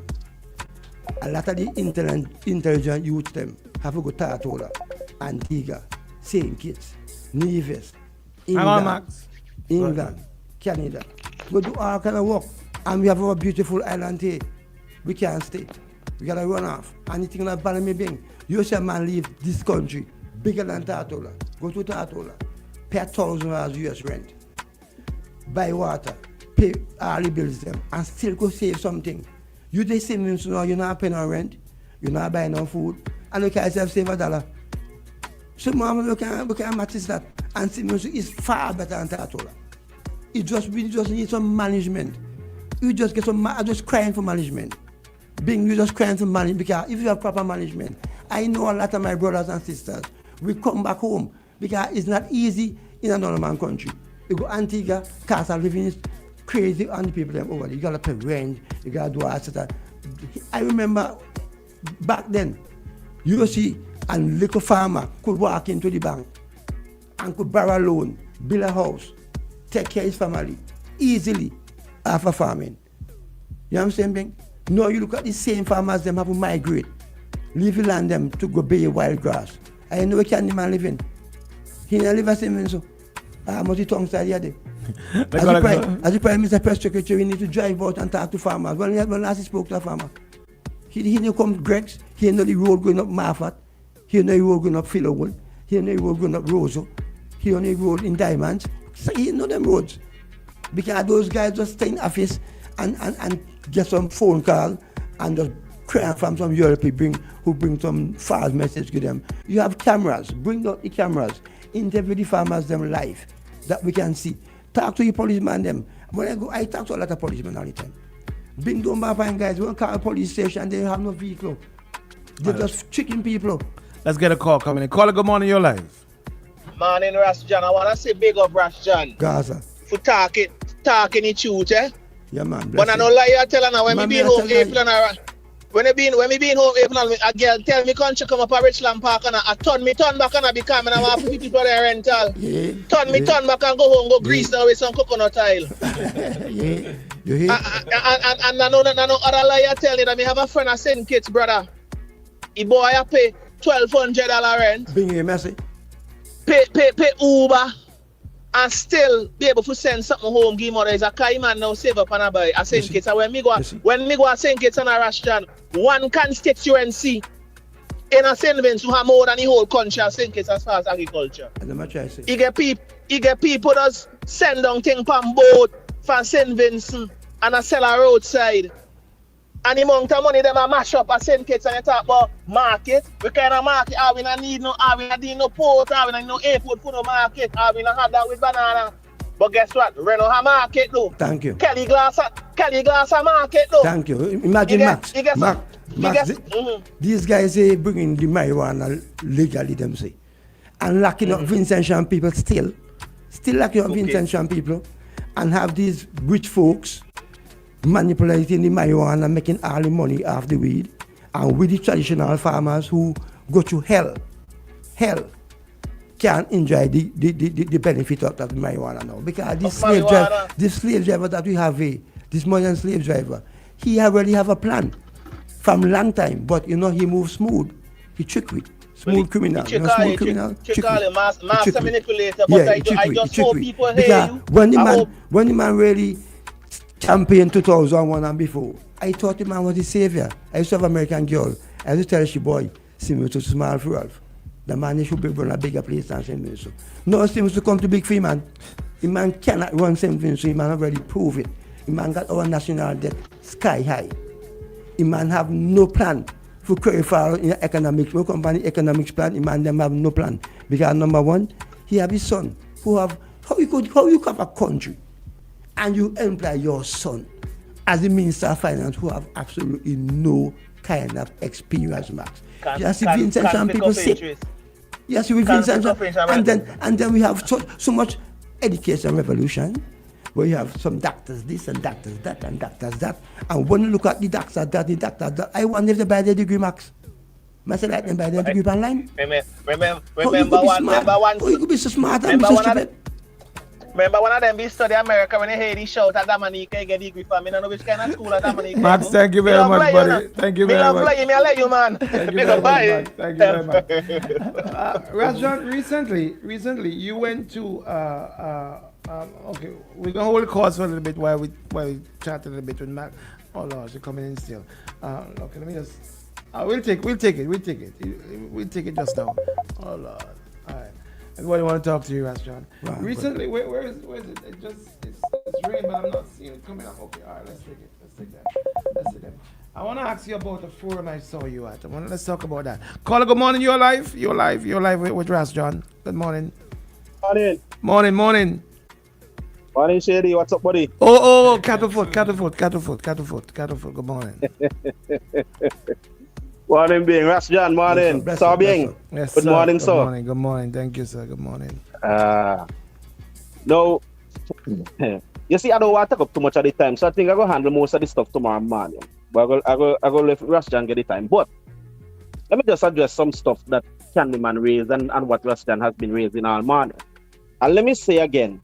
a lot of the intelligent youth them have to go to Tortola, Antigua, St. Kitts, Nevis, England, Canada. We do all kind of work. And we have our beautiful island here. We can't stay. We gotta run off. Anything like Badman Bing. You see a man leave this country bigger than Tortola. Go to Tortola. Pay $1,000 US rent. Buy water. Pay all the bills them. And still go save something. You they say me, so you're not paying no rent. You're not buying no food. And look at yourself save $1. So mama, we can match that. And see me, it's far better than Tortola. We just need some management. You just get some, I'm just crying for management. You just crying for management because if you have proper management, I know a lot of my brothers and sisters will come back home because it's not easy in another man country. You go Antigua, cost of living is crazy on the people them over there. You gotta pay rent, you gotta do all that. I remember back then, you see a little farmer could walk into the bank and could borrow a loan, build a house, take care of his family easily after farming. You know what I'm saying, Bing? Now you look at the same farmers, them have to migrate, leave the land them to go buy wild grass. I know where can the man live in. He never live the same, so I'm on the tongue side here. As the Prime Minister Press Secretary, we need to drive out and talk to farmers. When last he spoke to a farmer, he didn't come to Greg's, he know the road going up Marfat, he know the road going up Philowell, he know the road going up Roseau, he know the road in Diamonds. So he know them roads. Because those guys just stay in office and get some phone call and just cry from some European who bring some false message to them. You have cameras, bring out the cameras, interview the farmers them live that we can see. Talk to the policeman them. When I go, I talk to a lot of policemen all the time. Bring down Badman guys, we don't call a police station, they have no vehicle. They're just tricking people. Let's get a call coming in. Caller, good morning, you're live. Morning, Ras John. I want to say big up, Ras John. Gaza. For talking the truth, eh? Yeah, man. But I don't lie, you tell her when me been home April and when me been home April, a girl tell me country come up a Richland Park and I turn back and I become and I want to put people there rental. Yeah. Turn back and go home, go grease down with some coconut oil. Yeah. You hear? And I know other lie you tell you that me have a friend at St. Kitts, brother. He boy I pay $1,200 rent. Bring you messy. Pay Uber. And still be able to send something home, give mother is a kai man now save up and a buy a St. Kitts. And when me go a St. Kitts and a Rashton, one constituency in a St. Vincent who have more than the whole country of St. Kitts as far as agriculture. You get people that send down things from boat from St. Vincent and a sell a roadside. And the amount of money them a mash up at St. Kitts and you talk about market. We kind of market, we not need no port, we not need no airport for no market, we not have that with banana. But guess what? Reno have market though. Thank you. Kelly Glass a market though. Thank you. Imagine Max. These guys say bringing the marijuana legally them say. And locking up Vincentian people still locking up Vincentian people and have these rich folks manipulating the marijuana, making all the money off the weed, and with the traditional farmers who go to hell can't enjoy the benefit of that marijuana now. Because this slave driver that we have, this modern slave driver, he already have a plan from long time, but he moves smooth. He trick with. Smooth criminal. Smooth criminal. Master manipulator, but I just hope people hear you. When the man really campaign 2001 and before, I thought the man was the savior. I used to have an American girl. I used to tell she boy, see me to smile for Ralph. The man should be run a bigger place than St. Vincent. No, seems to come to big free man. The man cannot run St. Vincent. The man already prove it. The man got our national debt sky high. The man have no plan for clarify in economics, no company economics plan, man them have no plan. Because number one, he have his son who have how you have a country and you employ your son as the Minister of Finance who have absolutely no kind of experience, Max. Yes, Vincent and people say. Yes, we Vincent and then we have so much education revolution where you have some doctors this and doctors that and doctors that. And when you look at the doctors that, I wonder if they buy their degree, Max. I say like them buy their degree online. Remember one. Oh, you could be so smart and be so stupid. Remember one of them be study America when they hear the shout at Dominique get degree from me. I don't know which kind of school at Dominique. Max, thank you very much, buddy. Thank you very much. Me let you, man. Thank you very much. Thank you very much. Rajan, recently you went to okay, we're gonna hold the course for a little bit while we chat a little bit with Mac. Oh Lord, she's coming in still. Okay, let me just. We'll take it just now. Oh Lord. All right. Everybody want to talk to you, Rajan. Right, recently, where is it? It's rain, but I'm not seeing it coming up. Okay, all right, let's take that. I want to ask you about the forum I saw you at. Let's talk about that. Caller, good morning. You're live with Rajan. Good morning. Morning. Morning, Shady. What's up, buddy? Oh, Cattlefoot. Good morning. Morning, being Rajan. Morning. So being. Yes, good morning, sir. Good morning. Thank you, sir. Good morning. No, you see, I don't want to take up too much of the time, so I think I go handle most of the stuff tomorrow morning. But I go let Rajan get the time. But let me just address some stuff that Candyman raised and what Rajan has been raising all morning. And let me say again,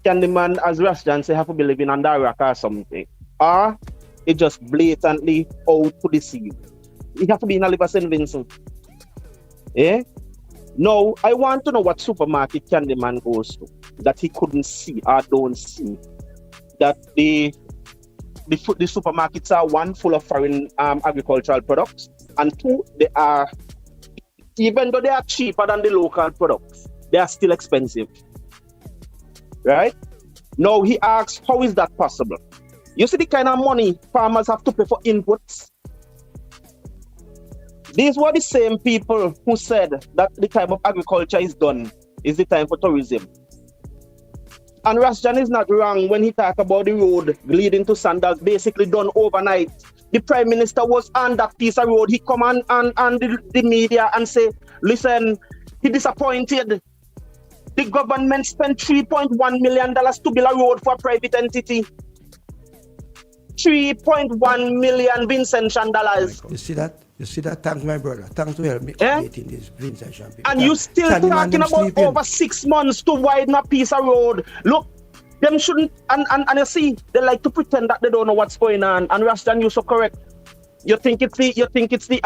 Candyman, as Rajan say, have to be living under a rock or something. Or it just blatantly out to deceive. It have to be in a liver St. Vincent. Yeah? No, I want to know what supermarket Candyman goes to that he couldn't see or don't see. That the supermarkets are one, full of foreign agricultural products, and two, they are, even though they are cheaper than the local products, they are still expensive. Right? Now he asks, how is that possible? You see the kind of money farmers have to pay for inputs? These were the same people who said that the time of agriculture is done, is the time for tourism. And Rajan is not wrong when he talk about the road leading to Sandals basically done overnight. The Prime Minister was on that piece of road. He come on the media and say, listen, he disappointed. The government spent $3.1 million to build a road for a private entity. 3.1 million Vincent dollars. You see that? Thanks, my brother. Thanks to help me updating this Vincent Champagne. And you still talking about over 6 months to widen a piece of road. Look, them shouldn't, and you see, they like to pretend that they don't know what's going on. And Rastan, you're so correct. You think it's the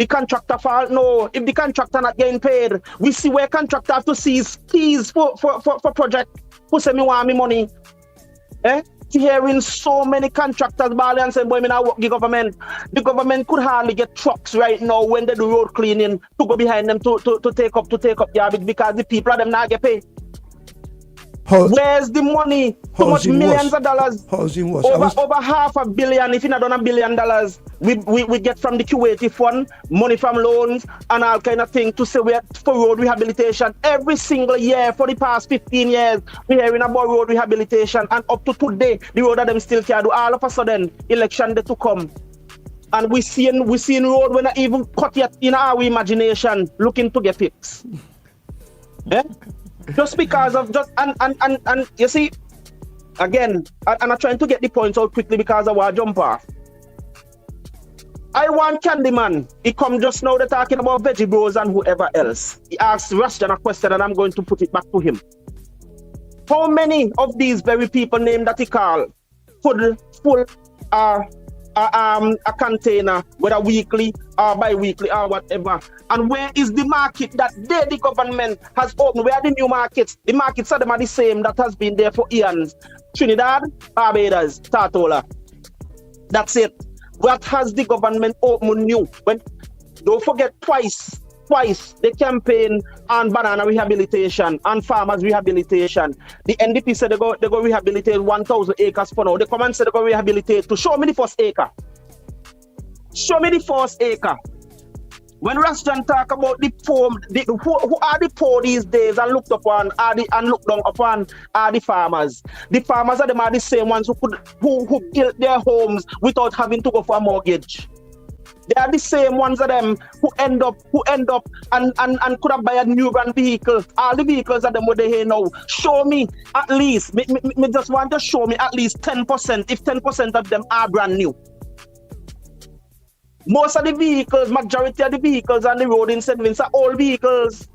contractor fault? No, if the contractor not getting paid, we see where contractor have to seize keys for project. Who say me want me money? Hearing so many contractors bawling and saying, boy, me not work the government. The government could hardly get trucks right now when they do road cleaning to go behind them to take up garbage because the people of them not get paid. Where's the money? Too much millions of dollars. Housing was over $500 million, if you not done $1 billion. We get from the Kuwaiti fund, money from loans and all kind of thing to say we for road rehabilitation. Every single year for the past 15 years, we're hearing about road rehabilitation, and up to today, the road of them still can't do. All of a sudden, election day to come. And we seeing road when not even cut yet in our imagination, looking to get fixed. Just because of and you see, again, and I'm trying to get the points out quickly because I want to jump off. I want Candyman. He come just now, they're talking about Veggie Bros and whoever else. He asked Rastan a question and I'm going to put it back to him. How many of these very people named that he called could pull a container, whether weekly or bi-weekly or whatever? And where is the market that the government has opened? Where are the new markets? The markets are the same that has been there for eons. Trinidad, Barbados, Tortola. That's it. What has the government opened new? Don't forget twice the campaign on banana rehabilitation and farmers rehabilitation. The NDP said they go rehabilitate 1,000 acres for now. They come and say they go rehabilitate to show me the first acre. Show me the first acre. When Rastan talk about the poor, who are the poor these days and looked upon and looked down upon are the farmers. The farmers are the same ones who built their homes without having to go for a mortgage. They are the same ones of them who end up and could have buy a new brand vehicle. All the vehicles of them what they here now. Show me at least, me just want to show me at least 10%, if 10% of them are brand new. Most of the vehicles, majority of the vehicles on the road in St. Vincent are old vehicles.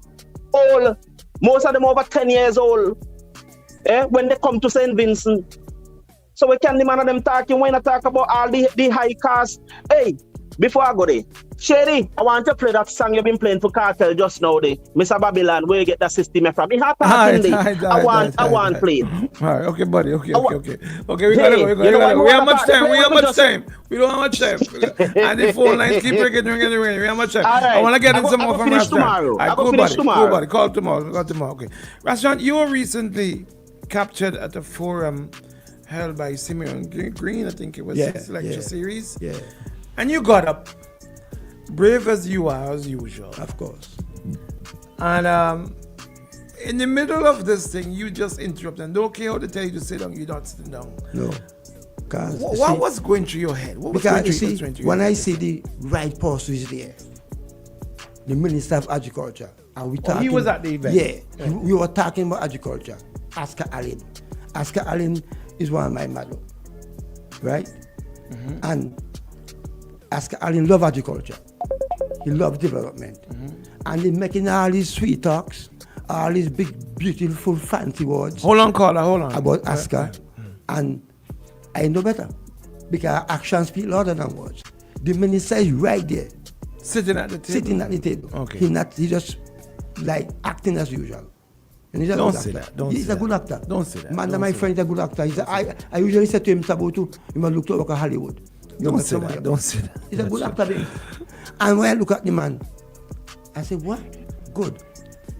Old. Most of them over 10 years old. When they come to St. Vincent. So we can't demand them talking when I talk about all the high costs. Hey, before I go there, Shady, I want to play that song you've been playing for Cartel just now, Mr. Babylon, where you get that system from. I want to play it. All right, okay, buddy. Okay, we gotta go. We have much time. We don't have much time. And the phone lines keep ringing. We have much time. Right. I want to get in some more from Rastan. All right, Go, buddy. Call tomorrow. Okay. Rastan, you were recently captured at a forum held by Simeon Green, I think it was his lecture series. Yeah. And you got up, brave as you are, as usual. Of course. And in the middle of this thing, you just interrupt and don't care how they tell you to sit down, you're not sitting down. No. What was going through your head? When I see the right person is there, the Minister of Agriculture, and we talking. He was at the event. Yeah. We were talking about agriculture. Oscar Allen. Oscar Allen is one of my models, right? Mm-hmm. And Oscar Allen love agriculture. He loves development. Mm-hmm. And he's making all these sweet talks, all these big, beautiful, fancy words. Hold on. About Oscar. And I know better. Because actions speak louder than words. The minister is right there. Sitting at the table. Okay. He just like acting as usual. And he's a Don't good say actor. that. He's a good actor. Don't say that. Man, my friend is a good actor. I usually say to him, Sabotu, you must look to work at Hollywood. Don't say that. He's a good actor, baby. And when I look at the man, I say, what? Good.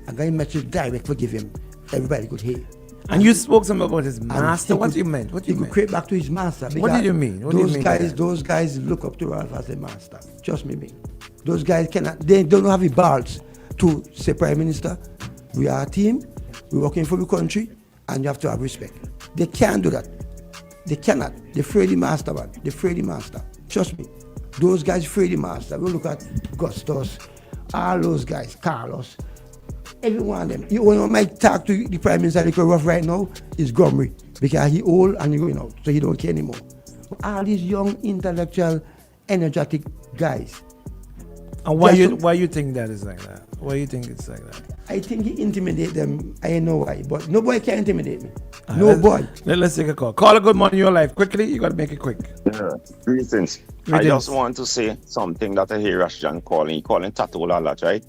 I got a message direct for give him. Everybody could hear. And you spoke some about his master. What you meant? He could create back to his master. What did you mean? Those guys look up to Ralph as a master. Trust me. Those guys they don't have the balls to say, Prime Minister, we are a team, we're working for the country, and you have to have respect. They can't do that. They cannot. They're afraid the master, man. They're afraid the master. Trust me. Those guys afraid the master. We look at Gustos, all those guys, Carlos, every one of them. You might talk to the Prime Minister like rough right now is Gomery because he old and he's going out, so he don't care anymore. But all these young, intellectual, energetic guys. And why you think that is like that? Why you think it's like that? I think he intimidate them. I don't know why, but nobody can intimidate me. Nobody. Let's take a call. Call a good man in your life. Quickly, you got to make it quick. Yeah. Greetings. I just want to say something that I hear Rashjan calling. He calling Tattoo a lot, right?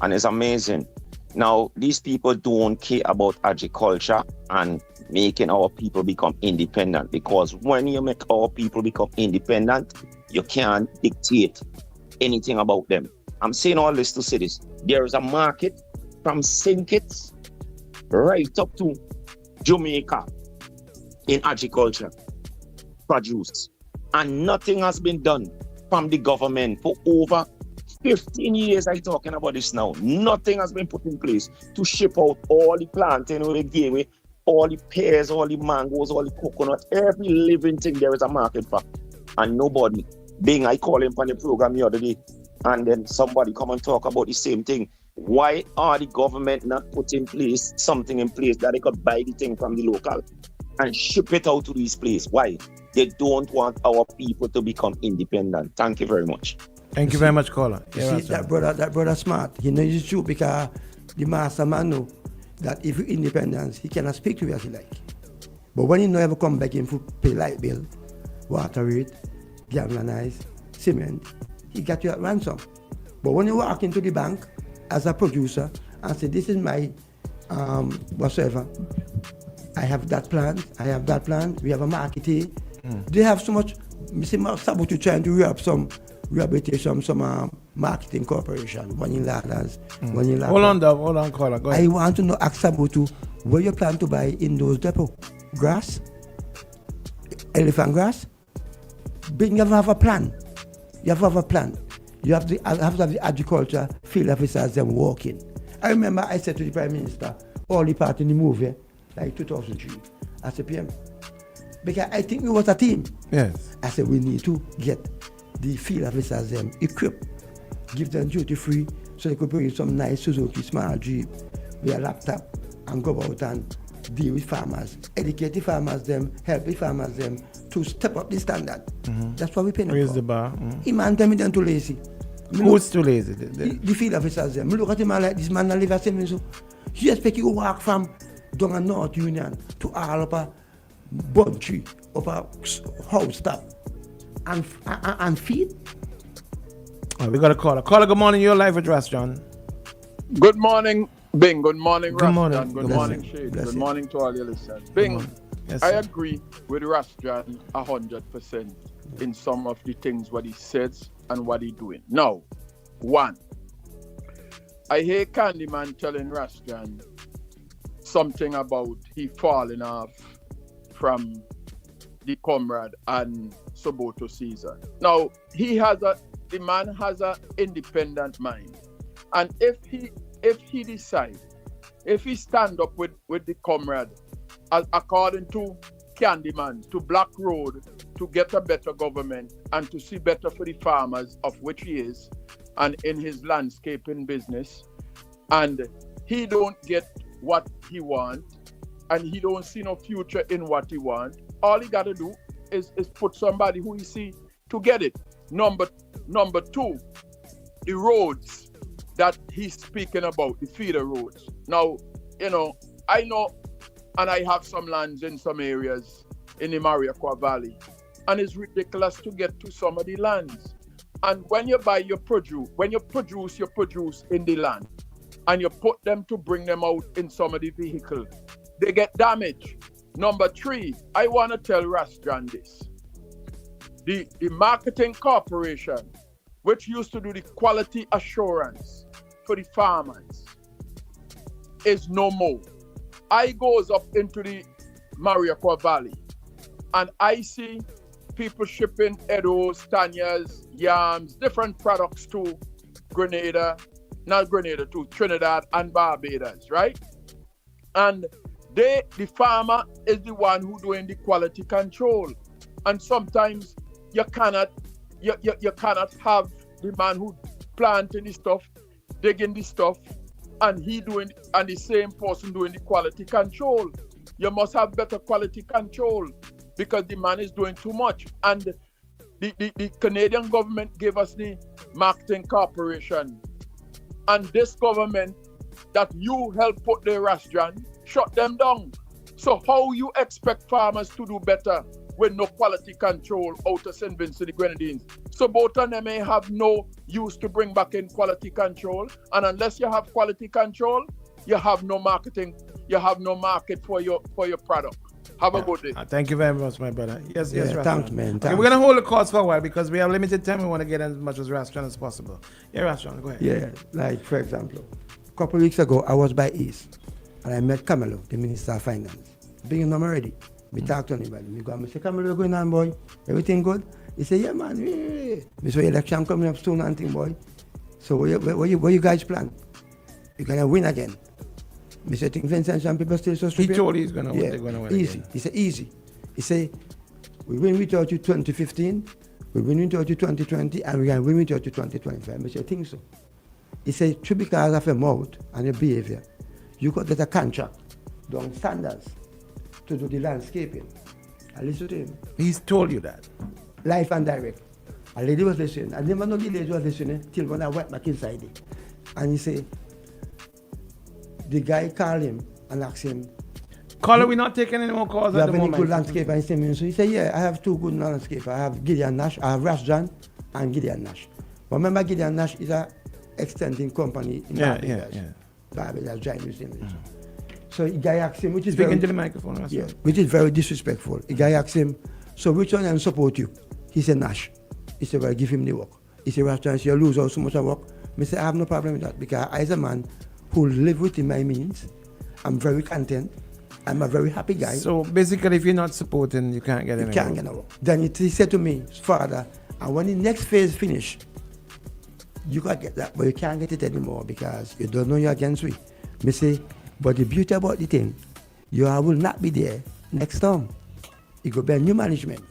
And it's amazing. Now, these people don't care about agriculture and making our people become independent, because when you make our people become independent, you can't dictate anything about them. I'm saying all this to say this. There is a market from St. Kitts right up to Jamaica in agriculture produce, and nothing has been done from the government for over 15 years. I'm talking about this now. Nothing has been put in place to ship out all the plantain or the gateway, all the pears, all the mangoes, all the coconut, every living thing there is a market for. And nobody, I call him on the program the other day, and then somebody come and talk about the same thing. Why are the government not putting something in place that they could buy the thing from the local and ship it out to these places? Why? They don't want our people to become independent. Thank you very much. Thank you very much, caller. See, that brother smart. He knows it's true because the master man know that if you independence, he cannot speak to you as he like. But when he no ever come back in for pay light bill, water rate, galvanize, cement, he got you at ransom. But when you walk into the bank as a producer and say, this is my whatsoever, I have that plan, we have a market here. They have so much, Mr. Sabotu trying to rehabilitation, some marketing corporation, one in Ladlands, one in Ladlands. Hold on, caller, go ahead. I want to know, ask Sabotu, where you plan to buy in those depot? Grass? Elephant grass? But you never have a plan. You have to have a plan. You have to have the agriculture field officers them working. I remember I said to the Prime Minister, all the part in the movie, like 2003, as a PM, because I think we was a team. Yes. I said we need to get the field officers them equipped, give them duty free, so they could bring some nice Suzuki smart Jeep with a laptop and go out and deal with farmers, educate the farmers them, help the farmers them to step up the standard. That's what we pay them Raise for. the bar. Man tell me them too lazy. Who's too lazy? The field officers them. Me look at him and like this man that live at same so you expect you to walk from down a North Union to all up a bun tree, up a house top and feed. Oh, we got a caller. Caller, good morning. You're live with Ras John. Good morning, Bing. Good morning, Good morning. Rasjan. Good Bless morning, you. Shady. Bless Good you. morning to all your listeners. Bing, Yes, I sir. agree with Rasjan 100% in some of the things what he says and what he doing. Now, one, I hear Candyman telling Rasjan something about he falling off from the comrade and Soboto Caesar. Now, the man has an independent mind. And if he decide, if he stand up with the comrade, according to Candyman, to block road, to get a better government and to see better for the farmers, of which he is, and in his landscaping business, and he don't get what he want, and he don't see no future in what he want, all he gotta do is put somebody who he see to get it. Number two, the roads that he's speaking about, the feeder roads. Now, I know, and I have some lands in some areas in the Mariaqua Valley, and it's ridiculous to get to some of the lands. And when you buy your produce, when you produce in the land, and you put them to bring them out in some of the vehicles, they get damaged. Number three, I want to tell Rasjan this. The marketing corporation, which used to do the quality assurance for the farmers, is no more. I goes up into the Mariaqua Valley and I see people shipping Edos, Tanyas, yams, different products to Trinidad and Barbados, right? And the farmer is the one who doing the quality control. And sometimes you cannot have the man who planting the stuff, digging the stuff, and the same person doing the quality control. You must have better quality control because the man is doing too much. And the Canadian government gave us the marketing corporation. And this government that you help put the restaurant, shut them down. So how you expect farmers to do better with no quality control out of St. Vincent the Grenadines? So both of them may have no use to bring back in quality control. And unless you have quality control, you have no marketing, you have no market for your product. Have a good day. Thank you very much, my brother. Yes, Yeah, thanks, man. Okay, Thanks. we're going to hold the calls for a while because we have limited time. We want to get as much as Rasjan as possible. Yeah, Rasjan, go ahead. Yeah, like for example, a couple of weeks ago, I was by East and I met Camilo, the Minister of Finance. Being him already. We talked to him about it. Me go and say, Camilo, what's going on, boy? Everything good? He said, yeah, man. Yeah. Me say, election coming up soon and thing, boy. So what you guys plan? You're going to win again. Me say, think Vincent and people still so stupid? He told you he's going to win. They're going to win Easy. again. He said, easy. He said, we win without you 2015, we win without you 2020, and we're going to win without you 2025. I say, I think so. He said, true because of your mouth and your behavior, you got get a contract down standards to do the landscaping. I listened to him. He's told you that? Live and direct. A lady was listening. I never know the lady was listening till when I went back inside it. And he said, the guy called him and asked him, Caller, we're not taking any more calls you at have the any moment. good landscape? And he said, yeah, I have two good landscapers. I have Gideon Nash, I have Rasjan and Gideon Nash. Remember, Gideon Nash is a extending company in Barbados. Barbados, giant museum. So the guy asked him, which is Speaking to the microphone, that's right. which is very disrespectful. The guy asked him, so which one can support you? He said, Nash. He said, well, give him the work. He said, Rasjan, you lose out so much of work. I said, I have no problem with that because I, as a man who live within my means, I'm very content. I'm a very happy guy. So basically, if you're not supporting, you can't get any You can't get no work. Then he said to me, Father, And when the next phase finish, you can get that, but you can't get it anymore because you don't know you're against we. Me say, but the beauty about the thing, you will not be there next time. It go be a new management.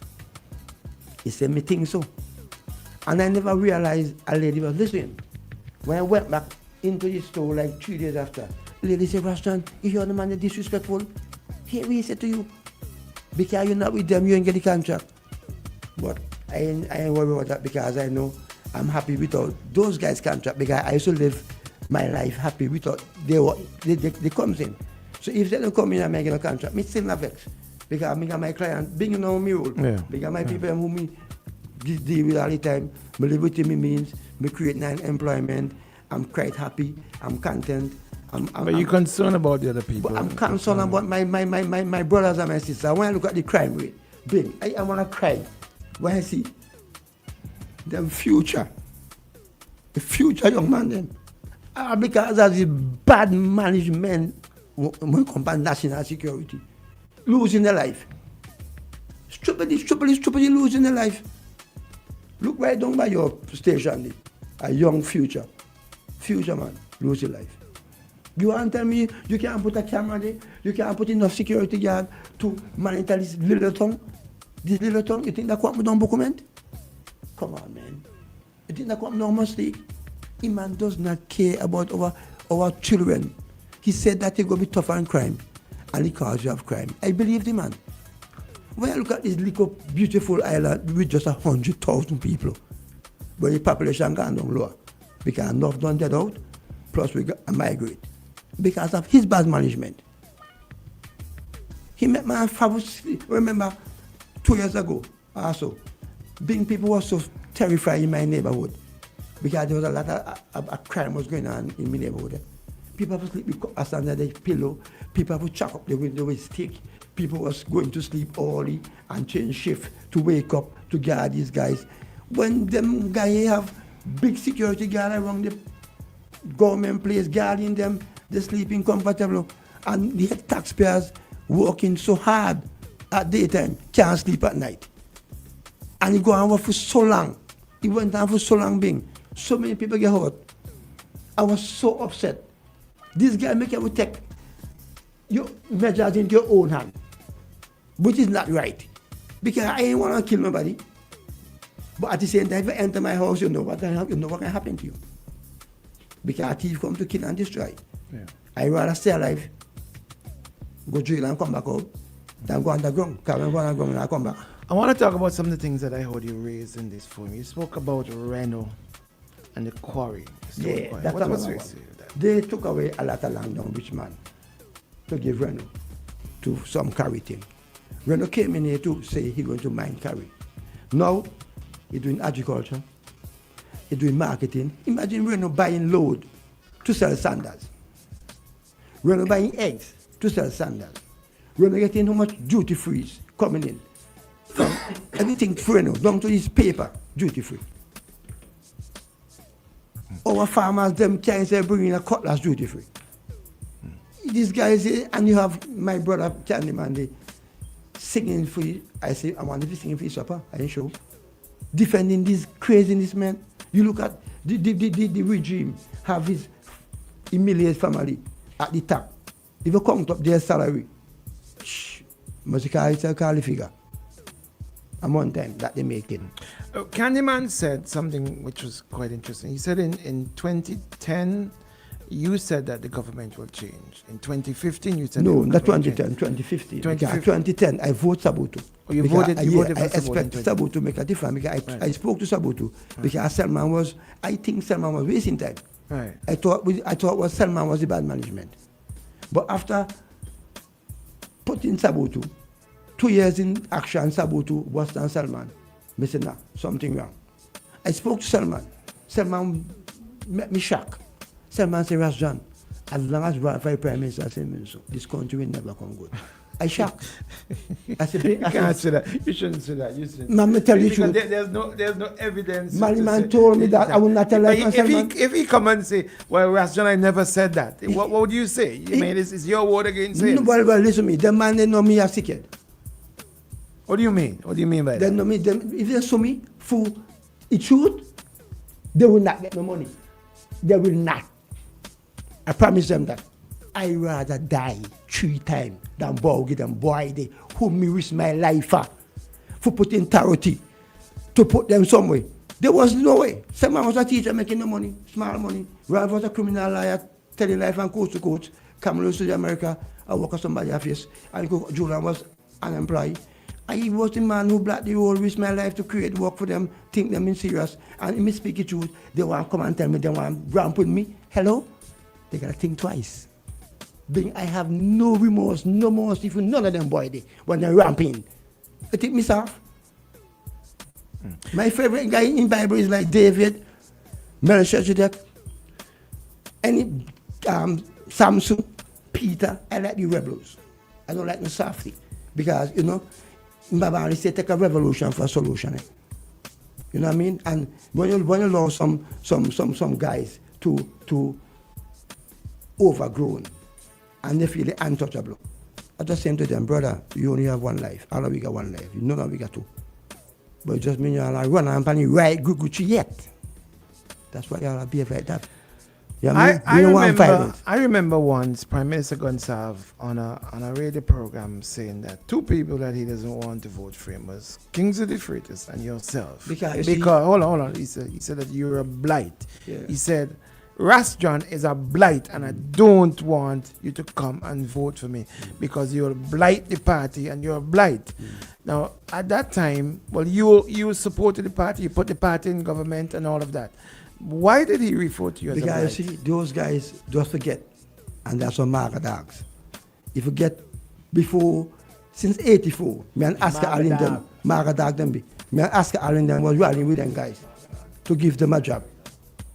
He said, me think so. And I never realized a lady was listening. When I went back into the store like 3 days after, the lady said, Rashton, if you're the man that's disrespectful, here we say to you, because you're not with them, you ain't get the contract. But I ain't worried about that because I know I'm happy without those guys' contract because I used to live my life happy without they comes in. So if they don't come in and make a contract, me still not vex. Because me and my client, being on me role. Yeah. Because my people who me deal with all the time, me live with me means, me create employment, I'm quite happy, I'm content. But you're concerned about the other people. But I'm concerned about my brothers and my sisters. When I look at the crime rate, big, I want to cry. When I see them future, the future young man them, because of the bad management when it comes to national security, losing their life. Stupidly losing their life. Look right down by your station, a young future man, losing life. You want to tell me you can't put a camera there, you can't put enough security guard to monitor this little tongue? This little tongue, you think that come down document? Come on, man. You think that come down mistake? The man does not care about our children. He said that he's going to be tougher on crime, and he calls you of crime. I believe the man. When I look at this little beautiful island with just 100,000 people, but the population gone down lower, because enough done that out, plus we got a migrate. Because of his bad management. He met my father, remember, 2 years ago, also, being people were so terrified in my neighborhood because there was a lot of crime was going on in my neighborhood. People would sleep under their pillow, people would chuck up the window with stick, people was going to sleep early and change shift to wake up to guard these guys. When them guys have big security guard around the government place guarding them, they sleeping comfortable, and the taxpayers working so hard at daytime, can't sleep at night. And it go on for so long. It went on for so long being. So many people get hurt. I was so upset. This guy make you take your measures into your own hand, which is not right. Because I ain't want to kill nobody. But at the same time, if you enter my house, you know what can happen to you. Because a thief come to kill and destroy. Yeah. I rather stay alive, go jail and come back out, than go underground. Because when I go underground and I come back. I want to talk about some of the things that I heard you raise in this forum. You spoke about Reno and the quarry. Yeah, that's what you say. They took away a lot of land on Richmond to give Reno to some carry thing. Reno came in here to say he's going to mine carry. Now, he's doing agriculture, he's doing marketing. Imagine Reno buying load to sell sandals. Reno buying eggs to sell sandals. Reno getting how much duty free coming in. From everything Reno down to this paper, duty free. Our farmers, them can't say bringing a cutlass duty free. These guys, and you have my brother Candyman, they singing for you. I say, I want to be singing for you, supper. I ain't sure. Defending this craziness, man. You look at the regime, have his immediate family at the top. If you count up their salary, must call the figure. A month time that they make it. Candyman said something which was quite interesting. He said in 2010, you said that the government will change. In 2015, you said no, not 2010, 2015. 2010, I vote Sabutu. Oh, you voted for Sabutu. I expect Sabutu to make a difference because I spoke to Sabutu because Selman I think Selman was wasting time. Right. I thought Selman was the bad management. But after putting Sabutu, 2 years in action, Sabutu was than Selman. I said, nah, something wrong. I spoke to Selman. Selman made me shocked. Selman said, Rashjan, as long as Vice Prime Minister says so, this country will never come good. I shocked. I said, you can't say that. You shouldn't say that. You said, man, me tell you truth. There's no evidence. My man told me that I will not tell like if he come and say, well, Rashjan, I never said that, what would you say? You mean it's your word against his? No, well, listen to me. The man, they know me as ticket. What do you mean? What do you mean by that? They know me. If they saw me for It's truth. They will not get no money. They will not. I promise them that. I rather die 3 times than give them boy they who me risk my life for putting charity to put them somewhere. There was no way. Someone was a teacher making no money, small money. Ralph was a criminal lawyer telling life and coast to coast. Cameroon to America, I work at somebody's office. And Julian was unemployed. I was the man who black the whole risk my life to create work for them, think them in serious. And in me speak the truth, they want to come and tell me they want to ramp with me. Hello? They gotta think twice. I have no remorse, no mercy for none of them boy they, when they're ramping. I think myself. My favorite guy in Bible is like David, Melchizedek, any Samson, Peter. I like the rebels. I don't like the softy because Baba say take a revolution for a solution. You know what I mean? And when you allow some guys to overgrown and they feel untouchable, I just say to them, brother, you only have one life. All of we got one life. None of we got two. But it just mean you're like run and pan right good Gucci yet. That's why y'all behave like that. You know I remember once Prime Minister Gonsalve on a radio program saying that 2 people that he doesn't want to vote for him was Kings of the Freitas and yourself. Because hold on. He said that you're a blight. Yeah. He said Ras John is a blight and I don't want you to come and vote for me because you'll blight the party and you're a blight. Now at that time, well you supported the party, you put the party in government and all of that. Why did he refer to you as a blight? Because you see, those guys just forget, and that's some Marga dogs. You forget before, since 84, me and Oscar Allington, Marga dog them be. Me and Oscar Allington was rallying with them guys to give them a job.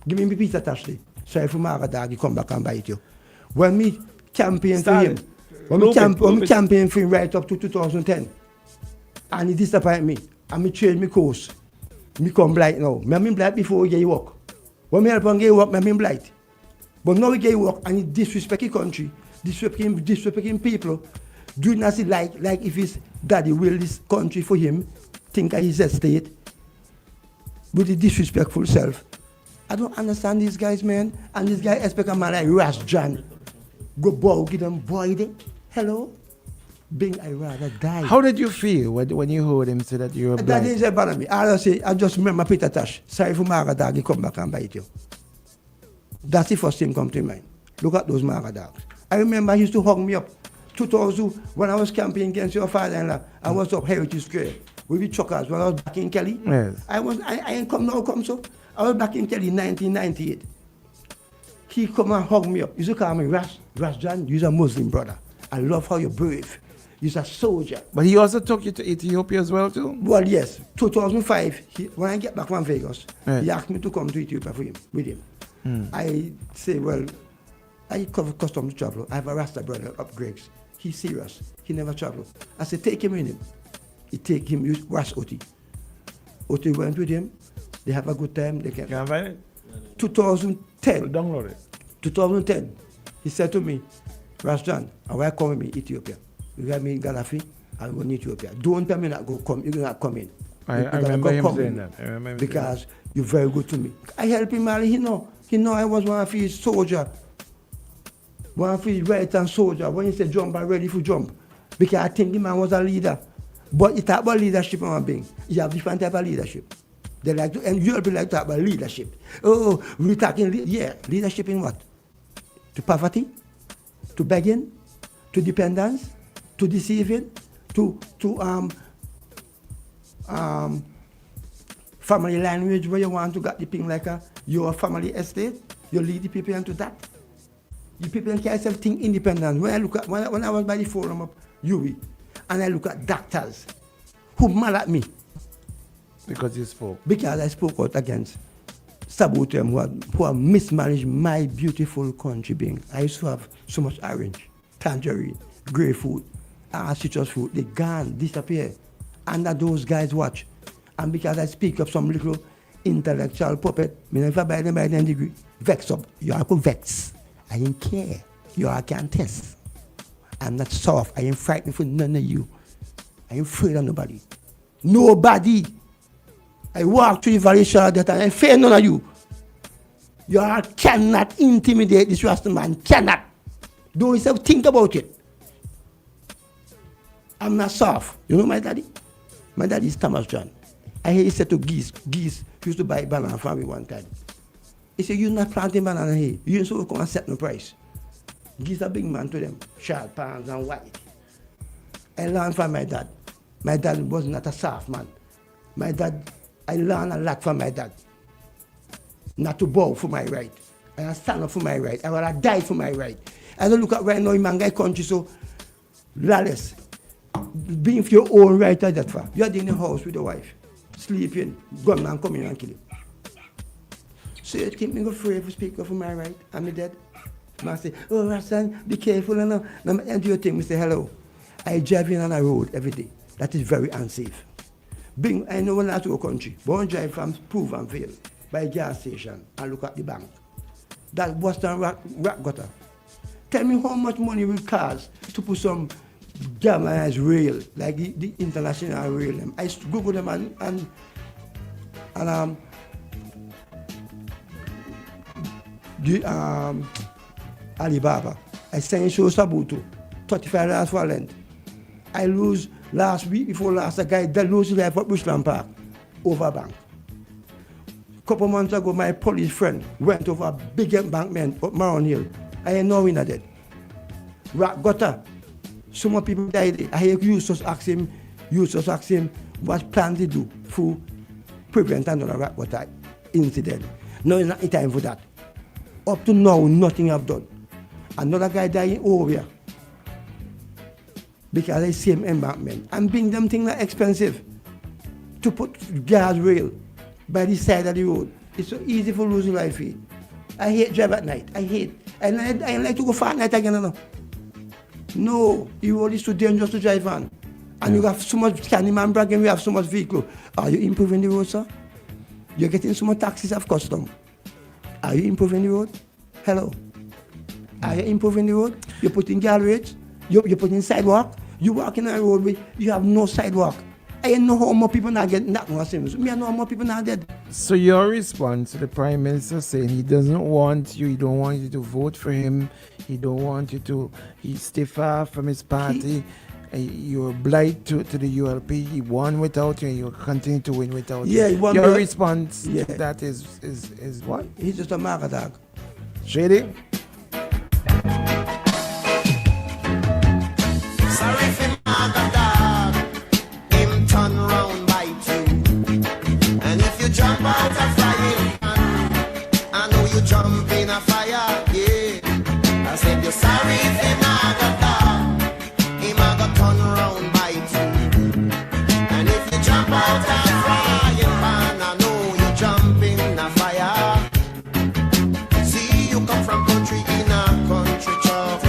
Give me Peter Tashley. Sorry for Marga dog, you come back and bite you. When me campaign for him, when me campaign for him right up to 2010, and he disappointed me, and me change my course. Me come blight now. Me have been blight before he get work. When me help on get work, me have been blight. But now he get work and he disrespect the country, disrespecting people, doing as he like if his daddy will this country for him, think that he's a state, with the disrespectful self. I don't understand these guys, man. And this guy expect a man like Ras John. Go bow, give them boy there. Hello? I rather die. How did you feel when you heard him say that you were blind? That didn't bother me. I just remember Peter Tosh. Sorry for Marga dog, he come back and bite you. That's the first thing come to mind. Look at those Marga dogs. I remember he used to hug me up. 2000, when I was campaigning against your father-in-law, I was up Heritage Square with the truckers when I was back in Kelly. Yes. I ain't come so. I was back in Kelly in 1998. He come and hug me up. He used to call me Ras John, you're a Muslim brother. I love how you're brave. He's a soldier. But he also took you to Ethiopia as well too? Well, yes. 2005, when I get back from Vegas, he asked me to come to Ethiopia with him. I say, well, I cover custom travel. I have a Rasta brother up Greg's. He's serious. He never travel. I said, take him in him. He take him, use Ras Oti. Oti went with him. They have a good time. They can find it? 2010. Download it. 2010. He said to me, Ras John, I will come with me Ethiopia. You got me in Gaddafi, I'm going to Ethiopia. Don't tell me not go come. You're not coming. I remember him saying that. Because you're very good to me. I help him, man. He know I was one of his soldier. One of his right-hand soldier. When he said jump, I'm ready for jump. Because I think the man was a leader. But he talk about leadership on being. You have different type of leadership. They like to, and you'll be like to talk about leadership. Oh, we're talking, leadership in what? To poverty? To begging? To dependence? To deceiving? To family language where you want to get the thing like your family estate, you lead the people into that. The people can't think independent. When I look at when I was by the forum of UWI, and I look at doctors who mad at me. Because you spoke. Because I spoke out against saboteurs who have mismanaged my beautiful country being. I used to have so much orange, tangerine, grapefruit, citrus fruit. They gone, disappear. Under those guys watch. And because I speak of some little intellectual puppet, if I buy them by the degree, vex up. You are vex. I ain't care. You are can't test. I'm not soft. I ain't frightened for none of you. I ain't afraid of nobody. Nobody. I walk through the valley shadow that I fear none of you. You all cannot intimidate this Rasta man. Cannot. Don't even think about it. I'm not soft. You know my daddy? My daddy is Thomas John. I hear he said to Geese used to buy banana from me one time. He said, you're not planting banana here. You ain't so come and set no price. Geese a big man to them, short pants and white. I learned from my dad. My dad was not a soft man. I learned a lot from my dad. Not to bow for my right. I stand up for my right. I will die for my right. I don't look at right now in Mangai country so lawless. Being for your own right at that far. You're in the house with your wife, sleeping, gunman coming and kill you. So you think me go afraid to speak up for my right? Am I dead? I say, oh Rassan, be careful and now I do your thing. I say, hello. I drive in on a road every day. That is very unsafe. I know when I to a country, but I drive from Prove and Fail by gas station and look at the bank. That Boston rock gutter. Tell me how much money will cost to put some galvanized rail, like the international rail. I used to Google them and Alibaba. I send show Sabuto, $35 for length. I lose last week before last, a guy that lose his life at Bushland Park, over bank. Couple months ago, my police friend went over a big embankment up Maron Hill. I ain't know that dead. Rock gutter. So many people died. I hear you just ask him what plan to do to prevent another rock gutter incident. No, it's not the time for that. Up to now, nothing have done. Another guy died in Ovia because I see him embankment. And bring them things like expensive to put guardrail by the side of the road. It's so easy for losing life here. I hate drive at night. I like to go far at night again. No, the road is too dangerous to drive on. And you have so much Candyman bragging, we have so much vehicle. Are you improving the road, sir? You're getting so much taxes of custom. Are you improving the road? Hello. Are you improving the road? You're putting garages, you're putting sidewalk. You walk in a road where you have no sidewalk. I know how more people not get that no same. Me I know how more people not dead. So your response to the Prime Minister saying he doesn't want you, he don't want you to vote for him, he don't want you to, he stay far from his party, you're blight to the ULP, he won without you and you continue to win without you. Your response to that is what? He's just a market dog. Shady? Sorry for market dog. Him turn round bite you. And if you jump out a frying pan, I know you jump in a fire, yeah. I said you're sorry for market dog. Him a go turn round bite you. And if you jump out a frying pan, I know you jump in a fire. See you come from country in a country chop.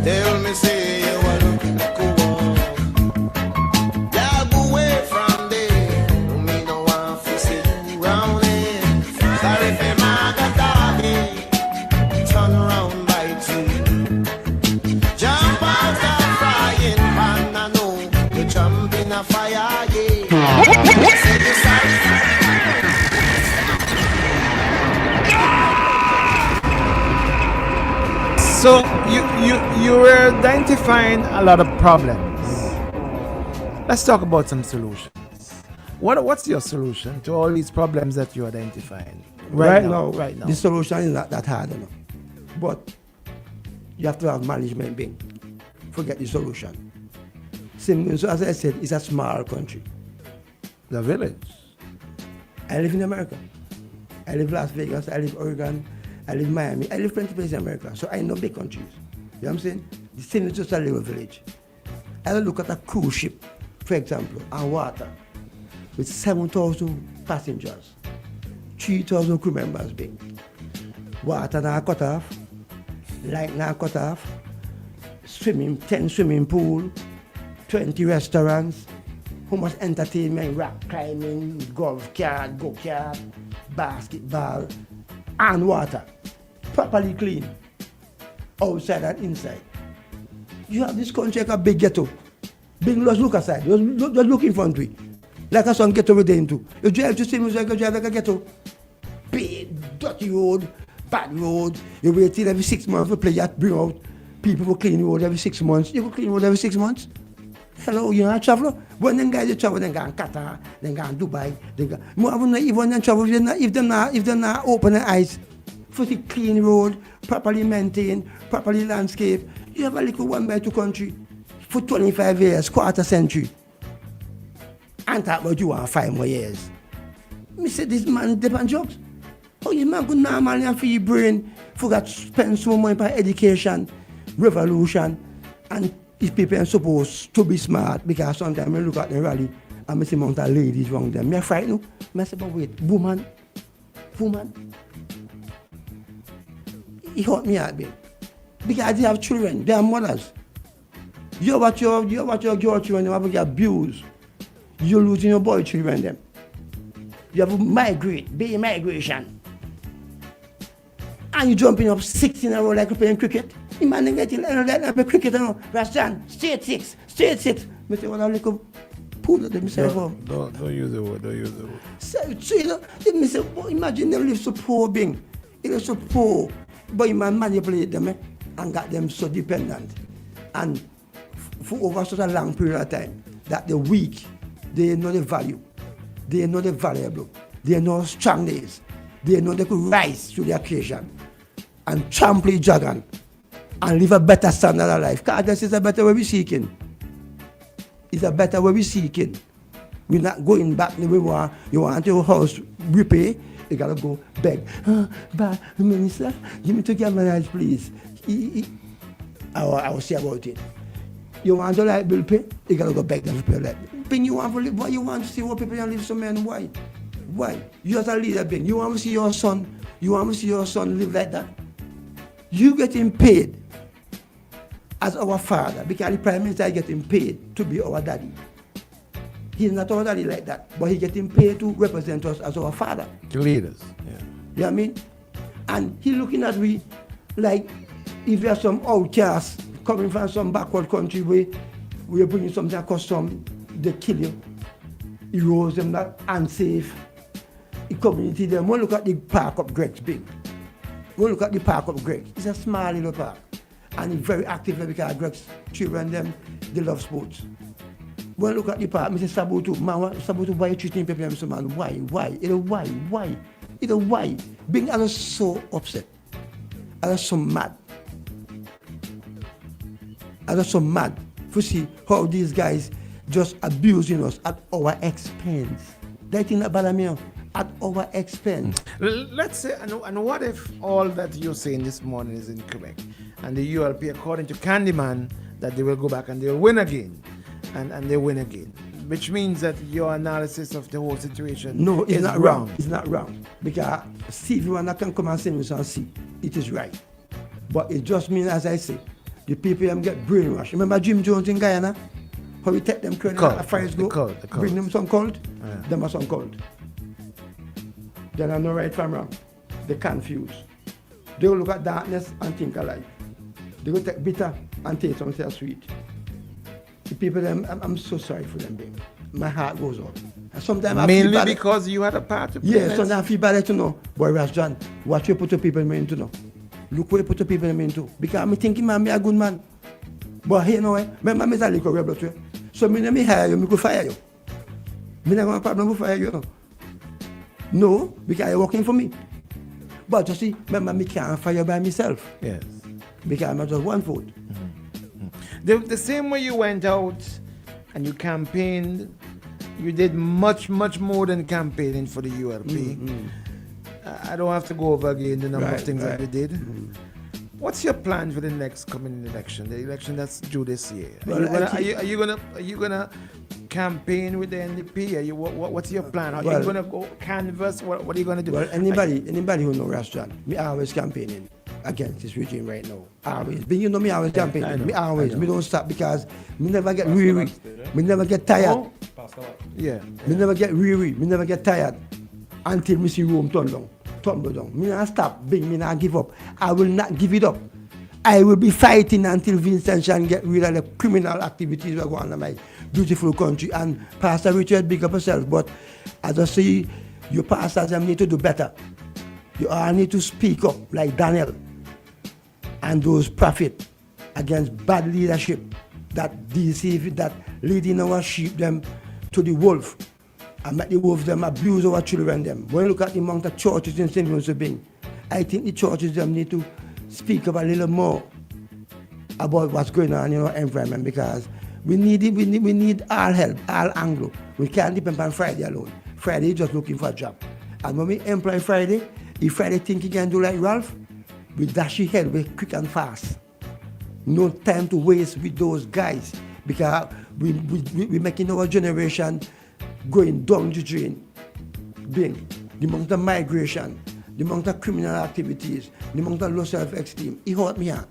Tell me say you are looking like a wall. Yeah, go away from there. No me no want to see you round here. Sorry for my daddy. Turn around by two. Jump out the frying pan. I know you jump in a fire, yeah. Say you sorry. So you were identifying a lot of problems. Let's talk about some solutions. What's your solution to all these problems that you're identifying right now? The solution is not that hard enough. But you have to have management being. Forget the solution. So as I said, it's a small country. The village. I live in America. I live Las Vegas, I live Oregon, I live Miami, I live plenty places in America, so I know big countries. You know what I'm saying? The same is just a little village. I look at a cruise ship, for example, on water, with 7,000 passengers, 3,000 crew members big. Water now cut off, light now cut off, 10 swimming pool, 20 restaurants, how much entertainment, rock climbing, golf cart, go-kart, basketball, and water. Properly clean, outside and inside. You have this country like a big ghetto. Big, just look aside, just look in front of it. Like a son ghetto with them too. You drive to same as you drive like a ghetto. Big, dirty road, bad road. You wait till every 6 months to play that, bring out people who clean the road every 6 months. You go clean the road every 6 months? Hello, you're not a traveler? When them guys travel, they go to Qatar, they go to Dubai, they go. More of them even them travel if they're not open their eyes for the clean road, properly maintained, properly landscape. You have a little 1x2 country for 25 years, quarter century. And talk about you want 5 more years. Me say this man depend jokes. Oh, you man good normally and for your brain forgot to spend so much on education, revolution, and these people are supposed to be smart because sometimes I look at the rally and I see amount of ladies wrong them. Me frightened. I say, but wait, woman. It hurt me out, babe. Because they have children, they are mothers. You watch your girl children, they have to get abused. You're losing your boy children them. You have to migrate, be migration. And you jumping up 6 in a row like you're playing cricket. Imagine getting like cricket, Rastan, straight six. I say, well, I'm like a pool of themselves. Don't use the word, So you know, they say, well, imagine they live so poor being. It is so poor. But you man manipulate them and got them so dependent. And for over such a long period of time, that the weak, they know the value. They know the valuable. They know strong days. They know they could rise to the occasion and trample the dragon and live a better standard of life. Because this is a better way we're seeking. It's a better way we're seeking. We're not going back the way we want. You want your house repay, you gotta go beg. But minister, give me to get marriage, please. I will say about it. You want to light bill pay, you gotta go beg them to pay light bill. Bing, you want to live, what you want to see what people can live so man, why? You as a leader, Bing, you want to see your son live like that? You getting paid as our father because the Prime Minister is getting paid to be our daddy. He's not our daddy like that, but he's getting paid to represent us as our father. The leaders, yeah. You know what I mean? And he looking at we like if we are some outcasts coming from some backward country where we are bringing something across some, they kill you. Erode them, that unsafe. The community them. One look at the park up Greg's big. One look at the park up Greg. It's a small little park. And it's very active because Greg's children them, they love sports. One look at the park, Mr. Sabutu, man, Sabutu, why you treating people so man? Why? Why? Being I was so upset. I was so mad. To see how these guys just abusing us at our expense. That thing that bother me at our expense. Let's say, and what if all that you're saying this morning is incorrect? And the ULP, according to Candyman, that they will go back and they'll win again. And they win again. Which means that your analysis of the whole situation is not wrong. It's not wrong. Because see, if you want can come and say me and see, it is right. But it just means, as I say, the people get brainwashed. Remember Jim Jones in Guyana? How we take them credit at fires go? Bring them some cold, them are some cold. They don't know right from wrong. They confused. They will look at darkness and think alike. They will take bitter and take something sweet. The people, I'm so sorry for them, babe. My heart goes out. Sometimes mainly I because you had a part to play. Yeah, sometimes I feel bad to know. Boy, Ras John, what you put the people in to know. Look where you put the people in to. Because I'm thinking, man, I'm a good man. But you know, remember me a little rebel too. So me never hire you, me go fire you. Me never have a problem with fire you. No, because you're working for me. But you see, remember me can't fire by myself. Yes. Because I'm just one vote. The same way you went out and you campaigned, you did much more than campaigning for the ULP. I don't have to go over again the number of things that we did. What's your plan for the next coming election? The election that's due this year. Are you gonna campaign with the NDP? What's your plan? Are you gonna go canvass? What are you gonna do? Well, anybody who knows restaurant, me always campaigning against this regime right now. Always. But you know me always campaigning. Me always. Me don't stop because me never get weary. Me never get tired. Yeah. Me never get weary. Me never get tired until me see Rome tumble down. Me not stop. Me not give up. I will not give it up. I will be fighting until Vincent can get rid of the criminal activities that go on in my beautiful country. And Pastor Richard, big up yourself. But as I say, your pastors need to do better. You all need to speak up like Daniel and those prophets against bad leadership that deceive, that leading our sheep them to the wolf and make the wolves them abuse our children them. When you look at the amount of churches in St. Louis being, I think the churches them need to speak up a little more about what's going on in our environment, because we need all help, all angle. We can't depend on Friday alone. Friday is just looking for a job. And when we employ Friday, if Friday think he can do like Ralph, we dash his head, we quick and fast. No time to waste with those guys, because we making our generation going down the drain. Being the amount of migration, the amount of criminal activities, the amount of low self-esteem, it hurt me out.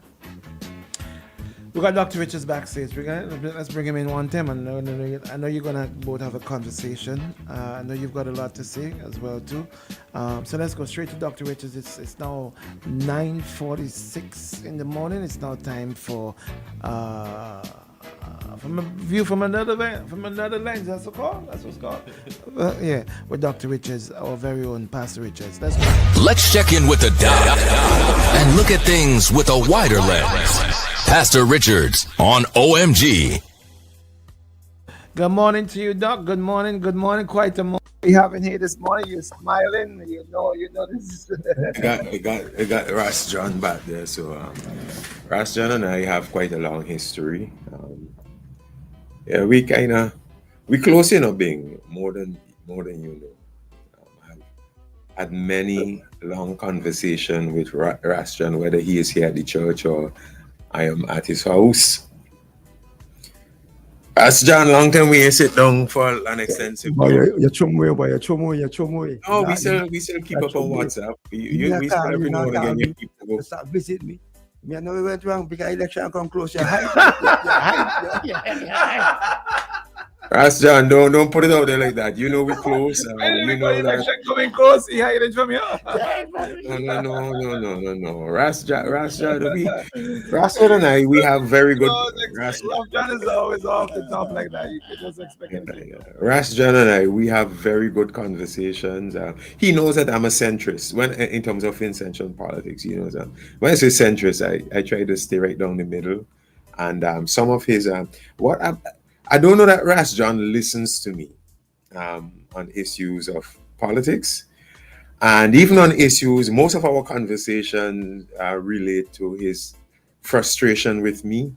We got Dr. Richards backstage. Let's bring him in one time. I know you're gonna both have a conversation. I know you've got a lot to say as well too. So let's go straight to Dr. Richards. It's now 9:46 in the morning. It's now time for from a view from another lens. That's what's called. Yeah, with Dr. Richards, our very own Pastor Richards. Let's go. Let's check in with the doc and look at things with a wider lens. Pastor Richards on OMG. Good morning to you, Doc. Good morning. Quite a morning we haven't here this morning. You're smiling. You know this. I got Ras John back there. So Ras John and I have quite a long history. Yeah, we close enough, being more than you know. I've had many long conversations with Ras John, whether he is here at the church or I am at his house. As John, long time we ain't sit down for an extensive. You're chomoy. No, we still keep up on WhatsApp. We still every now and again you keep up. Start visit me. I know we went wrong because election come close. You're high. Ras John, don't put it out there like that. You know we close. You know that. Coming close, he hiding from you. No. Ras John and I, we have very good. Ras John is always off the top like that. You can just expect it. Ras John and I, we have very good conversations. He knows that I'm a centrist. When in terms of Vincentian politics, he knows that. When I say centrist, I try to stay right down the middle. And some of his I don't know that Ras John listens to me on issues of politics. And even on issues, most of our conversations relate to his frustration with me.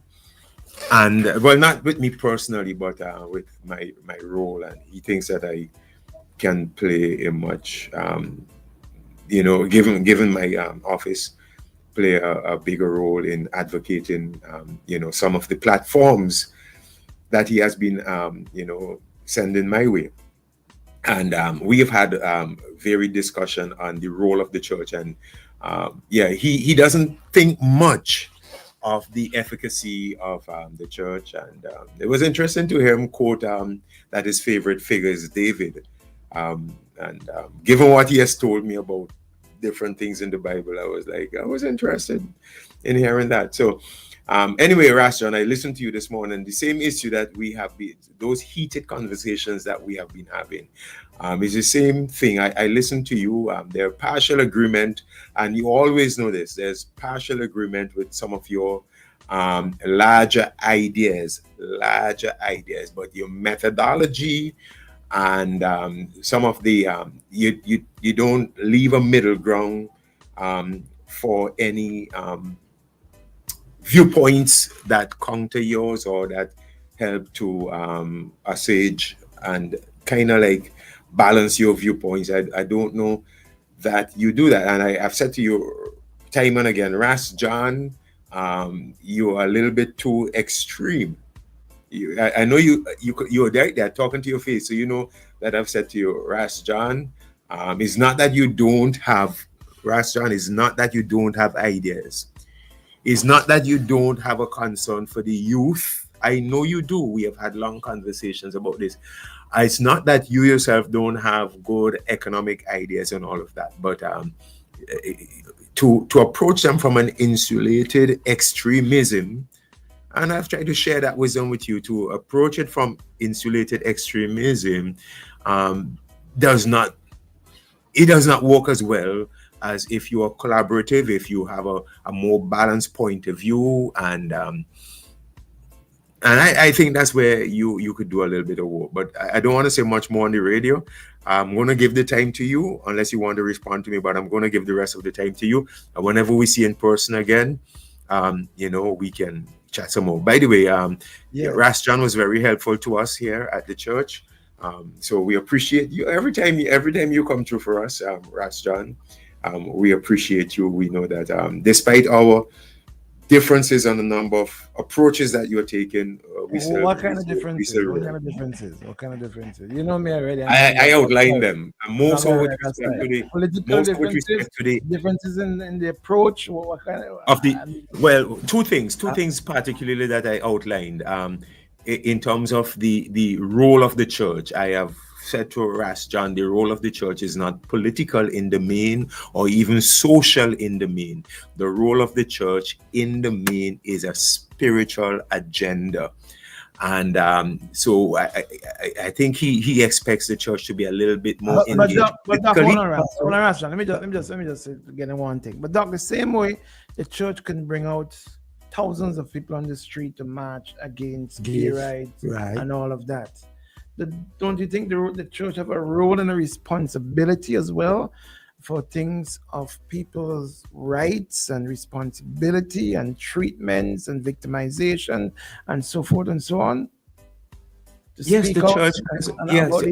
And, well, not with me personally, but with my role. And he thinks that I can play a much, given my office, play a bigger role in advocating, some of the platforms that he has been, sending my way. And we have had varied discussion on the role of the church. And he doesn't think much of the efficacy of the church. And it was interesting to hear him quote that his favorite figure is David. Given what he has told me about different things in the Bible, I was interested in hearing that. So anyway, Ras John, I listened to you this morning. The same issue that we have been, those heated conversations that we have been having, is the same thing. I listened to you. There are partial agreement, and you always know this. There's partial agreement with some of your larger ideas, but your methodology and some of the you don't leave a middle ground for any viewpoints that counter yours or that help to assuage and kind of like balance your viewpoints. I don't know that you do that. And I've said to you time and again, Ras John, you are a little bit too extreme. I know you're there talking to your face, so you know that I've said to you, Ras John, it's not that you don't have, Ras John, it's not that you don't have ideas. It's not that you don't have a concern for the youth. I know you do. We have had long conversations about this. It's not that you yourself don't have good economic ideas and all of that, but to approach them from an insulated extremism And I've tried to share that wisdom with you. To approach it from insulated extremism does not work as well as if you are collaborative, if you have a more balanced point of view, and I think that's where you could do a little bit of work. But I don't want to say much more on the radio. I'm going to give the time to you, unless you want to respond to me, but I'm going to give the rest of the time to you. And whenever we see in person again, we can chat some more. By the way, Ras John was very helpful to us here at the church. So we appreciate you every time you come through for us, Ras John. We appreciate you. We know that despite our differences on the number of approaches that you're taking, what kind of differences? What kind of differences? You know me already. I outlined them. Most of with respect to the political differences in the approach. What kind of two things particularly that I outlined. In terms of the role of the church, I have said to Ras John, the role of the church is not political in the main or even social in the main. The role of the church in the main is a spiritual agenda. And so I think he expects the church to be a little bit more engaged. But Doc, hold on, Ras John. Let me just get in one thing. But Doc, the same way the church can bring out thousands of people on the street to march against gay rights and all of that. Don't you think the church have a role and a responsibility as well for things of people's rights and responsibility and treatments and victimization and so forth and so on? Yes, the church.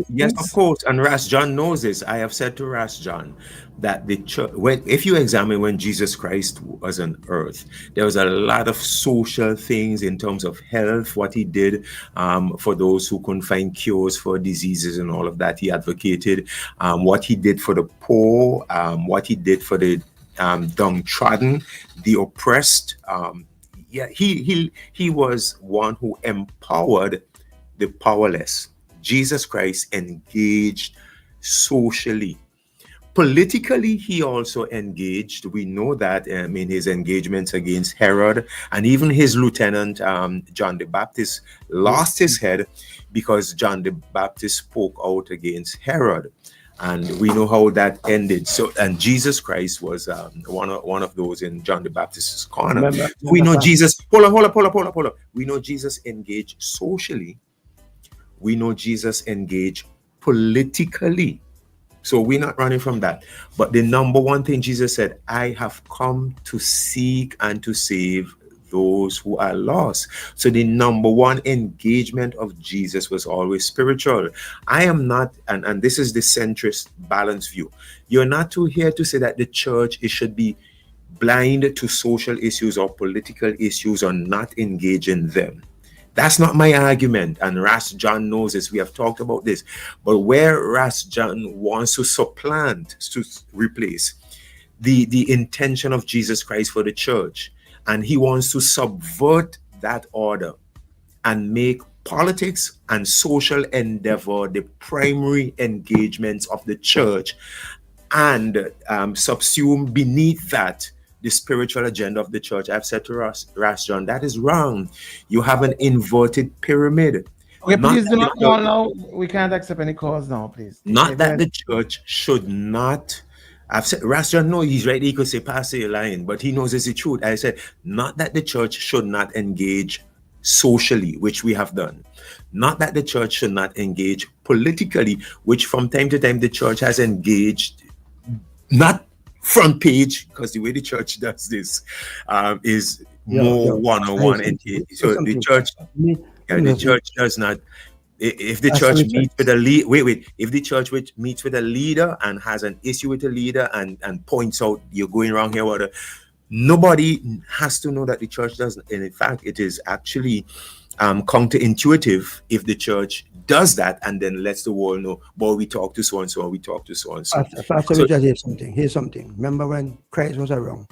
Yes, of course. And Ras John knows this. I have said to Ras John that the church, if you examine when Jesus Christ was on earth, there was a lot of social things in terms of health, what he did for those who couldn't find cures for diseases and all of that. He advocated what he did for the poor, what he did for the downtrodden, the oppressed. He was one who empowered the powerless. Jesus Christ engaged socially. Politically, he also engaged. We know that in his engagements against Herod, and even his lieutenant, John the Baptist, lost his head because John the Baptist spoke out against Herod. And we know how that ended. So, and Jesus Christ was one of those in John the Baptist's corner. We know Jesus. Hold on. We know Jesus engaged socially. We know Jesus engaged politically. So we're not running from that. But the number one thing Jesus said, I have come to seek and to save those who are lost. So the number one engagement of Jesus was always spiritual. I am not, and this is the centrist balanced view. You're not too here to say that the church should be blind to social issues or political issues or not engage in them. That's not my argument, and Ras John knows this. We have talked about this. But where Ras John wants to supplant, to replace the intention of Jesus Christ for the church, and he wants to subvert that order and make politics and social endeavor the primary engagements of the church, and subsume beneath that the spiritual agenda of the church. I've said to Ras John, that is wrong. You have an inverted pyramid. Okay, please do not call now. We can't accept any calls now, please. Not that the church should not. I've said, Ras John, no, he's right. He could say, Pastor, you're lying, but he knows it's the truth. I said, not that the church should not engage socially, which we have done. Not that the church should not engage politically, which from time to time the church has engaged, not front page, because the way the church does this is more one-on-one. So the church does not. If the church meets with a lead, if the church meets with a leader and has an issue with a leader and points out you're going wrong here, nobody has to know that the church doesn't. And in fact, it is actually counterintuitive if the church does that and then lets the world know, boy, we talk to so and so, we talk to so and so. Here's something. Remember when Christ was around,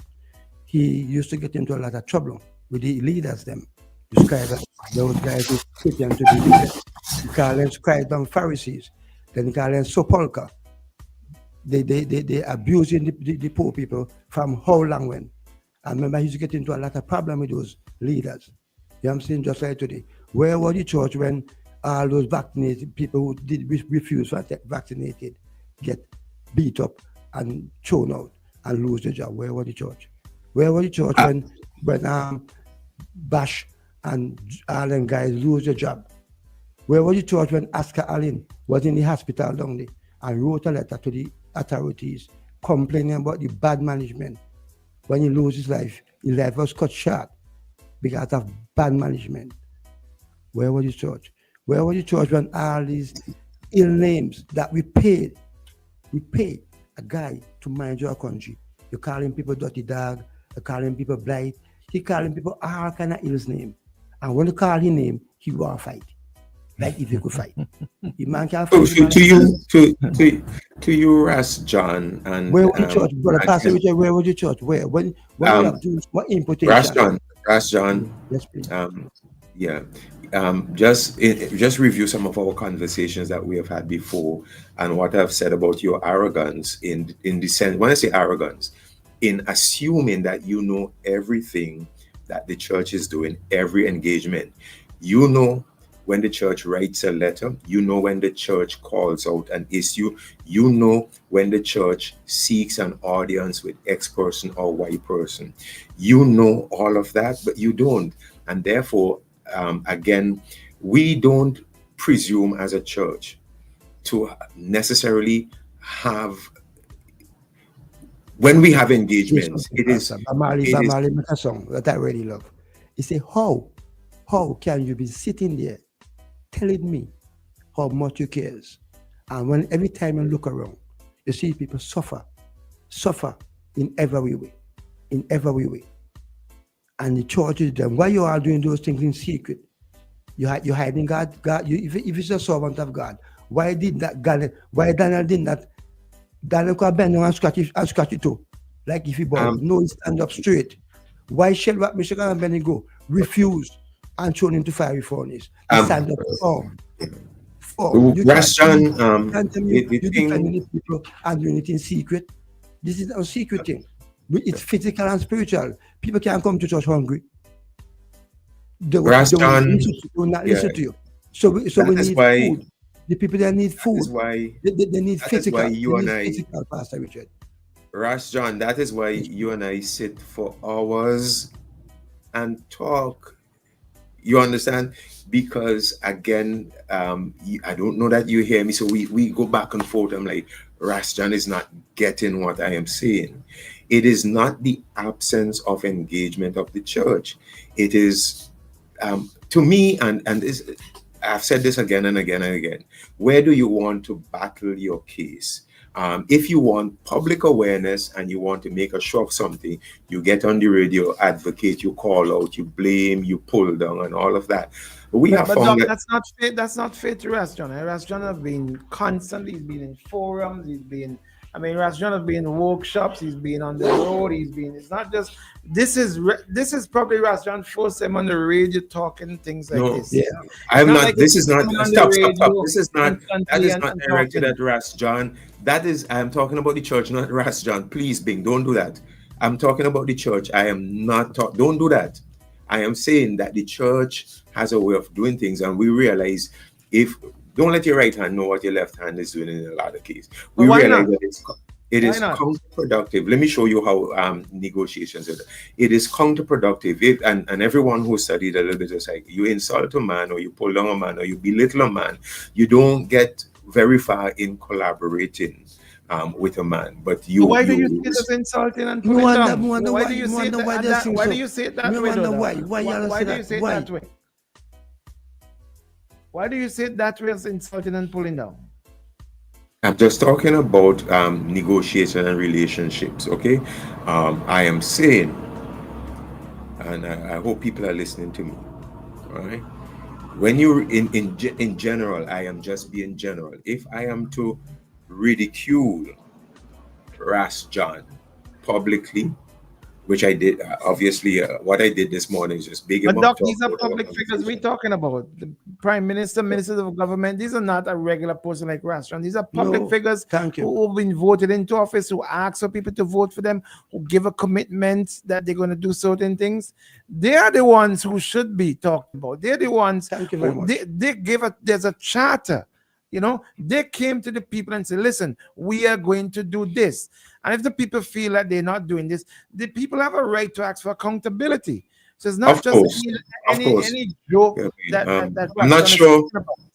he used to get into a lot of trouble with the leaders, them. Those guys who pretend to be leaders. He called them scribes and Pharisees. Then he called them sepulchre. They abusing the poor people from how long when. I remember he used to get into a lot of problem with those leaders. You know what I'm saying? Just like today. Where was the church when all those vaccinated people who did refuse to get vaccinated get beat up and thrown out and lose their job? Where was the church? Where was the church when Bash and all them guys lose their job? Where was the church when Oscar Allen was in the hospital down there and wrote a letter to the authorities complaining about the bad management? When he lost his life was cut short because of bad management. Where was the church? Where was the church when all these ill names that we paid a guy to manage your country? You're calling people dirty dog, you're calling people blight, he calling people all kind of ill name. And when you call his name, he will fight. Like if he could fight. The man can fight. To you, Ras John, and where was the church? Brother Pastor Richard, where was the church? Where? When you have to what imputation? Ras John. Yes, please. Just review some of our conversations that we have had before and what I've said about your arrogance in the sense, when I say arrogance, in assuming that you know everything that the church is doing, every engagement. You know when the church writes a letter, you know when the church calls out an issue, you know when the church seeks an audience with X person or Y person. You know all of that, but you don't. And therefore, again, we don't presume as a church to necessarily have, when we have engagements, it is a song that I really love. He say, how can you be sitting there telling me how much you cares? And when every time you look around, you see people suffer in every way. And the church is them. Why you are doing those things in secret? You're hiding God. If it's a servant of God, why did that God? Why Daniel did that? Daniel could bend down and scratch it too. Like if he bow, no, he stand up straight. Why Shadrach, Meshach, and Abednego refused and thrown into fiery furnace? He stand up firm. You can't tell me you defending people and doing it in secret. This is a secret thing. It's physical and spiritual. People can't come to church hungry. They will not listen to you. So we need food. The people that need food. They need physical. Physical, Pastor Richard. Ras John, that is why you and I sit for hours and talk. You understand? Because again, I don't know that you hear me. So we go back and forth. I'm like, Ras John is not getting what I am saying. It is not the absence of engagement of the church. It is, to me, and this, I've said this again and again and again. Where do you want to battle your case? If you want public awareness and you want to make a show of something, you get on the radio, advocate, you call out, you blame, you pull down, and all of that. But that's not fair to Ras John. Ras John has been constantly. He's been in forums. Ras John has been in workshops. He's been on the road. It's not just. This is probably Ras John first time on the radio talking things like this. Yeah, I'm not. Like this is not. Stop. This is not. That is not directed at Ras John. That is. I am talking about the church, not Ras John. Please, Bing, don't do that. I'm talking about the church. I am not. Don't do that. I am saying that the church has a way of doing things, and we realize don't let your right hand know what your left hand is doing in a lot of cases. We realize that it is counterproductive. Let me show you how negotiations are. It is counterproductive. And everyone who studied a little bit is like, you insult a man or you pull down a man or you belittle a man, you don't get very far in collaborating with a man. But why do you see this insulting and pulling down? Why do you say it that way? Why do you say it that way? Why do you say that way as insulting and pulling down? I'm just talking about negotiation and relationships, okay? I am saying, and I hope people are listening to me, all right? When you're in general, I am just being general. If I am to ridicule Ras John publicly, which I did. Obviously, what I did this morning is just big him But up. Doc, these are public figures we're talking about. The prime minister, ministers of government. These are not a regular person like Rastran. These are public figures who've been voted into office, who ask for people to vote for them, who give a commitment that they're going to do certain things. They are the ones who should be talked about. They're the ones. Thank you very much. They give there's a charter. You know, they came to the people and said, listen, we are going to do this. And if the people feel that they're not doing this, the people have a right to ask for accountability. So it's not just any joke I'm not sure.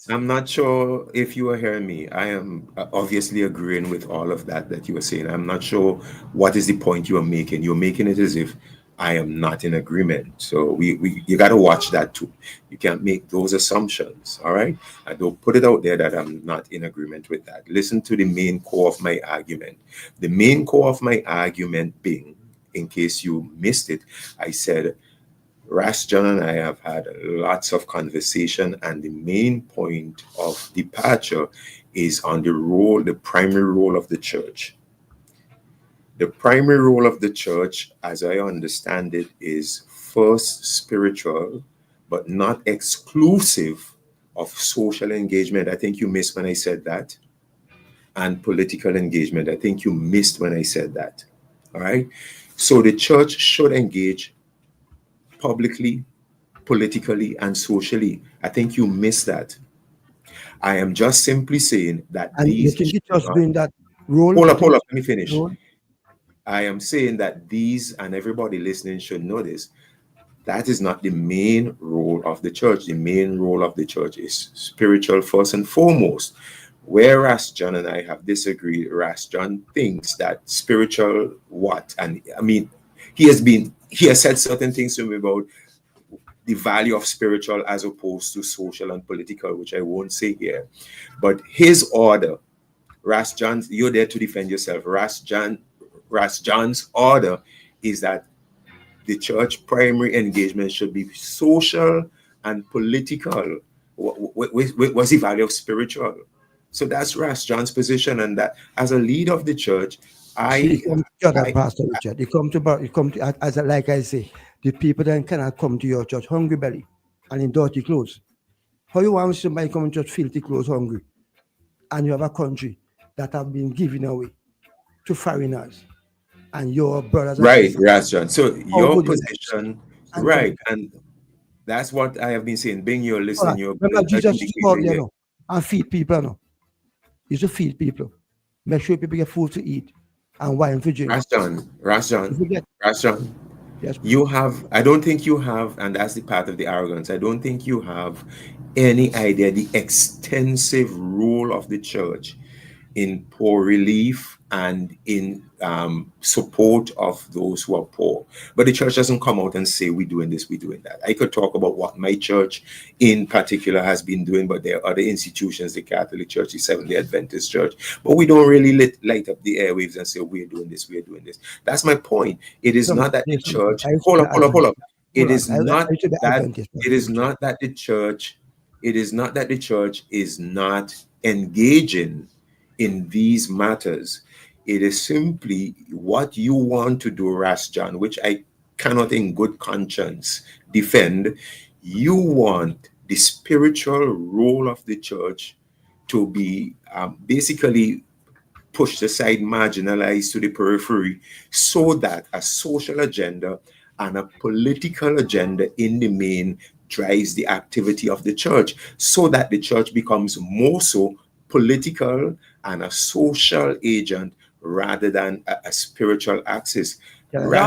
I'm not sure if you are hearing me. I am obviously agreeing with all of that you were saying. I'm not sure what is the point you are making. You're making it as if I am not in agreement. So you got to watch that too. You can't make those assumptions. All right. I don't put it out there that I'm not in agreement with that. Listen to the main core of my argument. The main core of my argument being, in case you missed it, I said, Ras John and I have had lots of conversation, and the main point of departure is on the primary role of the church. The primary role of the church, as I understand it, is first spiritual, but not exclusive of social engagement. I think you missed when I said that. And political engagement. I think you missed when I said that. All right. So the church should engage publicly, politically, and socially. I think you missed that. I am just simply saying that you think it's just doing that role? Hold up, let me finish. I am saying that these, and everybody listening should know this, that is not the main role of the church. The main role of the church is spiritual first and foremost. Whereas John and I have disagreed, Ras John thinks that spiritual what? And I mean, he has said certain things to me about the value of spiritual as opposed to social and political, which I won't say here. But his order, Ras John, you're there to defend yourself. Ras John's order is that the church primary engagement should be social and political. What's the value of spiritual? So that's Ras John's position, and that as a leader of the church, Pastor Richard, you come to as like I say, the people then cannot come to your church hungry belly and in dirty clothes. How you want somebody come to church filthy clothes hungry, and you have a country that have been given away to foreigners and your brothers? Right, Ras John. So your position, right, and that's what I have been saying. Being your listening, your remember Jesus called you and feed people. No, you should feed people. Make sure people get food to eat and wine for drink. Ras John. Yes, you have, I don't think you have, and that's the part of the arrogance, I don't think you have any idea the extensive role of the church in poor relief and in support of those who are poor. But the church doesn't come out and say, we're doing this, we're doing that. I could talk about what my church in particular has been doing, but there are other institutions, the Catholic Church, the Seventh-day Adventist Church, but we don't really light up the airwaves and say, we're doing this, we're doing this. That's my point. It is not that the church, hold up. It is not that the church is not engaging in these matters. It is simply what you want to do, Ras John, which I cannot in good conscience defend. You want the spiritual role of the church to be basically pushed aside, marginalized to the periphery, so that a social agenda and a political agenda in the main drives the activity of the church, so that the church becomes more so political and a social agent rather than a spiritual axis. That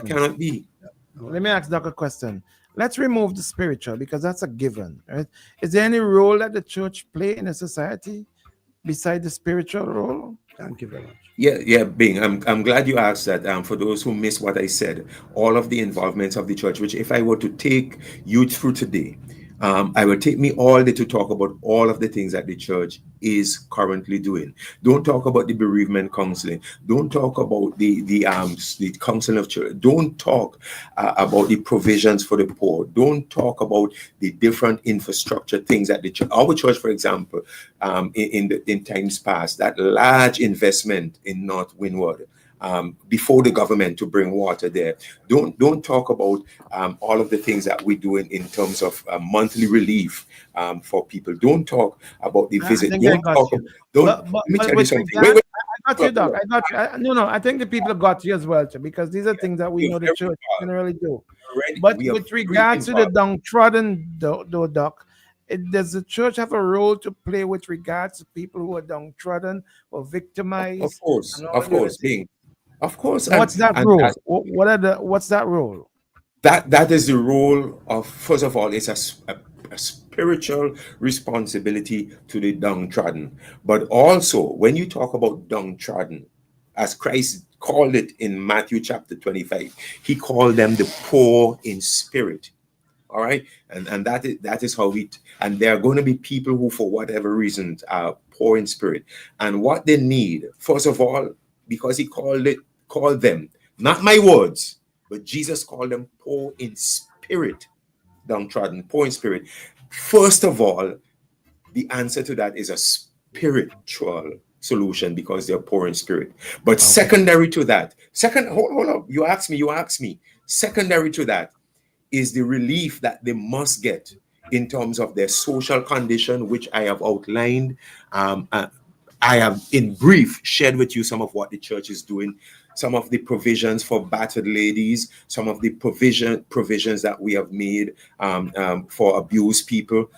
cannot be. Let me ask Doc a question. Let's remove the spiritual because that's a given. Right? Is there any role that the church play in a society beside the spiritual role? Thank you very much. Yeah, Bing. I'm glad you asked that. For those who missed what I said, all of the involvements of the church, which if I were to take you through today, I will take me all day to talk about all of the things that the church is currently doing. Don't talk about the bereavement counseling. Don't talk about the counseling of children. Don't talk about the provisions for the poor. Don't talk about the different infrastructure things that the church, our church, for example, in times past, that large investment in North Windward. before the government to bring water there. Don't talk about all of the things that we're doing in terms of monthly relief for people. Don't talk about the visit. I Don't got talk. you. Let me tell you with something. regard, Wait. I got you, Doc. I got you. No, I think the people got you as well, too, because these are things that we know the church generally do. But We are with very regards to the involved. downtrodden, though, Doc, does the church have a role to play with regards to people who are downtrodden or victimized and all Of the other course, things? of course, What's that and role? What's that role? that is the role of, first of all, it's a spiritual responsibility to the downtrodden, but also when you talk about downtrodden, as Christ called it in Matthew chapter 25, he called them the poor in spirit. All right, and that is how and there are going to be people who, for whatever reasons, are poor in spirit, and what they need, first of all, because he called them, not my words, but Jesus called them poor in spirit, downtrodden, poor in spirit. First of all, the answer to that is a spiritual solution because they're poor in spirit. But secondary to that, hold up, you ask me. Secondary to that is the relief that they must get in terms of their social condition, which I have outlined. I have, in brief, shared with you some of what the church is doing, some of the provisions for battered ladies, some of the provisions that we have made for abused people,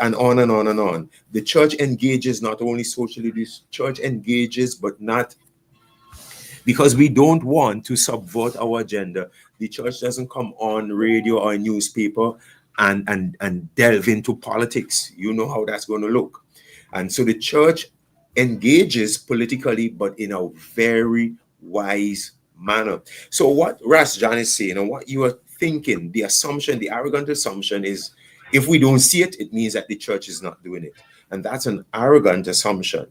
and on and on and on. The church engages not only socially, the church engages, but not because we don't want to subvert our agenda. The church doesn't come on radio or newspaper and delve into politics. You know how that's going to look. And so the church engages politically, but in a very wise manner. So what Ras John is saying and what you are thinking, the assumption, the arrogant assumption is, if we don't see it, it means that the church is not doing it. And that's an arrogant assumption,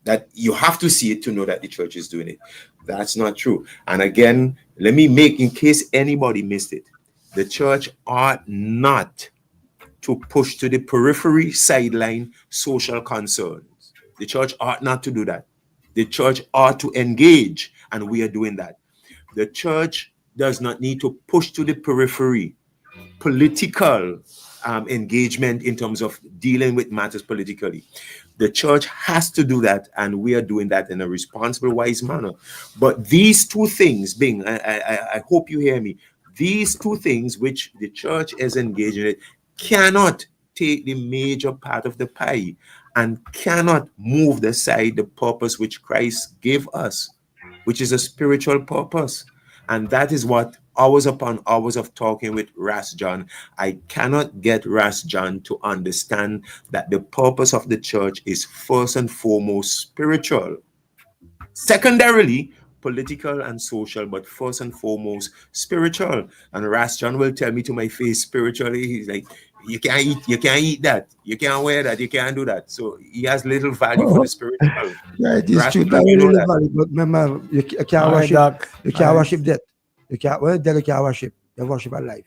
that you have to see it to know that the church is doing it. That's not true. And again, let me make, in case anybody missed it, the church ought not to push to the periphery, sideline social concerns. The church ought not to do that. The church ought to engage, and we are doing that. The church does not need to push to the periphery political engagement in terms of dealing with matters politically. The church has to do that, and we are doing that in a responsible, wise manner. But these two things, Bing, I hope you hear me, these two things which the church is engaged in cannot take the major part of the pie and cannot move aside the purpose which Christ gave us, which is a spiritual purpose. And that is what hours upon hours of talking with Ras John, I cannot get Ras John to understand that the purpose of the church is first and foremost spiritual. Secondarily, political and social, but first and foremost spiritual. And Ras John will tell me to my face spiritually, he's like, you can't eat that, you can't wear that, you can't do that. So he has little value for the spiritual. Yeah, it is Ras true. John, That you know really that. valid, but remember, you can't worship. You can't worship that. You can't. Well, then you can't worship. You worship a life,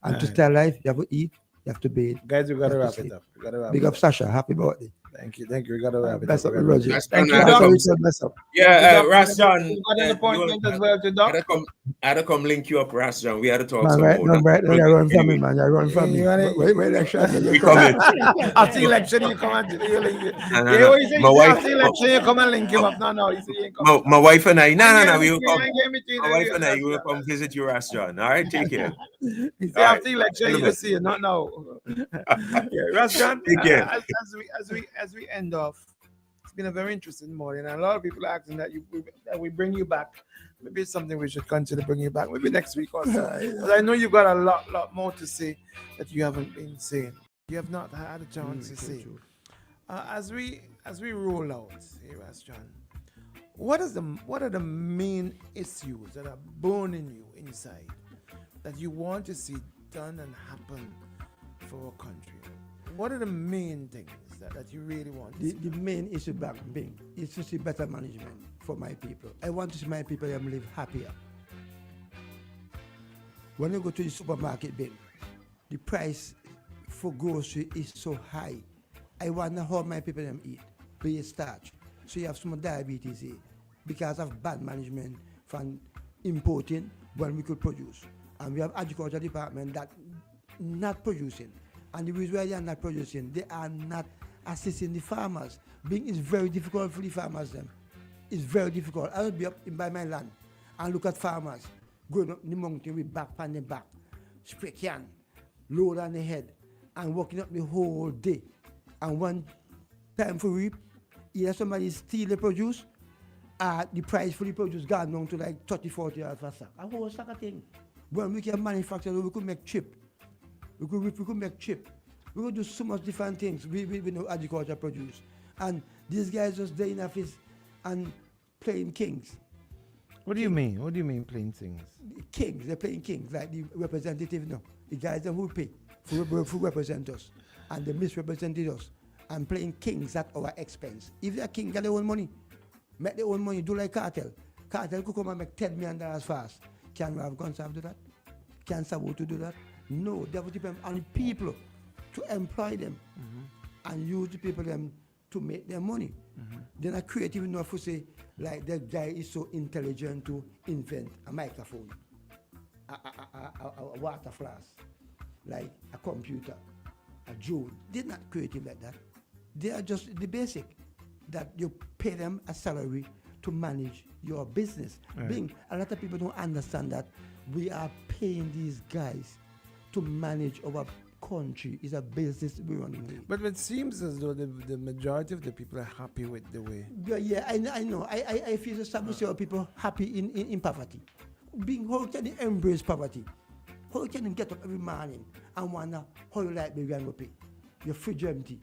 and to stay alive, you have to eat. You have to bathe. Guys, we gotta you have wrap to it sleep. up. We gotta wrap Big it up, up. Sasha. Happy birthday. Thank you. We gotta wrap it Bless up. up, Roger. Thank you, Roger. Bless up. Yeah, Ras John, You got an appointment as well to Doc? I had to come link you up, Ras John. We had to talk Man, some right, more. no, right, no, you run from me, Anyway. man. You run from me. Wait, election. We coming. After election, you come and you link it. No, no, Yeah, no. what you say? My You say wife- after election, you come and link him up. No, you say you ain't come. My wife and I, no, we will come. My My wife and I will come visit you, Ras John. All right, take care. You say All right. after election, you will see it. Not now. Yeah, Ras John, Take care. as we end off, it's been a very interesting morning, and a lot of people are asking that we bring you back. Maybe it's something we should consider bringing you back. Maybe next week or so. Because I know you've got a lot more to say that you haven't been saying. You have not had a chance to say. As we roll out here, Ras John, what are the main issues that are burning you inside that you want to see done and happen for our country? What are the main things that you really want to see? The main issue back being is to see better management for my people. I want to see my people live happier. When you go to the supermarket bin, the price for grocery is so high. I wonder how my people eat. Pay starch. So you have some diabetes here. because of bad management from importing when we could produce. And we have agriculture department that not producing. And the reason why they are not producing, they are not assisting the farmers. Being is very difficult for the farmers them. It's very difficult. I will be up in by my land and look at farmers going up the mountain with back on the back, spray can, load on the head, and working up the whole day. And one time for reap, either somebody steal the produce, the price for the produce gone down to like 30, 40 dollars per sack. A whole sack of thing. When we can manufacture, we could make chip. We could make chip. We could do so much different things with no agriculture produce. And these guys just there in office and playing kings. What do you mean? What do you mean playing things? Kings, they're playing kings, like the representative now. The guys who pay for represent us. And they misrepresented us. And playing kings at our expense. If they're king, get their own money. Make their own money, do like cartel. Cartel could come and make $10 million fast. Can we have guns to do that? Can Sabo to do that? No, they have to depend on the people to employ them and use the people them to make their money. They're not creative enough to say, like, that guy is so intelligent to invent a microphone, a water flask, like a computer, a drone. They're not creative like that. They are just the basic, that you pay them a salary to manage your business. Right. A lot of people don't understand that we are paying these guys to manage our country. It's a business we're running. But it seems as though the majority of the people are happy with the way. Yeah, I know. I feel that some of people happy in poverty. How can you embrace poverty? How can you get up every morning and wonder how you like the going to pay? Your fridge empty.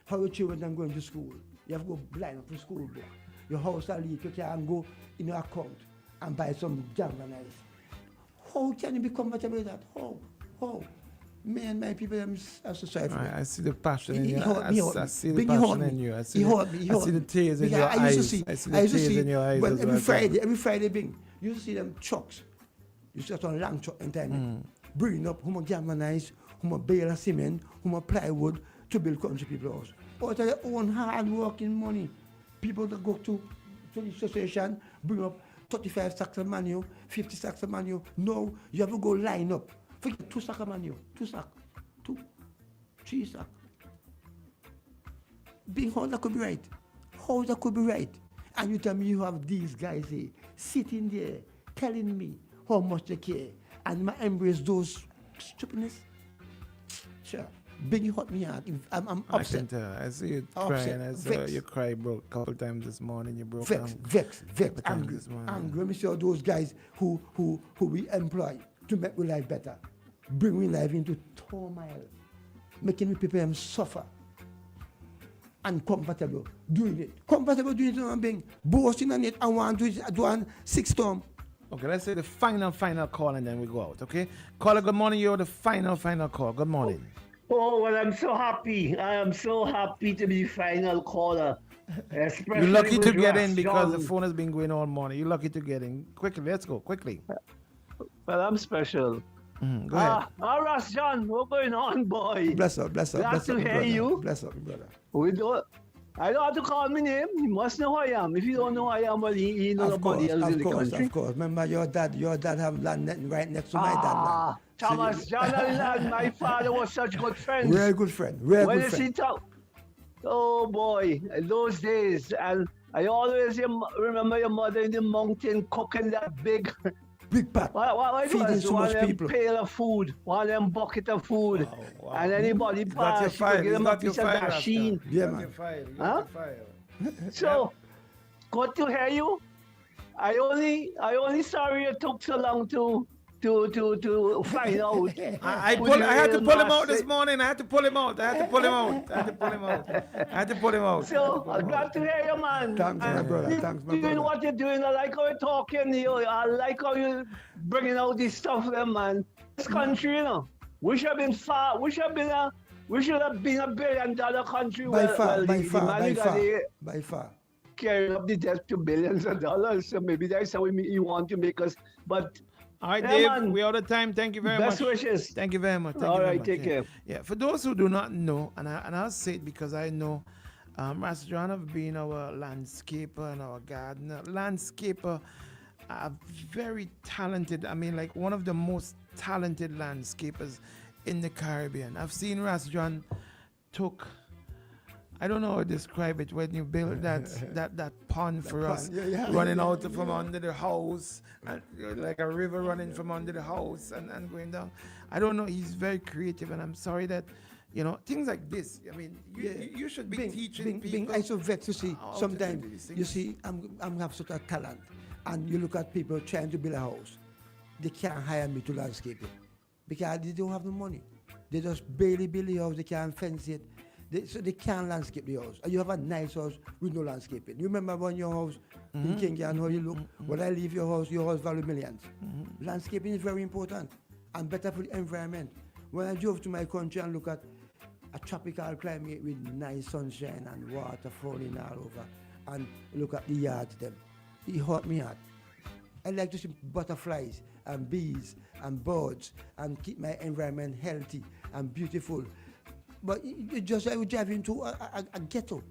How your children are going to school? You have to go blind up to school book. Your house are leak, you can go in your account and buy some galvanized. How can you be comfortable with that? How? Man, my people are so sorry for me. I see the passion in you. I see the Big passion in you. I see the tears in your eyes. I see the tears in your eyes. Well, every Friday, Bing, you used to see them trucks. You see that on long truck in time. Bringing up who galvanized, who bale of cement, who plywood to build country people house. Out of their own hard working money. People that go to the association, bring up 35 sacks of manure, 50 sacks of manure. No, you have to go line up. Forget 2 sacks of manure, 2 sacks, 3 sacks. How that could be right? How that could be right? And you tell me you have these guys here sitting there telling me how much they care, and I embrace those stupidness. Sure. Big hurt me out. I'm upset. I can tell. I see you crying. I saw you cry broke a couple times this morning. You broke down. Vex, angry. Let me see all those guys who we employ to make our life better. Bring our life into turmoil. Making people suffer. Uncomfortable doing it. Comfortable doing it and being boasting on it and want to do on 6 term. Okay, let's say the final call and then we go out, okay? Caller, good morning. You're the final call. Good morning. Oh, well, I'm so happy. I am so happy to be final caller. You're lucky to get in because the phone has been going all morning. You're lucky to get in. Quickly, let's go. Quickly. Well, I'm special. Go ahead. Ross John, what's going on, boy? Bless up. Glad bless to up, hear brother. you. Bless up, brother. I don't have to call my name. You must know who I am. If you don't know who I am, well, you know nobody else in the country. Of course. Remember your dad have land right next to my dad land. Thomas John and my father was such good friends. Real good friend. Oh boy, those days. And I always remember your mother in the mountain cooking that big pot. What feeding so much them people. Pail of food, one of them bucket of food. Wow. And anybody pass, you could give them a piece of machine. Yeah, man. So, good to hear you. I only sorry it took so long to find out. I had to pull him out this morning. I had to pull him out. So I'm glad to hear you, man. Thanks, my brother. Doing what you're doing. I like how you're talking. I like how you're bringing out this stuff, man. This country, we should have been far. We should have been a $1 billion country. By far. Carrying up the debt to billions of dollars. So maybe that's how you want to make us. But all right, Dave, man, we're out of time. Thank you very much. Best wishes. Thank you very much. All right, take care. Yeah, for those who do not know, and I'll say it because I know Master John have been our landscaper and our gardener. Landscaper are very talented. I mean, like one of the most talented landscapers in the Caribbean. I've seen Ras John took, I don't know how to describe it, when you build that pond for us, running out from under the house, and like a river running from under the house and going down. I don't know, he's very creative, and I'm sorry that, things like this. I mean, you should be teaching people. I'm so vexed to see sometimes, you see, I'm have such a talent, and you look at people trying to build a house, they can't hire me to landscape it, because they don't have the money. They just barely build the house, they can't fence it. So they can't landscape the house. And you have a nice house with no landscaping. You remember when your house in Kingston, how you look? When I leave your house value millions. Landscaping is very important and better for the environment. When I drove to my country and look at a tropical climate with nice sunshine and water falling all over, and look at the yards them, it hurt me heart. I like to see butterflies and bees and birds and keep my environment healthy and beautiful. But it just I would drive into a ghetto.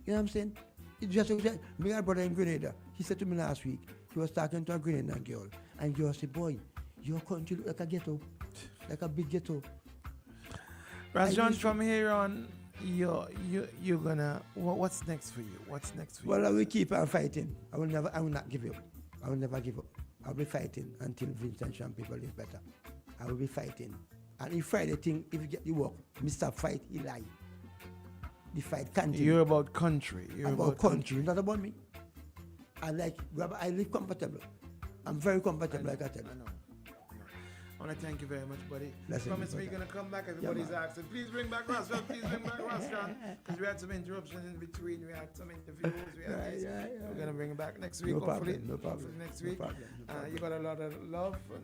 You know what I'm saying? It just me and brother in Grenada. He said to me last week, he was talking to a Grenadian girl, and girl said, "Boy, your country look like a ghetto, like a big ghetto." Ras John, from here on, you're gonna. What's next for you? What's next for you? Well, I will keep on fighting. I will not give up. I will never give up. I'll be fighting until Vincent and people live better. I will be fighting. And if Friday thing, if you get the work, Mr. Fight, he lie. The fight continue. You're about country. You're about country, not about me. I live comfortable. I'm very comfortable, like I tell you. I know. I want to thank you very much, buddy. Bless Promise me you're going to come back. Everybody's asking. Please bring back Ras John. Please bring back Ras John. Because we had some interruptions in between. We had some interviews. We're going to bring it back next week. No problem. Next week. You got a lot of love and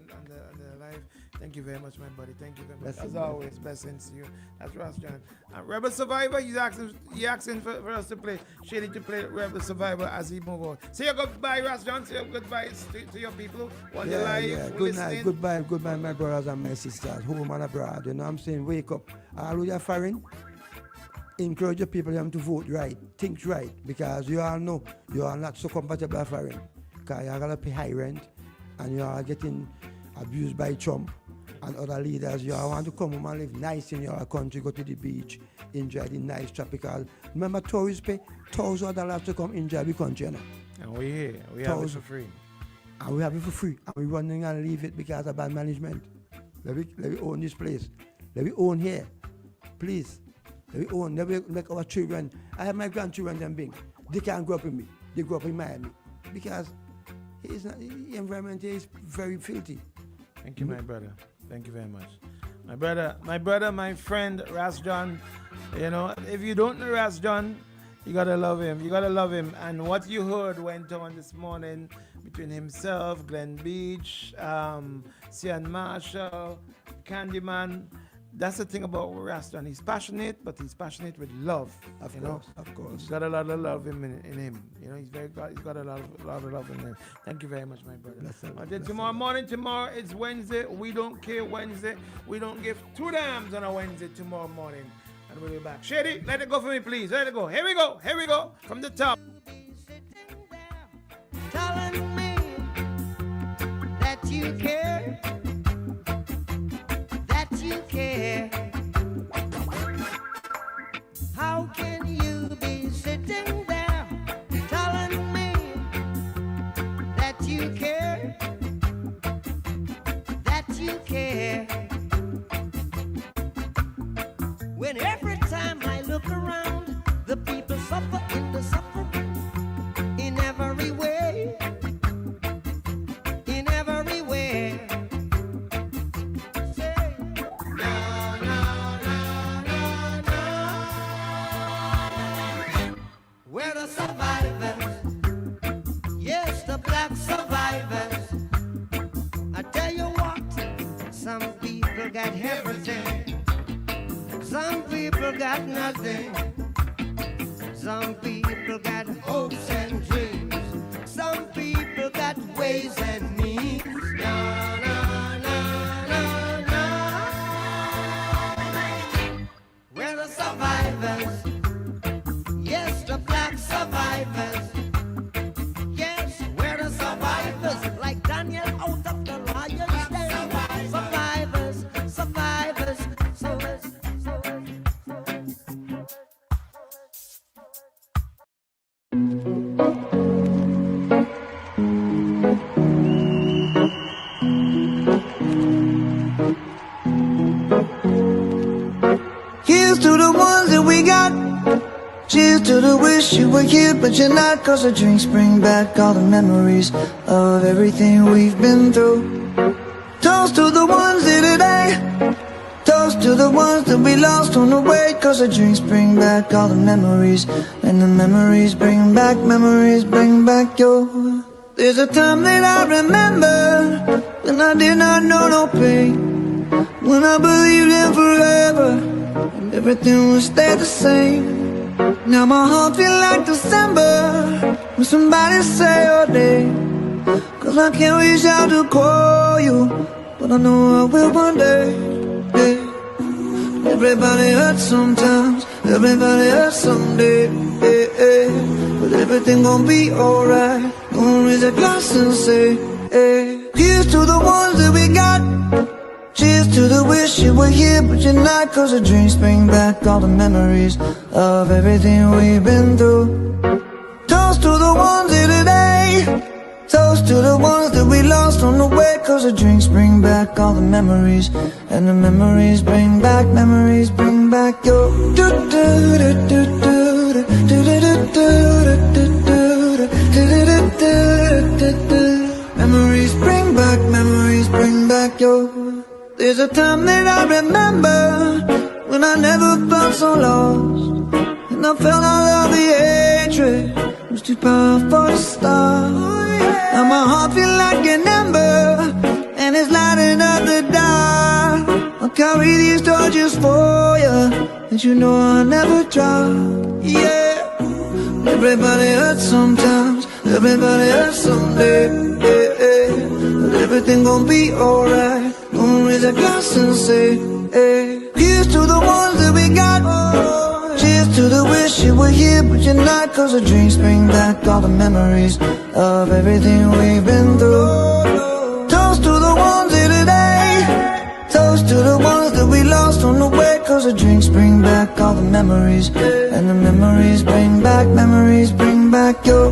the life. Thank you very much, my buddy. Thank you very much. As always, blessings to you. That's Ras John. Rebel Survivor, he's asking for us to play. Shady to play Rebel Survivor as he move on. Say your goodbye, Ras John. Say your goodbye to your people. Good night. Goodbye, my brothers and my sisters, home and abroad. You know what I'm saying? Wake up. All of your foreign, encourage your people to vote right, think right, because you all know you are not so compatible foreign. Because you are going to pay high rent and you are getting abused by Trump and other leaders. You all want to come home and live nice in your country, go to the beach, enjoy the nice tropical. Remember, tourists pay $1,000 to come enjoy the country. You know? And we're here. We have it for free. And we have it for free. And we're running and leave it because of bad management. Let me own this place. Let me own here. Please. Let me own. Let me make our children. I have my grandchildren them big. They can't grow up with me. They grow up in Miami. Because the environment here is very filthy. Thank you, my brother. Thank you very much. My brother, my friend, Ras John. You know, if you don't know Ras John, you gotta love him. You gotta love him. And what you heard went on this morning between himself, Glenn Beach, Cian Marshall, Candyman. That's the thing about Ras John. He's passionate, but he's passionate with love. Of course. He's got a lot of love in him. You know, he's got a lot of love in him. Thank you very much, my brother. Until tomorrow morning. Tomorrow it's Wednesday. We don't care Wednesday. We don't give two damns on a Wednesday tomorrow morning. And we'll be back. Shady, let it go for me, please. Let it go. Here we go. From the top. Telling me that you care. That you care. How can you be sitting there telling me that you care? That you care. When every time I look around, the people suffer in the suffering in every way, in every way. Say, no, no, no, no, no. We're the survivors, yes, the black survivors. I tell you what, some people got everything. Some people got nothing. Some people got hopes and dreams. Some people got ways and means. No, no, no, no, no. We're the survivors. Yes, Cheers to the wish you were here, but you're not. Cause the drinks bring back all the memories of everything we've been through. Toast to the ones here today. Toast to the ones that we lost on the way. Cause the drinks bring back all the memories. And the memories bring back your. There's a time that I remember when I did not know no pain, when I believed in forever and everything would stay the same. Now my heart feel like December when somebody say your name. Cause I can't reach out to call you, but I know I will one day. Yeah. Everybody hurts sometimes, everybody hurts someday. Yeah, yeah. But everything gon' be alright. Gonna raise a glass and say, hey. Here's to the ones that we got. Cheers to the wish you were here, but you're not. Cause the drinks bring back all the memories of everything we've been through. Toast to the ones here today. Toast to the ones that we lost on the way. Cause the drinks bring back all the memories. And the memories bring back your. Memories bring back your. There's a time that I remember when I never felt so lost, and I felt all of the hatred was too powerful to stop. Now my heart feel like an ember, and it's lighting up the dark. I'll carry these torches for you, and you know I'll never drop. Yeah, everybody hurts sometimes, everybody hurts someday. Yeah, yeah. But everything gon' be alright. Gonna raise a glass and say, hey. Here's to the ones that we got. Cheers to the wish you were here, but you're not. Cause the drinks bring back all the memories of everything we've been through. Toast to the ones here today. Toast to the ones that we lost on the way. Cause the drinks bring back all the memories. And the memories bring back your.